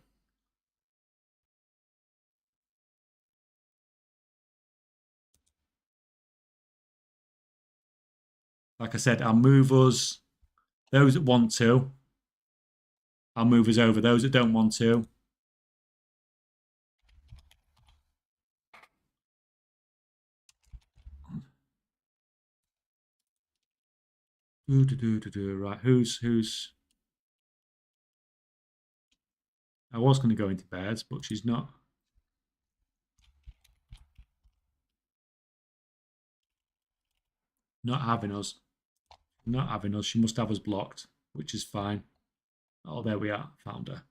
Like I said, I'll move us Those that want to, I'll move us over. Those that don't want to, right, who's I was going to go into beds, but she's not. Not having us. Not having us. She must have us blocked, which is fine. Oh, there we are. Found her.